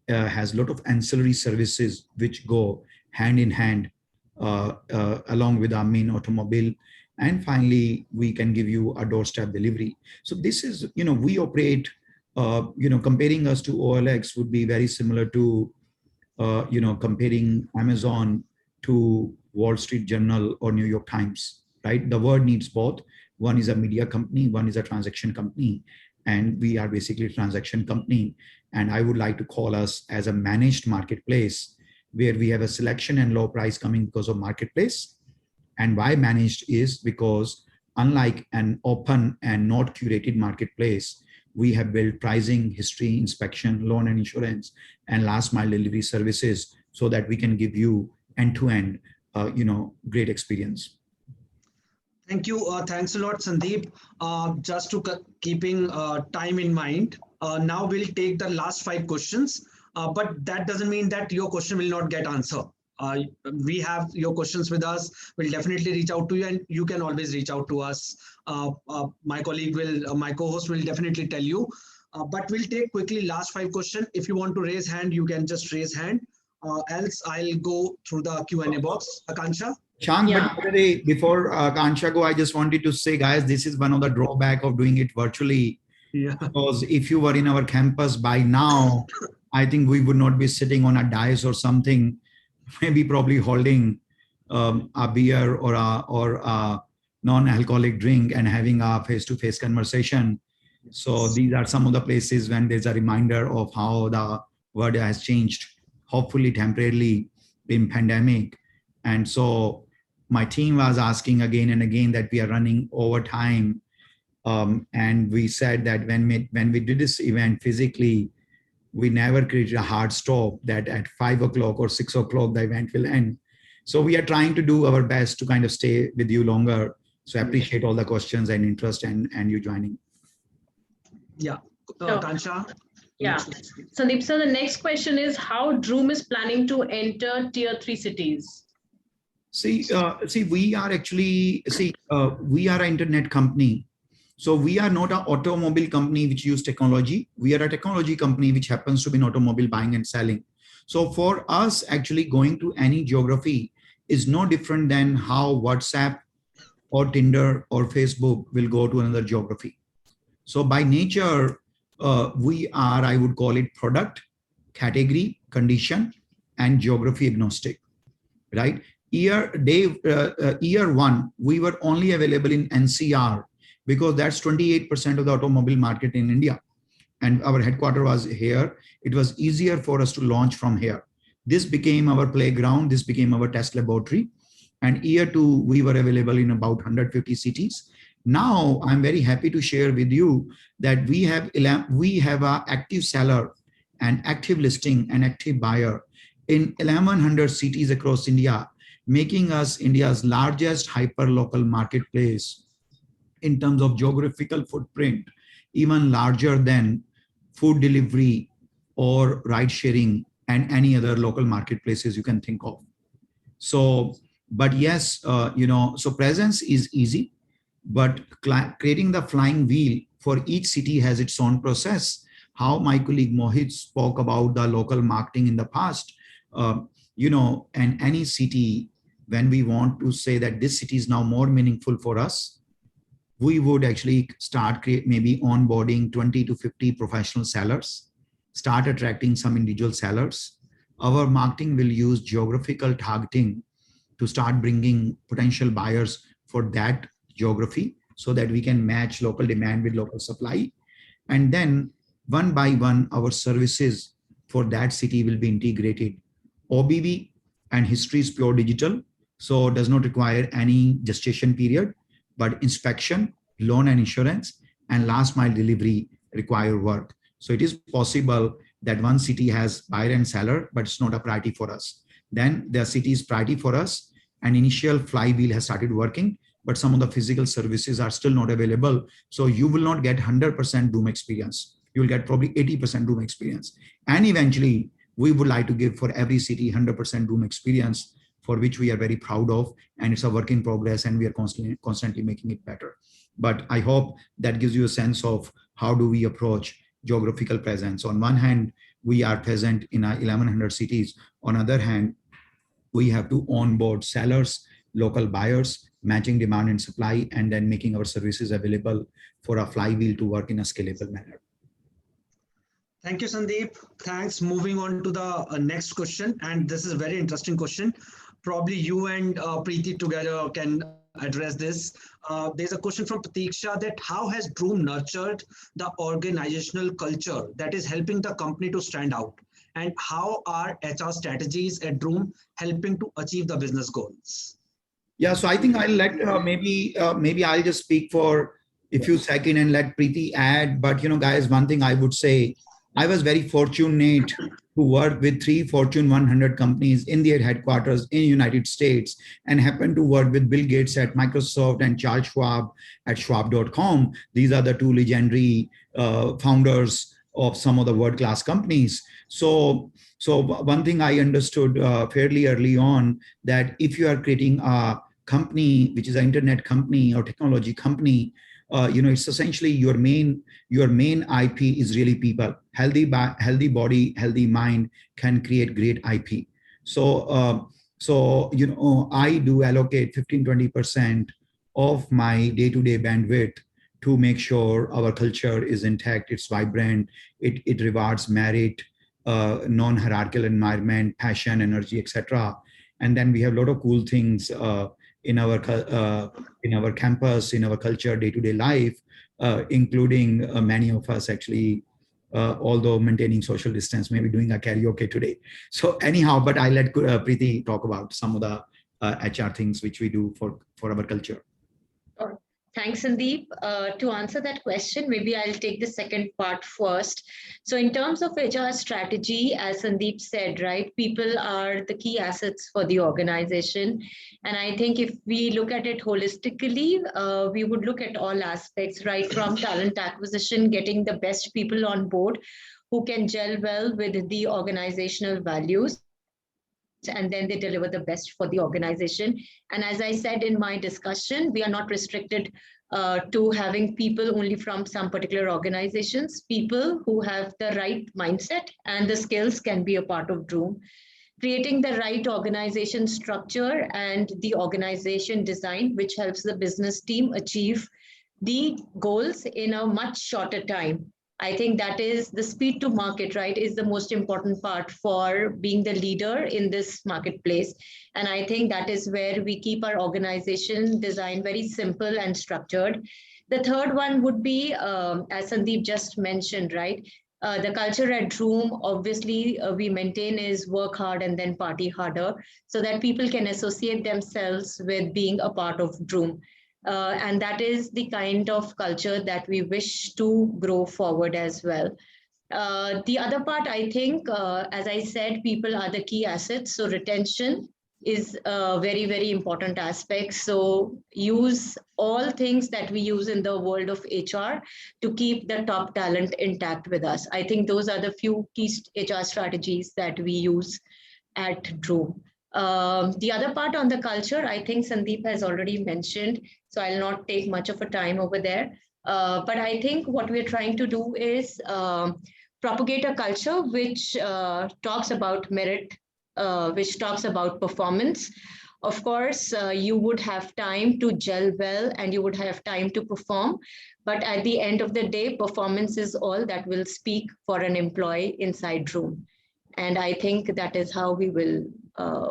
has a lot of ancillary services which go hand in hand along with our main automobile. And finally, we can give you a doorstep delivery. So this is, we operate, comparing us to OLX would be very similar to, comparing Amazon to Wall Street Journal or New York Times, right? The word needs both. One is a media company, one is a transaction company, and we are basically a transaction company. And I would like to call us as a managed marketplace, where we have a selection and low price coming because of marketplace. And why managed is because unlike an open and not curated marketplace, we have built pricing, history, inspection, loan and insurance, and last mile delivery services so that we can give you end-to-end, great experience. Thank you. Thanks a lot, Sandeep. Just to keeping time in mind, now we'll take the last 5 questions, but that doesn't mean that your question will not get answered. We have your questions with us. We'll definitely reach out to you, and you can always reach out to us. My colleague will, my co-host will definitely tell you. But we'll take quickly last 5 questions. If you want to raise hand, you can just raise hand. Else, I'll go through the Q&A box. Akansha? Shank, yeah. But before Akansha go, I just wanted to say, guys, this is one of the drawback of doing it virtually. Yeah. Because if you were in our campus by now, I think we would not be sitting on a dais or something, maybe probably holding a beer or a non-alcoholic drink and having a face-to-face conversation. So these are some of the places when there's a reminder of how the world has changed, hopefully temporarily in pandemic. And so my team was asking again and again that we are running over time. And we said that when we did this event physically, we never created a hard stop that at 5 o'clock or 6 o'clock the event will end. So we are trying to do our best to kind of stay with you longer. So I appreciate all the questions and interest and you joining. Yeah, Kansha. Yeah, Sandeep sir, the next question is how Droom is planning to enter tier 3 cities. See, we are actually, we are an internet company. So we are not an automobile company which use technology. We are a technology company which happens to be in automobile buying and selling. So for us, actually going to any geography is no different than how WhatsApp or Tinder or Facebook will go to another geography. So by nature, we are, I would call it product, category, condition, and geography agnostic, right? Year one, we were only available in NCR because that's 28% of the automobile market in India. And our headquarters was here. It was easier for us to launch from here. This became our playground. This became our test laboratory. And year 2, we were available in about 150 cities. Now, I'm very happy to share with you that we have an active seller, an active listing, an active buyer in 1,100 cities across India, making us India's largest hyper-local marketplace in terms of geographical footprint, even larger than food delivery or ride sharing and any other local marketplaces you can think of. So But yes, so presence is easy, but creating the flying wheel for each city has its own process. How my colleague Mohit spoke about the local marketing in the past, and any city, when we want to say that this city is now more meaningful for us, we would actually start maybe onboarding 20 to 50 professional sellers, start attracting some individual sellers. Our marketing will use geographical targeting to start bringing potential buyers for that geography so that we can match local demand with local supply. And then one by one, our services for that city will be integrated. OBB and history is pure digital, so does not require any gestation period, but inspection, loan and insurance, and last mile delivery require work. So it is possible that one city has buyer and seller, but it's not a priority for us. Then the city is priority for us, and initial flywheel has started working, but some of the physical services are still not available. So you will not get 100% Droom experience. You will get probably 80% Droom experience. And eventually, we would like to give for every city 100% Droom experience, for which we are very proud of, and it's a work in progress, and we are constantly making it better. But I hope that gives you a sense of how do we approach geographical presence. On one hand, we are present in 1,100 cities. On the other hand, we have to onboard sellers, local buyers, matching demand and supply, and then making our services available for a flywheel to work in a scalable manner. Thank you, Sandeep. Thanks. Moving on to the next question. And this is a very interesting question. Probably you and Preeti together can address this. There's a question from Pratiksha that how has Droom nurtured the organizational culture that is helping the company to stand out? And how are HR strategies at Droom helping to achieve the business goals? Yeah, so I think I'll let maybe I'll just speak for a few seconds and let Preeti add. But guys, one thing I would say, I was very fortunate to work with 3 Fortune 100 companies in their headquarters in the United States, and happened to work with Bill Gates at Microsoft and Charles Schwab at Schwab.com. These are the 2 legendary founders of some of the world-class companies. So one thing I understood fairly early on, that if you are creating a company which is an internet company or technology company, it's essentially your main IP is really people. Healthy body, healthy mind can create great IP. So I do allocate 15-20% of my day-to-day bandwidth to make sure our culture is intact, it's vibrant, it rewards merit, non-hierarchical environment, passion, energy, etc. And then we have a lot of cool things in our campus, in our culture, day-to-day life, including many of us actually, although maintaining social distance, maybe doing a karaoke today. So anyhow, but I let Preeti talk about some of the HR things which we do for our culture. Thanks, Sandeep. To answer that question, maybe I'll take the second part first. So in terms of HR strategy, as Sandeep said, right, people are the key assets for the organization. And I think if we look at it holistically, we would look at all aspects, right, from talent acquisition, getting the best people on board who can gel well with the organizational values, and then they deliver the best for the organization. And as I said in my discussion, we are not restricted to having people only from some particular organizations. People who have the right mindset and the skills can be a part of Droom. Creating the right organization structure and the organization design, which helps the business team achieve the goals in a much shorter time. I think that is the speed to market, right, is the most important part for being the leader in this marketplace. And I think that is where we keep our organization design very simple and structured. The third one would be, as Sandeep just mentioned, right, the culture at Droom, obviously, we maintain is work hard and then party harder, so that people can associate themselves with being a part of Droom. And that is the kind of culture that we wish to grow forward as well. The other part, I think, as I said, people are the key assets. So retention is a very, very important aspect. So use all things that we use in the world of HR to keep the top talent intact with us. I think those are the few key HR strategies that we use at Droom. The other part on the culture, I think Sandeep has already mentioned, so I'll not take much of a time over there. But I think what we're trying to do is propagate a culture which talks about merit, which talks about performance. Of course, you would have time to gel well and you would have time to perform. But at the end of the day, performance is all that will speak for an employee inside Droom. And I think that is how we will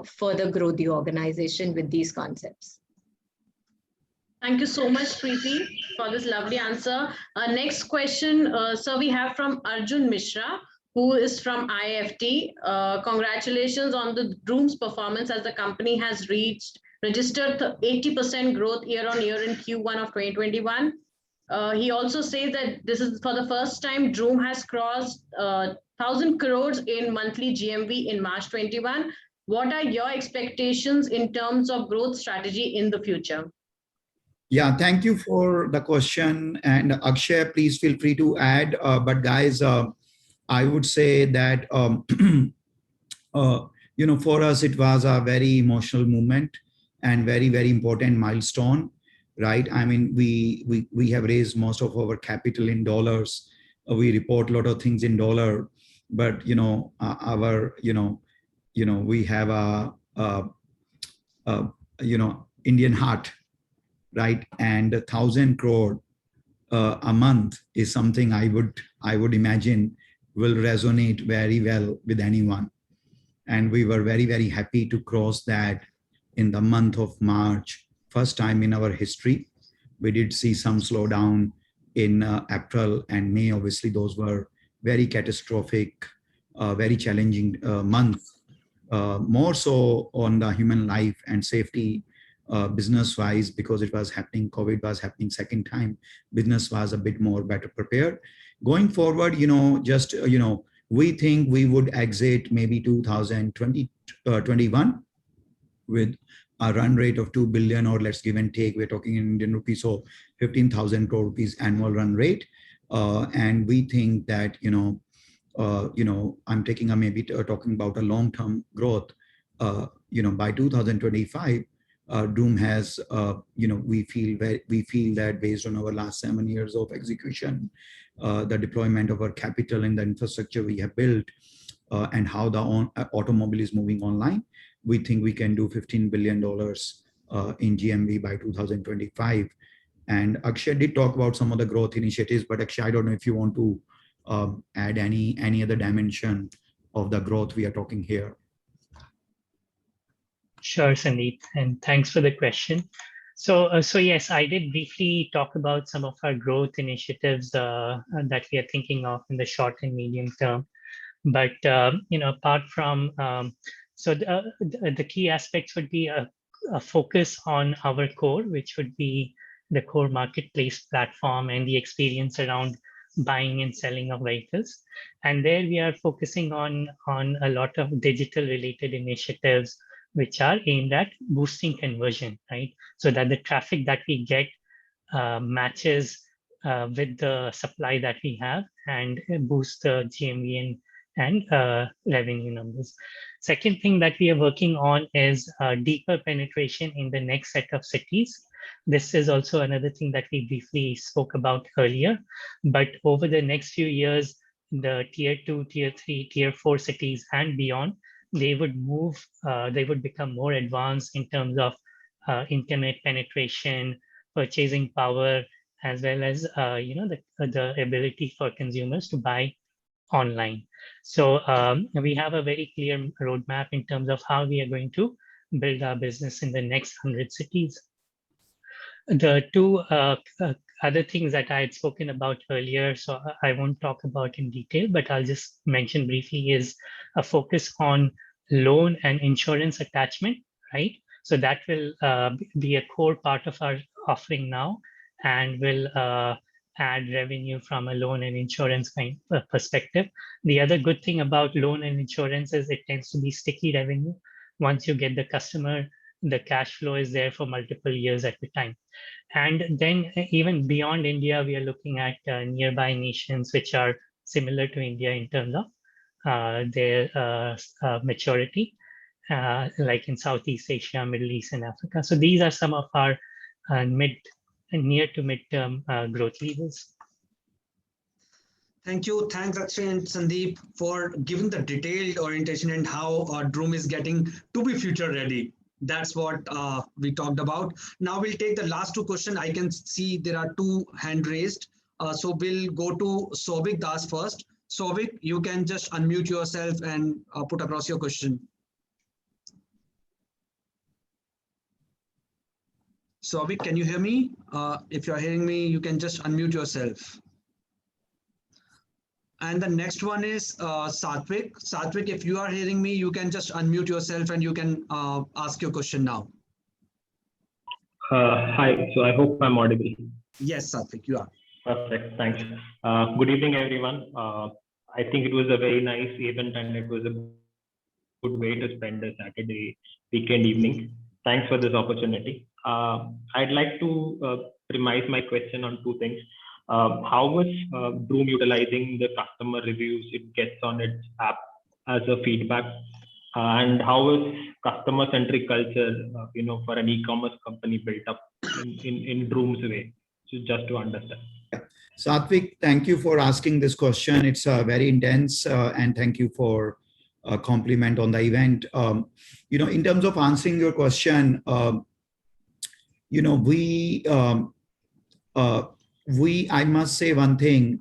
further grow the organization with these concepts. Thank you so much, Preeti, for this lovely answer. Next question, sir, we have from Arjun Mishra, who is from IFT. Congratulations on the Droom's performance as the company has registered 80% growth year on year in Q1 of 2021. He also says that this is for the first time Droom has crossed 1,000 crores in monthly GMV in March 21. What are your expectations in terms of growth strategy in the future? Yeah, thank you for the question. And Akshay, please feel free to add. But guys, I would say that, for us, it was a very emotional moment and very, very important milestone, right? I mean, we have raised most of our capital in dollars. We report a lot of things in dollar, but, we have a Indian heart, right? And 1,000 crore a month is something I would imagine will resonate very well with anyone. And we were very, very happy to cross that in the month of March, first time in our history. We did see some slowdown in April and May. Obviously, those were very catastrophic, very challenging months, more so on the human life and safety. Business-wise, because it was happening, COVID was happening second time, business was a bit more better prepared. Going forward, we think we would exit maybe 2021 with a run rate of 2 billion, or let's give and take, we're talking in Indian rupees, so 15,000 crore rupees annual run rate. And we think that, I'm taking talking about a long-term growth, by 2025, Droom has, we feel that based on our last 7 years of execution, the deployment of our capital and the infrastructure we have built, and how the automobile is moving online, we think we can do $15 billion in GMV by 2025. And Akshay did talk about some of the growth initiatives, but Akshay, I don't know if you want to add any other dimension of the growth we are talking here. Sure, Sandeep, and thanks for the question. So yes, I did briefly talk about some of our growth initiatives that we are thinking of in the short and medium term. But apart from the key aspects would be a focus on our core, which would be the core marketplace platform and the experience around buying and selling of vehicles. And there we are focusing on a lot of digital related initiatives, which are aimed at boosting conversion, right? So that the traffic that we get matches with the supply that we have and boost the GMV and revenue numbers. Second thing that we are working on is deeper penetration in the next set of cities. This is also another thing that we briefly spoke about earlier, but over the next few years, the tier 2, tier 3, tier 4 cities and beyond, they would become more advanced in terms of internet penetration, purchasing power, as well as the ability for consumers to buy online. So we have a very clear roadmap in terms of how we are going to build our business in the next 100 cities. The two other things that I had spoken about earlier, so I won't talk about in detail, but I'll just mention briefly, is a focus on loan and insurance attachment, right? So that will be a core part of our offering now and will add revenue from a loan and insurance perspective. The other good thing about loan and insurance is it tends to be sticky revenue. Once you get the customer, the cash flow is there for multiple years at a time. And then even beyond India, we are looking at nearby nations which are similar to India in terms of their maturity. like in Southeast Asia, Middle East, and Africa. So these are some of our near to midterm growth levers. Thank you. Thanks, Akshay and Sandeep, for giving the detailed orientation and how Droom is getting to be future ready. That's what we talked about. Now we'll take the last two questions. I can see there are two hand raised. So we'll go to Souvik Das first. Souvik, you can just unmute yourself and put across your question. Souvik, can you hear me? If you're hearing me, you can just unmute yourself. And the next one is Satvik. Satvik, if you are hearing me, you can just unmute yourself and you can ask your question now. Hi, so I hope I'm audible. Yes, Satvik, you are. Perfect, thanks. Good evening, everyone. I think it was a very nice event and it was a good way to spend a Saturday weekend evening. Thanks for this opportunity. I'd like to premise my question on two things. How was Droom utilizing the customer reviews it gets on its app as a feedback? And how is customer-centric culture, for an e-commerce company built up in Droom's way? So just to understand. Satvik, thank you for asking this question. It's very intense, and thank you for a compliment on the event. In terms of answering your question, I must say one thing,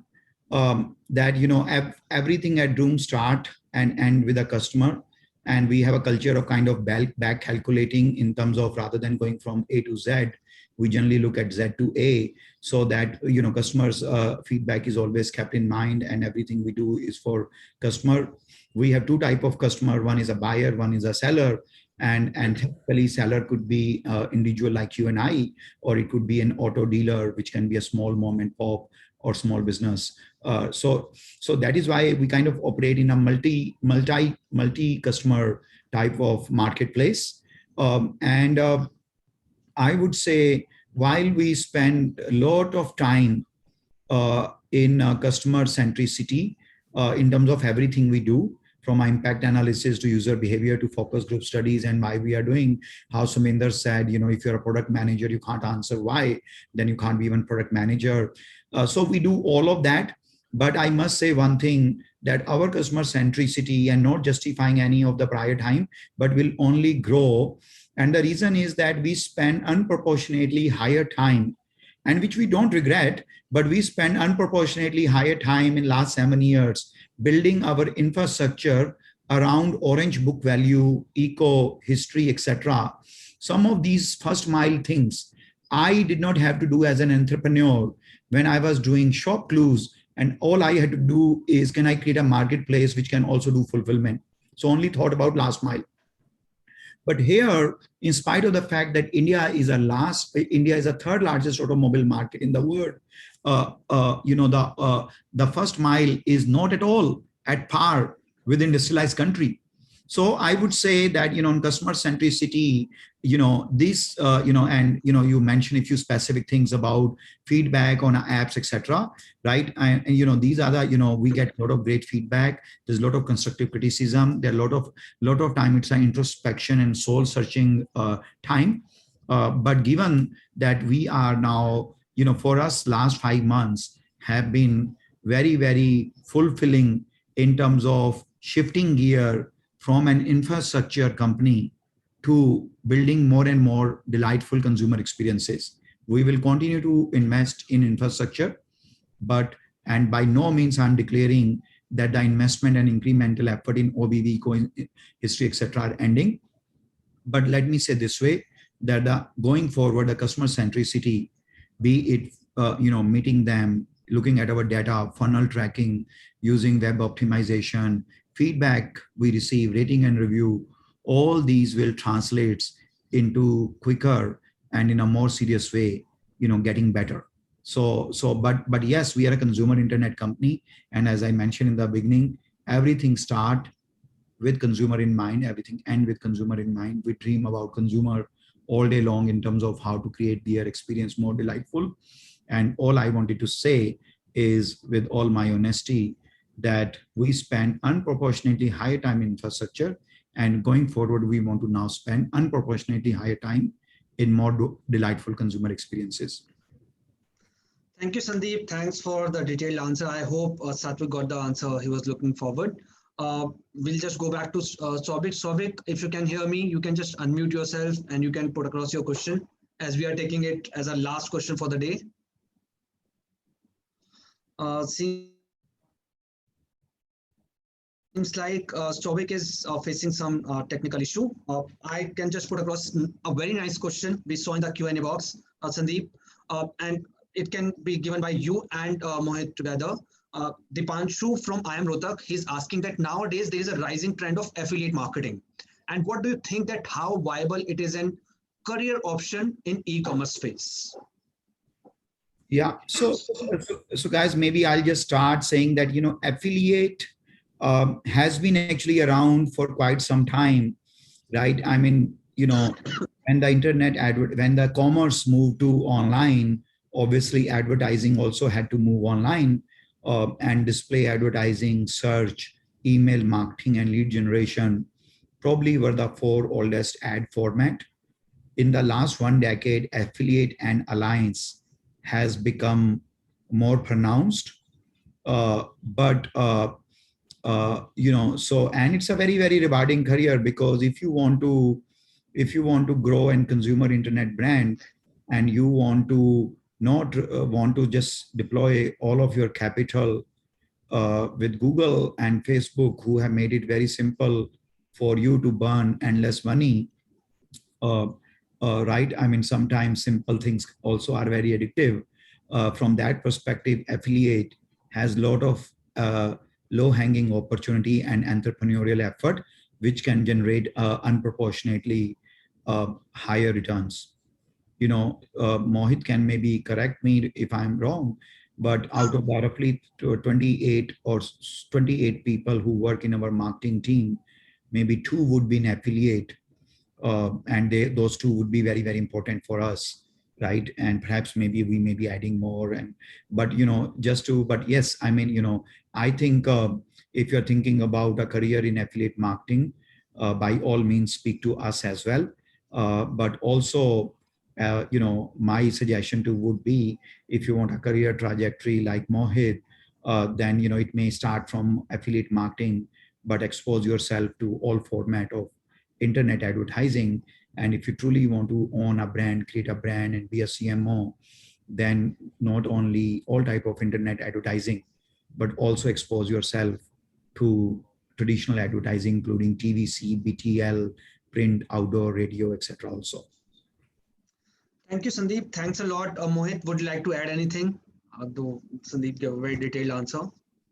that everything at Droom start and end with a customer, and we have a culture of kind of back calculating in terms of, rather than going from A to Z, we generally look at Z to A, so that customers' feedback is always kept in mind, and everything we do is for customer. We have two type of customer. One is a buyer, one is a seller. And typically seller could be individual like you and I, or it could be an auto dealer, which can be a small mom and pop or small business. So that is why we kind of operate in a multi customer type of marketplace. I would say, while we spend a lot of time in customer centricity in terms of everything we do, from impact analysis to user behavior to focus group studies, and why we are doing, how Suminder said, if you're a product manager, you can't answer why, then you can't be even product manager. So we do all of that. But I must say one thing, that our customer centricity, and not justifying any of the prior time, but will only grow. And the reason is that we spend unproportionately higher time, and which we don't regret, but we spend unproportionately higher time in last 7 years building our infrastructure around orange book value, eco, history, etc. Some of these first mile things I did not have to do as an entrepreneur when I was doing shop clues, and all I had to do is, can I create a marketplace which can also do fulfillment? So only thought about last mile. But here, in spite of the fact that India is a third largest automobile market in the world, the first mile is not at all at par with industrialized country. So I would say that, on customer centricity, this, and, you mentioned a few specific things about feedback on apps, etc. Right? And these are the, we get a lot of great feedback. There's a lot of constructive criticism. There are a lot of time. It's an introspection and soul searching time. But given that we are now, for us, last 5 months have been very, very fulfilling in terms of shifting gear from an infrastructure company to building more and more delightful consumer experiences. We will continue to invest in infrastructure, and by no means I'm declaring that the investment and incremental effort in OBV, history, etc. are ending. But let me say this way, that going forward, the customer centricity, be it meeting them, looking at our data, funnel tracking, using web optimization, feedback we receive, rating and review, all these will translate into quicker and in a more serious way, getting better. But yes, we are a consumer internet company. And as I mentioned in the beginning, everything start with consumer in mind, everything end with consumer in mind. We dream about consumer all day long in terms of how to create their experience more delightful. And all I wanted to say is, with all my honesty, that we spend unproportionately higher time in infrastructure, And going forward, we want to now spend unproportionately higher time in more delightful consumer experiences. Thank you, Sandeep. Thanks for the detailed answer. I hope Satvik got the answer he was looking forward. We'll just go back to Souvik. Souvik, if you can hear me, you can just unmute yourself and you can put across your question, as we are taking it as a last question for the day. Seems like Souvik is facing some technical issue. I can just put across a very nice question we saw in the Q&A box, Sandeep, and it can be given by you and Mohit together. Dipanshu from I Am Rohtak, he's asking that nowadays there is a rising trend of affiliate marketing. And what do you think that how viable it is an career option in e-commerce space? Yeah, so guys, maybe I'll just start saying that, you know, affiliate has been actually around for quite some time, right? I mean, you know, when the commerce moved to online, obviously advertising also had to move online, and display advertising, search, email marketing, and lead generation probably were the 4 oldest ad format. In the last 1 decade, affiliate and alliance has become more pronounced, you know, so, and it's a very, very rewarding career, because if you want to grow a consumer internet brand, and you want to not want to just deploy all of your capital with Google and Facebook, who have made it very simple for you to burn endless money, right? I mean, sometimes simple things also are very addictive. From that perspective, affiliate has a lot of low-hanging opportunity and entrepreneurial effort, which can generate unproportionately higher returns. You know, Mohit can maybe correct me if I'm wrong, but out of roughly 28 people who work in our marketing team, maybe 2 would be an affiliate, and those 2 would be very, very important for us, right? And perhaps maybe we may be adding more, but you know, but yes, I mean, you know, I think if you're thinking about a career in affiliate marketing, by all means speak to us as well, but also you know, my suggestion would be, if you want a career trajectory like Mohit, then, you know, it may start from affiliate marketing, but expose yourself to all format of internet advertising. And if you truly want to own a brand, create a brand, and be a CMO, then not only all type of internet advertising, but also expose yourself to traditional advertising, including TVC, BTL, print, outdoor, radio, etc. also. Thank you, Sandeep. Thanks a lot. Mohit, would you like to add anything? Though Sandeep gave a very detailed answer.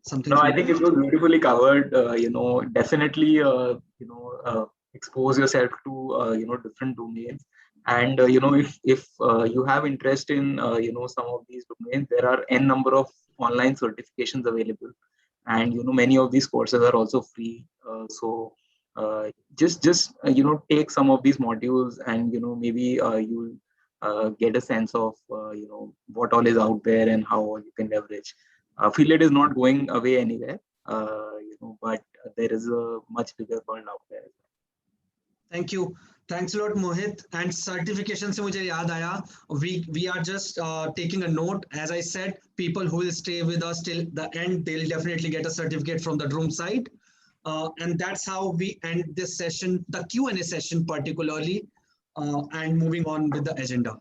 Something? No, I think it was beautifully covered. You know, definitely, you know, expose yourself to, you know, different domains. And, you know, if you have interest in, you know, some of these domains, there are n number of online certifications available. And, you know, many of these courses are also free. So just you know, take some of these modules, and, you know, maybe you'll get a sense of, you know, what all is out there and how you can leverage. Affiliate is not going away anywhere, you know, but there is a much bigger world out there. Thank you. Thanks a lot, Mohit. And certification se mujhe yaad aaya, we are just taking a note. As I said, people who will stay with us till the end, they'll definitely get a certificate from the Droom side. And that's how we end this session, the Q&A session particularly, and moving on with the agenda.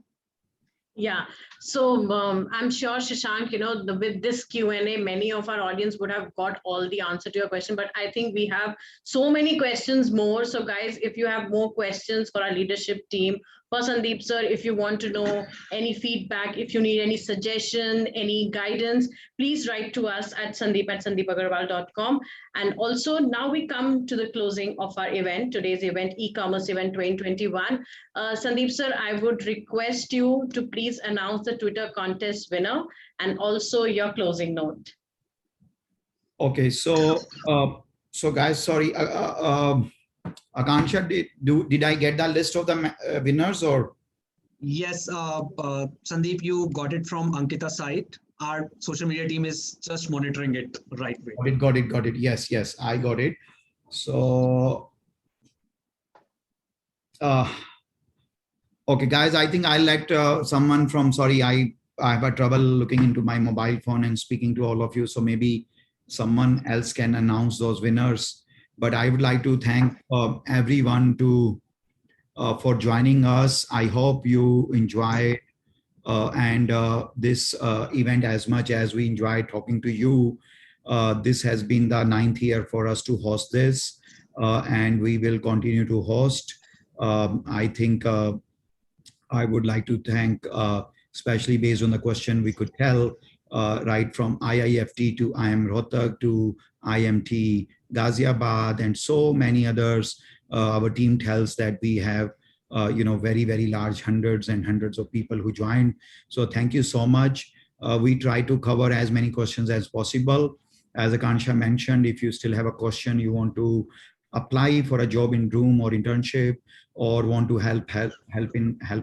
Yeah, so I'm sure, Shashank, you know, with this Q&A, many of our audience would have got all the answer to your question, but I think we have so many questions more. So guys, if you have more questions for our leadership team, for Sandeep sir, if you want to know any feedback, if you need any suggestion, any guidance, please write to us at sandeep@sandeepagarwal.com. And also now we come to the closing of our event, today's event, e-commerce event 2021. Sandeep sir, I would request you to please announce the Twitter contest winner and also your closing note. Okay, so guys, sorry, Akansha, did I get the list of the winners or? Yes, Sandeep, you got it from Ankita's site. Our social media team is just monitoring it right away. Got it. Yes, I got it. So Okay, guys, I think I'll let someone from, sorry, I have a trouble looking into my mobile phone and speaking to all of you. So maybe someone else can announce those winners. But I would like to thank everyone for joining us. I hope you enjoy this event as much as we enjoyed talking to you. This has been the 9th year for us to host this, and we will continue to host. I think I would like to thank, especially based on the question, we could tell right from IIFT to IIM Rohtak to IMT Ghaziabad and so many others. Our team tells that we have very, very large hundreds and hundreds of people who joined. So thank you so much. We try to cover as many questions as possible. As Akansha mentioned, if you still have a question, you want to apply for a job in Droom or internship, or want to help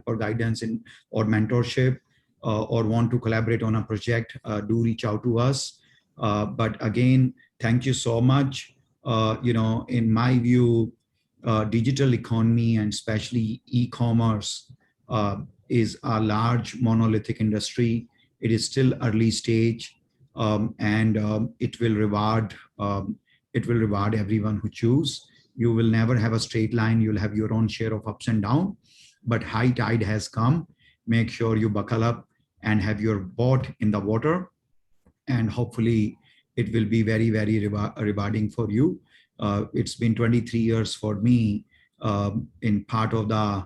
or guidance in or mentorship, or want to collaborate on a project, do reach out to us. But again, thank you so much. In my view, digital economy and especially e-commerce is a large monolithic industry. It is still early stage, and it will reward everyone who choose. You will never have a straight line. You'll have your own share of ups and downs, but high tide has come. Make sure you buckle up and have your boat in the water, and hopefully it will be very, very rewarding for you. It's been 23 years for me in part of the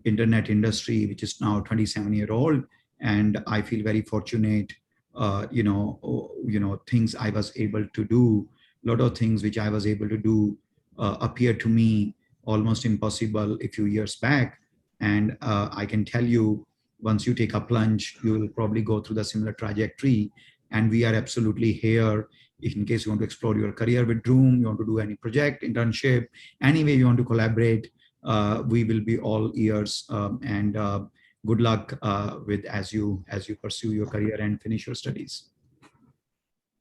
internet industry, which is now 27-year-old, and I feel very fortunate. Things I was able to do, a lot of things which I was able to do appear to me almost impossible a few years back. And I can tell you, once you take a plunge, you will probably go through the similar trajectory. And we are absolutely here in case you want to explore your career with Droom, you want to do any project, internship, any way you want to collaborate, we will be all ears. And good luck with as you pursue your career and finish your studies.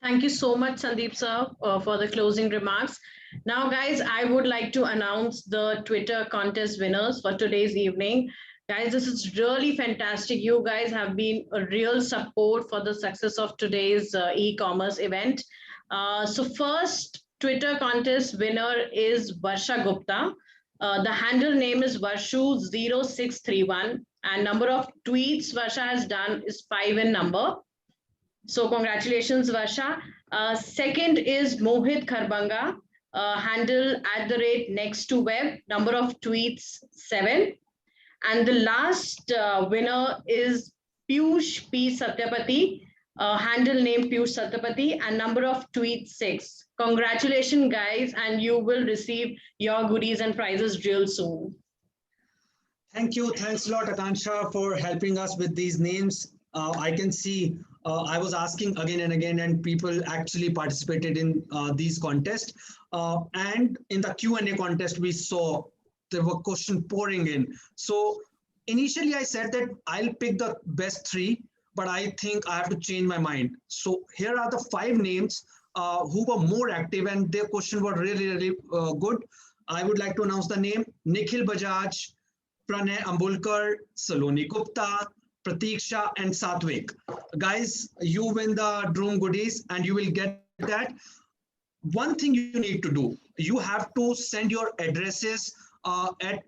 Thank you so much, Sandeep sir, for the closing remarks. Now, guys, I would like to announce the Twitter contest winners for today's evening. Guys, this is really fantastic. You guys have been a real support for the success of today's e-commerce event. So first Twitter contest winner is Varsha Gupta. The handle name is Varshu0631, and number of tweets Varsha has done is 5 in number. So congratulations, Varsha. Second is Mohit Kharbanga, handle @next2web, number of tweets 7. And the last winner is Piyush P. Satyapati, handle name Piyush Satyapati, and number of tweets 6. Congratulations, guys, and you will receive your goodies and prizes real soon. Thank you. Thanks a lot, Akansha, for helping us with these names. I can see I was asking again and again, and people actually participated in these contests. And in the Q&A contest, we saw there were questions pouring in. So initially I said that I'll pick the best 3, but I think I have to change my mind. So here are the 5 names who were more active, and their questions were really, really good. I would like to announce the name: Nikhil Bajaj, Pranay Ambulkar, Saloni Gupta, Pratiksha, and Satvik. Guys, you win the Droom goodies and you will get that. One thing you need to do, you have to send your addresses at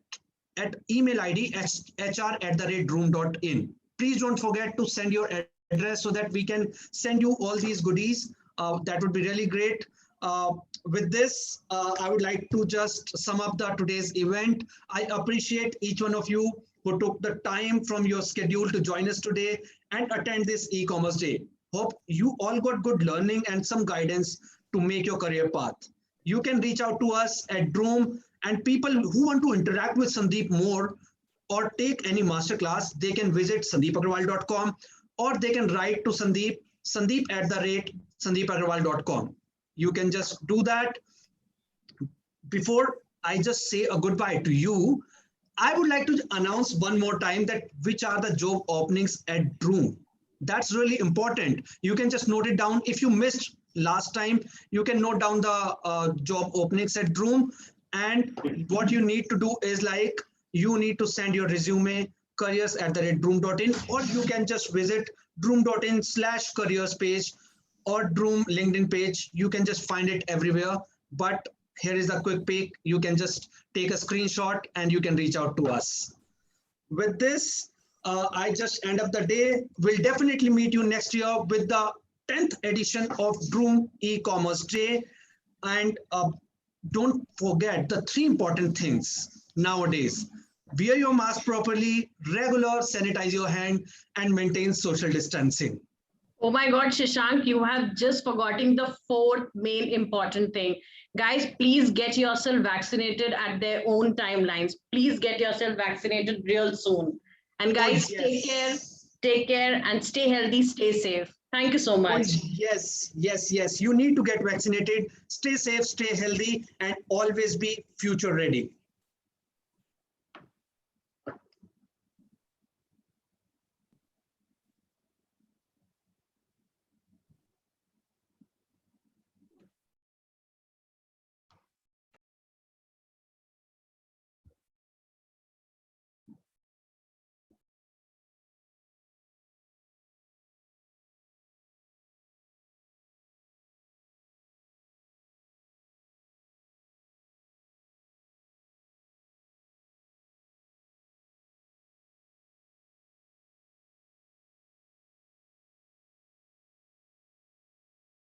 email ID hr@droom.in. Please don't forget to send your address so that we can send you all these goodies. That would be really great. With this, I would like to just sum up today's event. I appreciate each one of you who took the time from your schedule to join us today and attend this e-commerce day. Hope you all got good learning and some guidance to make your career path. You can reach out to us at Droom, and people who want to interact with Sandeep more or take any masterclass, they can visit sandeepagarwal.com, or they can write to sandeep@sandeepagarwal.com. You can just do that. Before I just say a goodbye to you, I would like to announce one more time that which are the job openings at Droom. That's really important. You can just note it down. If you missed last time, you can note down the job openings at Droom. And what you need to do is, like, you need to send your resume careers@droom.in, or you can just visit droom.in/careers page or Droom LinkedIn page. You can just find it everywhere. But here is a quick peek. You can just take a screenshot and you can reach out to us. With this, I just end up the day. We'll definitely meet you next year with the 10th edition of Droom e-commerce day. And don't forget the 3 important things nowadays. Wear your mask properly, regular sanitize your hand, and maintain social distancing. Oh my God, Shashank, you have just forgotten the 4th main important thing. Guys, please get yourself vaccinated at their own timelines. Please get yourself vaccinated real soon. And guys, take care and stay healthy, stay safe. Thank you so much. Yes. You need to get vaccinated. Stay safe, stay healthy, and always be future ready.